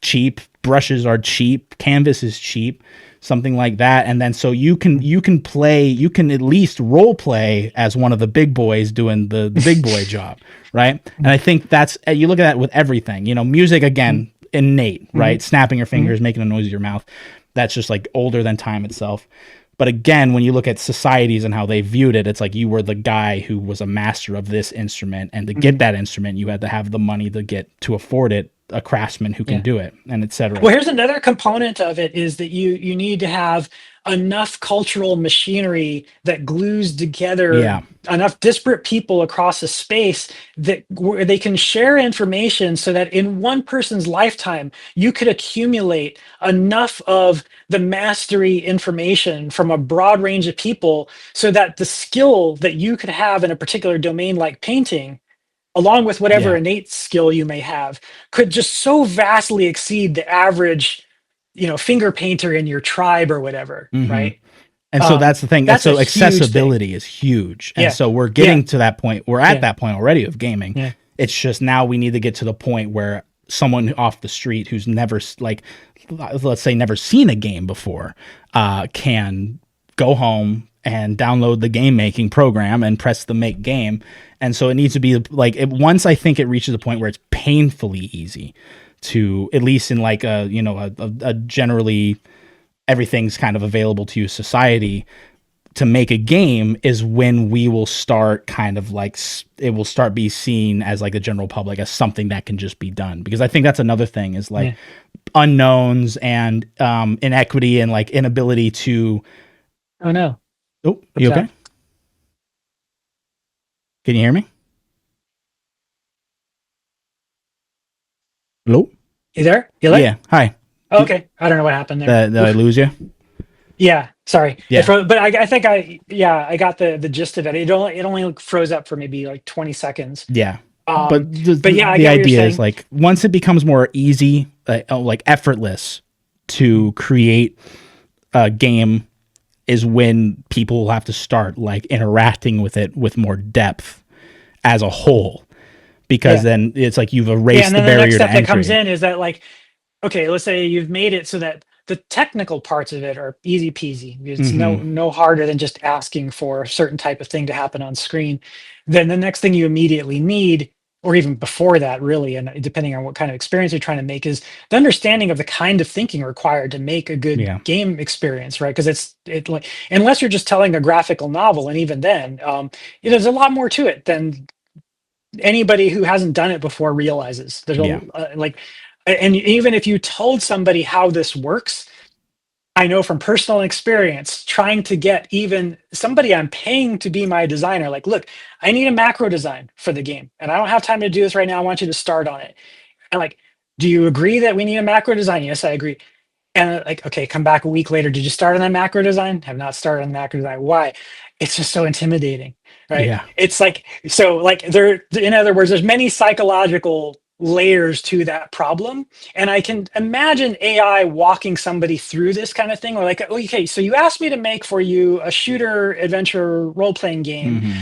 Speaker 1: cheap, brushes are cheap, canvas is cheap, something like that. And then so you can at least role play as one of the big boys doing the big boy job, right? And I think that's, you look at that with everything, you know, music, again, innate, right? Snapping your fingers, making a noise with your mouth, that's just like older than time itself. But again, when you look at societies and how they viewed it, it's like you were the guy who was a master of this instrument, and to get that instrument, you had to have the money to afford it, a craftsman who can do it, and etc.
Speaker 2: Well, here's another component of it, is that you need to have enough cultural machinery that glues together enough disparate people across a space that where they can share information, so that in one person's lifetime you could accumulate enough of the mastery information from a broad range of people, so that the skill that you could have in a particular domain like painting, along with whatever innate skill you may have, could just so vastly exceed the average, finger painter in your tribe or whatever, right?
Speaker 1: And so that's the thing.
Speaker 2: That's
Speaker 1: so
Speaker 2: a huge
Speaker 1: accessibility
Speaker 2: thing.
Speaker 1: is huge. And so we're getting to that point. We're at that point already of gaming.
Speaker 2: Yeah.
Speaker 1: It's just now we need to get to the point where someone off the street who's never, like, let's say never seen a game before, can go home and download the game making program and press the make game. And so it needs to be like, once I think it reaches a point where it's painfully easy to, at least in like a generally everything's kind of available to you society, to make a game, is when we will start kind of like, it will start be seen as like the general public as something that can just be done. Because I think that's another thing, is like unknowns and inequity and like inability to.
Speaker 2: Oh no.
Speaker 1: Oh, you okay? Can you hear me? Hello?
Speaker 2: You there? You there?
Speaker 1: Yeah. Hi.
Speaker 2: Oh, okay. I don't know what happened there.
Speaker 1: Did I lose you?
Speaker 2: Yeah. Sorry.
Speaker 1: Yeah.
Speaker 2: But I think I got the gist of it. It only froze up for maybe like 20 seconds.
Speaker 1: Yeah.
Speaker 2: But yeah,
Speaker 1: the idea is like, once it becomes more easy, like effortless to create a game, is when people will have to start like interacting with it with more depth as a whole, because then it's like you've erased the barrier
Speaker 2: next step
Speaker 1: to entry.
Speaker 2: that comes in is that, like, okay, let's say you've made it so that the technical parts of it are easy peasy. It's no harder than just asking for a certain type of thing to happen on screen. Then the next thing you immediately need, or even before that really, and depending on what kind of experience you're trying to make, is the understanding of the kind of thinking required to make a good game experience, right? Because it like, unless you're just telling a graphical novel, and even then, there's a lot more to it than anybody who hasn't done it before realizes. There's and even if you told somebody how this works, I know from personal experience, trying to get even somebody I'm paying to be my designer, like, look, I need a macro design for the game, and I don't have time to do this right now. I want you to start on it. And like, do you agree that we need a macro design? Yes, I agree. And like, okay, come back a week later. Did you start on that macro design? Have not started on the macro design. Why? It's just so intimidating, right?
Speaker 1: Yeah.
Speaker 2: It's like, so like in other words, there's many psychological layers to that problem. And I can imagine AI walking somebody through this kind of thing. Or like, okay, so you asked me to make for you a shooter adventure role-playing game.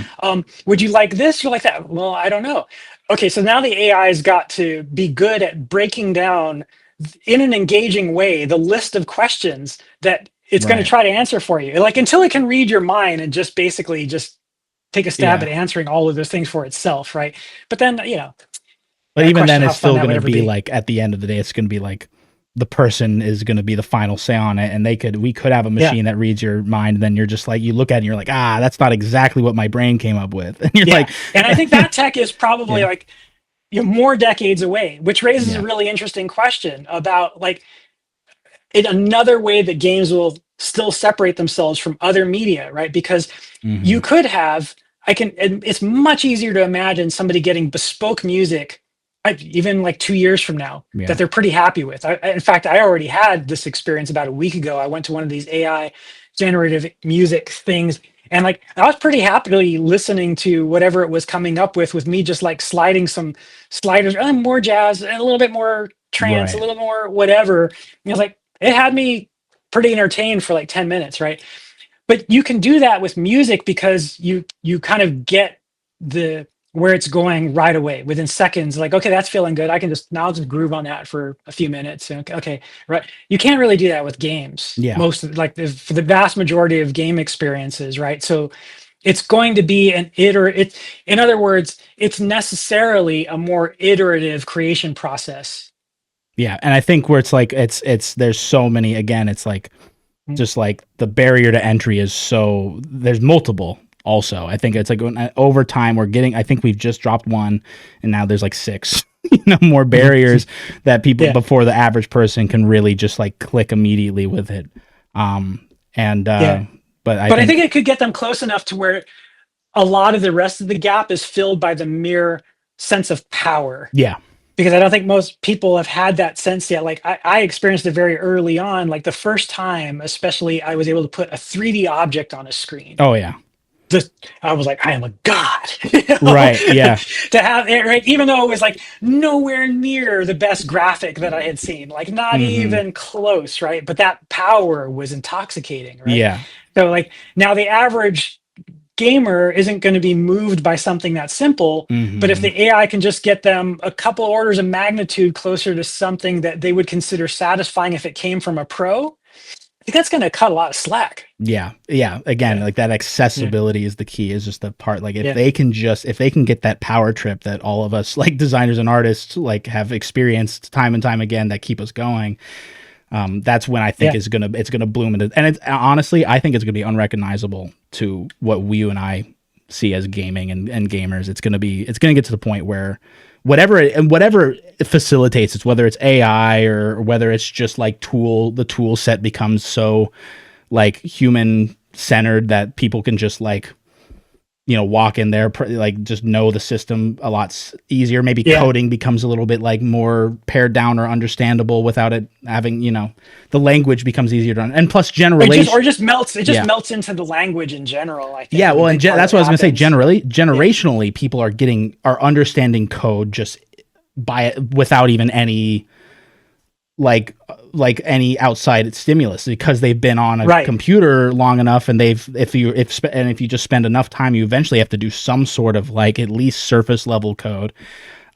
Speaker 2: Would you like this or like that? Well, I don't know. Okay, so now the AI has got to be good at breaking down in an engaging way the list of questions that it's going to try to answer for you. Like, until it can read your mind and just basically just take a stab at answering all of those things for itself, right? But then,
Speaker 1: but even then, it's still going to be like, at the end of the day, it's going to be like the person is going to be the final say on it. And we could have a machine that reads your mind. And then you're just like, you look at it and you're like, that's not exactly what my brain came up with. And you're like,
Speaker 2: and I think that tech is probably like, more decades away, which raises a really interesting question about like another way that games will still separate themselves from other media, right? Because you could have, it's much easier to imagine somebody getting bespoke music, even like 2 years from now, that they're pretty happy with. In fact, I already had this experience about a week ago. I went to one of these AI generative music things, and like, I was pretty happily listening to whatever it was coming up with me just like sliding some sliders, more jazz, and a little bit more trance, a little more whatever. And I was like, it had me pretty entertained for like 10 minutes, right? but you can do that with music because you kind of get the where it's going right away within seconds. Like, okay, that's feeling good. I can just now just groove on that for a few minutes. Okay, okay, right. You can't really do that with games.
Speaker 1: Yeah.
Speaker 2: For the vast majority of game experiences, right? So it's going to be in other words, it's necessarily a more iterative creation process.
Speaker 1: Yeah, and I think where it's like it's there's so many, again, it's like just like the barrier to entry is so, there's multiple also. I think it's like over time we're getting, I think we've just dropped one and now there's like 6 more barriers that people before the average person can really just like click immediately with it. But I think
Speaker 2: it could get them close enough to where a lot of the rest of the gap is filled by the mere sense of power.
Speaker 1: Yeah.
Speaker 2: Because I don't think most people have had that sense yet. Like I experienced it very early on. Like the first time, especially, I was able to put a 3D object on a screen.
Speaker 1: Oh yeah.
Speaker 2: I was like, I am a god.
Speaker 1: Right. Yeah.
Speaker 2: To have it, right, even though it was like nowhere near the best graphic that I had seen, like not even close, right? But that power was intoxicating, right?
Speaker 1: Yeah.
Speaker 2: So like now the average gamer isn't going to be moved by something that simple, but if the AI can just get them a couple orders of magnitude closer to something that they would consider satisfying if it came from a pro, I think that's going to cut a lot of slack.
Speaker 1: Yeah. Again, like that accessibility is the key, is just the part, like if they can get that power trip that all of us like designers and artists like have experienced time and time again that keep us going. That's when I think it's gonna bloom into, and it's honestly, I think it's gonna be unrecognizable to what you and I see as gaming and gamers. It's gonna get to the point where whatever it facilitates, it's whether it's AI or whether it's just like the tool set becomes so like human centered that people can just like, walk in there, like just know the system a lot easier. Maybe coding becomes a little bit like more pared down or understandable without it having, the language becomes easier to, and plus generation,
Speaker 2: or just melts. It just melts into the language in general, I think.
Speaker 1: Yeah. Well, and that's what I was going to say. Generationally, people are understanding code just without even any, like any outside stimulus, because they've been on a computer long enough, and if you just spend enough time, you eventually have to do some sort of like at least surface level code.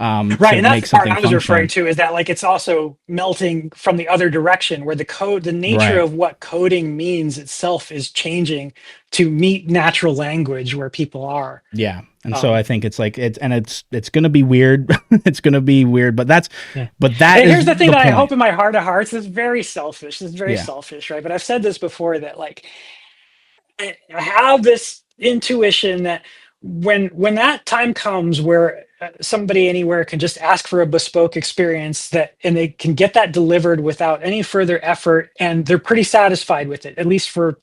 Speaker 2: And that's the part I was referring to, is that like it's also melting from the other direction, where the nature of what coding means itself is changing to meet natural language where people are.
Speaker 1: Yeah. And so I think it's like it's going to be weird. It's going to be weird, but here's
Speaker 2: the thing that I hope in my heart of hearts is very selfish. This is very selfish, right? But I've said this before, that like I have this intuition that when that time comes where somebody anywhere can just ask for a bespoke experience, and they can get that delivered without any further effort, and they're pretty satisfied with it, at least for,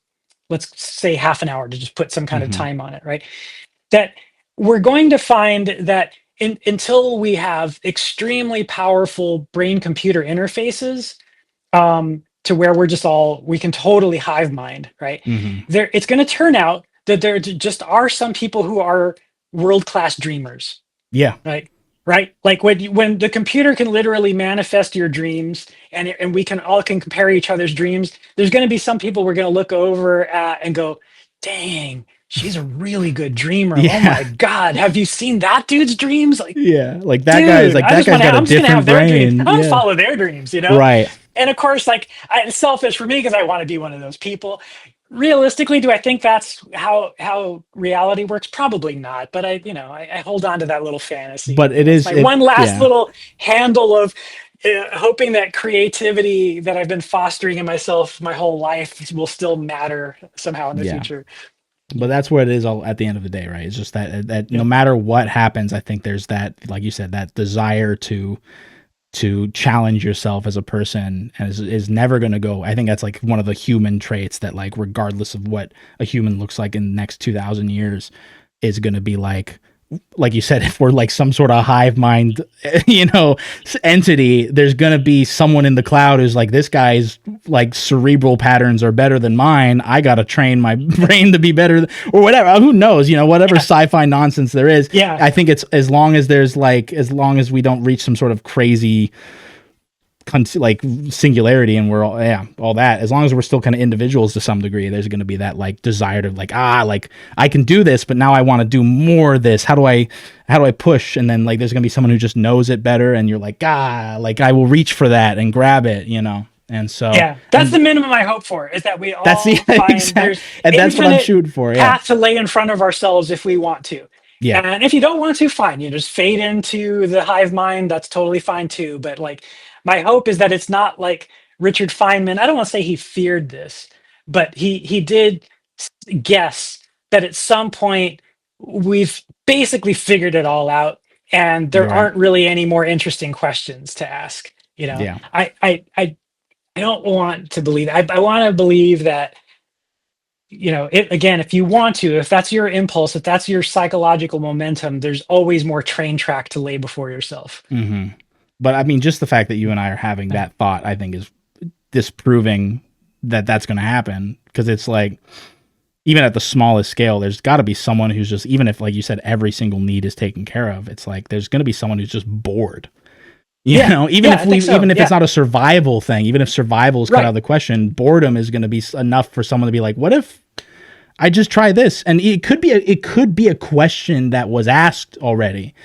Speaker 2: let's say, half an hour, to just put some kind of time on it, right? That we're going to find that until we have extremely powerful brain-computer interfaces, to where we can totally hive mind, right? It's going to turn out that there just are some people who are world-class dreamers.
Speaker 1: Yeah.
Speaker 2: Right. Like when the computer can literally manifest your dreams, and we can compare each other's dreams, there's going to be some people we're going to look over at and go, dang, she's a really good dreamer. Yeah. Oh my God. Have you seen that dude's dreams? Like,
Speaker 1: like that guy is like, that guy's got a different brain.
Speaker 2: I'm going to follow their dreams,
Speaker 1: Right.
Speaker 2: And of course, like, it's selfish for me because I want to be one of those people. Realistically, do I think that's how reality works? Probably not. But I hold on to that little fantasy.
Speaker 1: But it is
Speaker 2: one last little handle of hoping that creativity that I've been fostering in myself my whole life will still matter somehow in the future.
Speaker 1: But that's what it is all at the end of the day, right? It's just that no matter what happens, I think there's that, like you said, that desire to challenge yourself as a person, and is never going to go. I think that's like one of the human traits that, like, regardless of what a human looks like in the next 2,000 years, is going to be like you said, if we're like some sort of hive mind, entity, there's going to be someone in the cloud who's like, this guy's like cerebral patterns are better than mine. I got to train my brain to be better, or whatever. Who knows, whatever sci-fi nonsense there is. Yeah. I think it's as long as we don't reach some sort of crazy like singularity, and we're all, yeah, all that, as long as we're still kind of individuals to some degree, there's going to be that like desire to like, like I can do this, but now I want to do more of this. How do I push? And then like there's going to be someone who just knows it better, and you're like, like I will reach for that and grab it, you know. And so
Speaker 2: yeah, that's the minimum I hope for, is that we all find there's
Speaker 1: and that's what I'm shooting for. Yeah,
Speaker 2: path to lay in front of ourselves if we want to.
Speaker 1: yeah,
Speaker 2: And if you don't want to, fine, you just fade into the hive mind. That's totally fine too. But like, my hope is that it's not like Richard Feynman. I don't want to say he feared this, but he did guess that at some point we've basically figured it all out, and there
Speaker 1: right.
Speaker 2: aren't really any more interesting questions to ask. You know,
Speaker 1: Yeah.
Speaker 2: I don't want to believe. I want to believe that, you know, again, if you want to, if that's your impulse, if that's your psychological momentum, there's always more train track to lay before yourself.
Speaker 1: Mm-hmm. But I mean, just the fact that you and I are having that thought, I think, is disproving that that's going to happen. Because it's like, even at the smallest scale, there's got to be someone who's just, even if, like you said, every single need is taken care of, it's like there's going to be someone who's just bored. You know, even if it's not a survival thing, even if survival is cut out of the question, boredom is going to be enough for someone to be like, what if I just try this? And it could be a question that was asked already,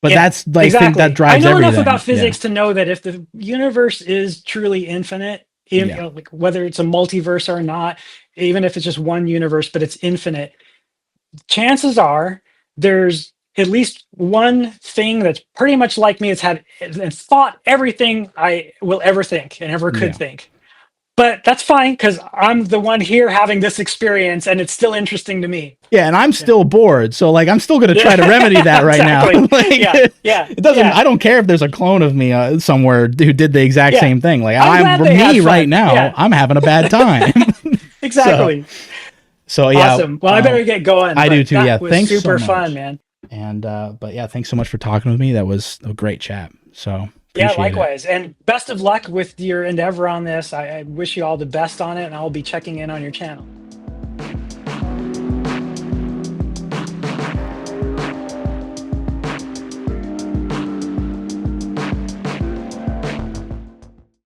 Speaker 1: but that's like, I think that drives everything.
Speaker 2: I know enough about physics to know that if the universe is truly infinite, you know, like whether it's a multiverse or not, even if it's just one universe, but it's infinite, chances are there's at least one thing that's pretty much like me. It's had and thought everything I will ever think and ever could think. But that's fine, because I'm the one here having this experience, and it's still interesting to me.
Speaker 1: Yeah, and I'm still bored, so like I'm still going to try to remedy that right now. Like, it doesn't. I don't care if there's a clone of me somewhere who did the exact same thing. Like I'm me right now. I'm having a a time.
Speaker 2: Exactly.
Speaker 1: So yeah.
Speaker 2: Awesome. Well, I better get going.
Speaker 1: I do too. Yeah. Thanks.
Speaker 2: Super fun, man.
Speaker 1: And but yeah, thanks so much for talking with me. That was a great chat. So
Speaker 2: yeah, likewise. And best of luck with your endeavor on this. I wish you all the best on it, and I'll be checking in on your channel.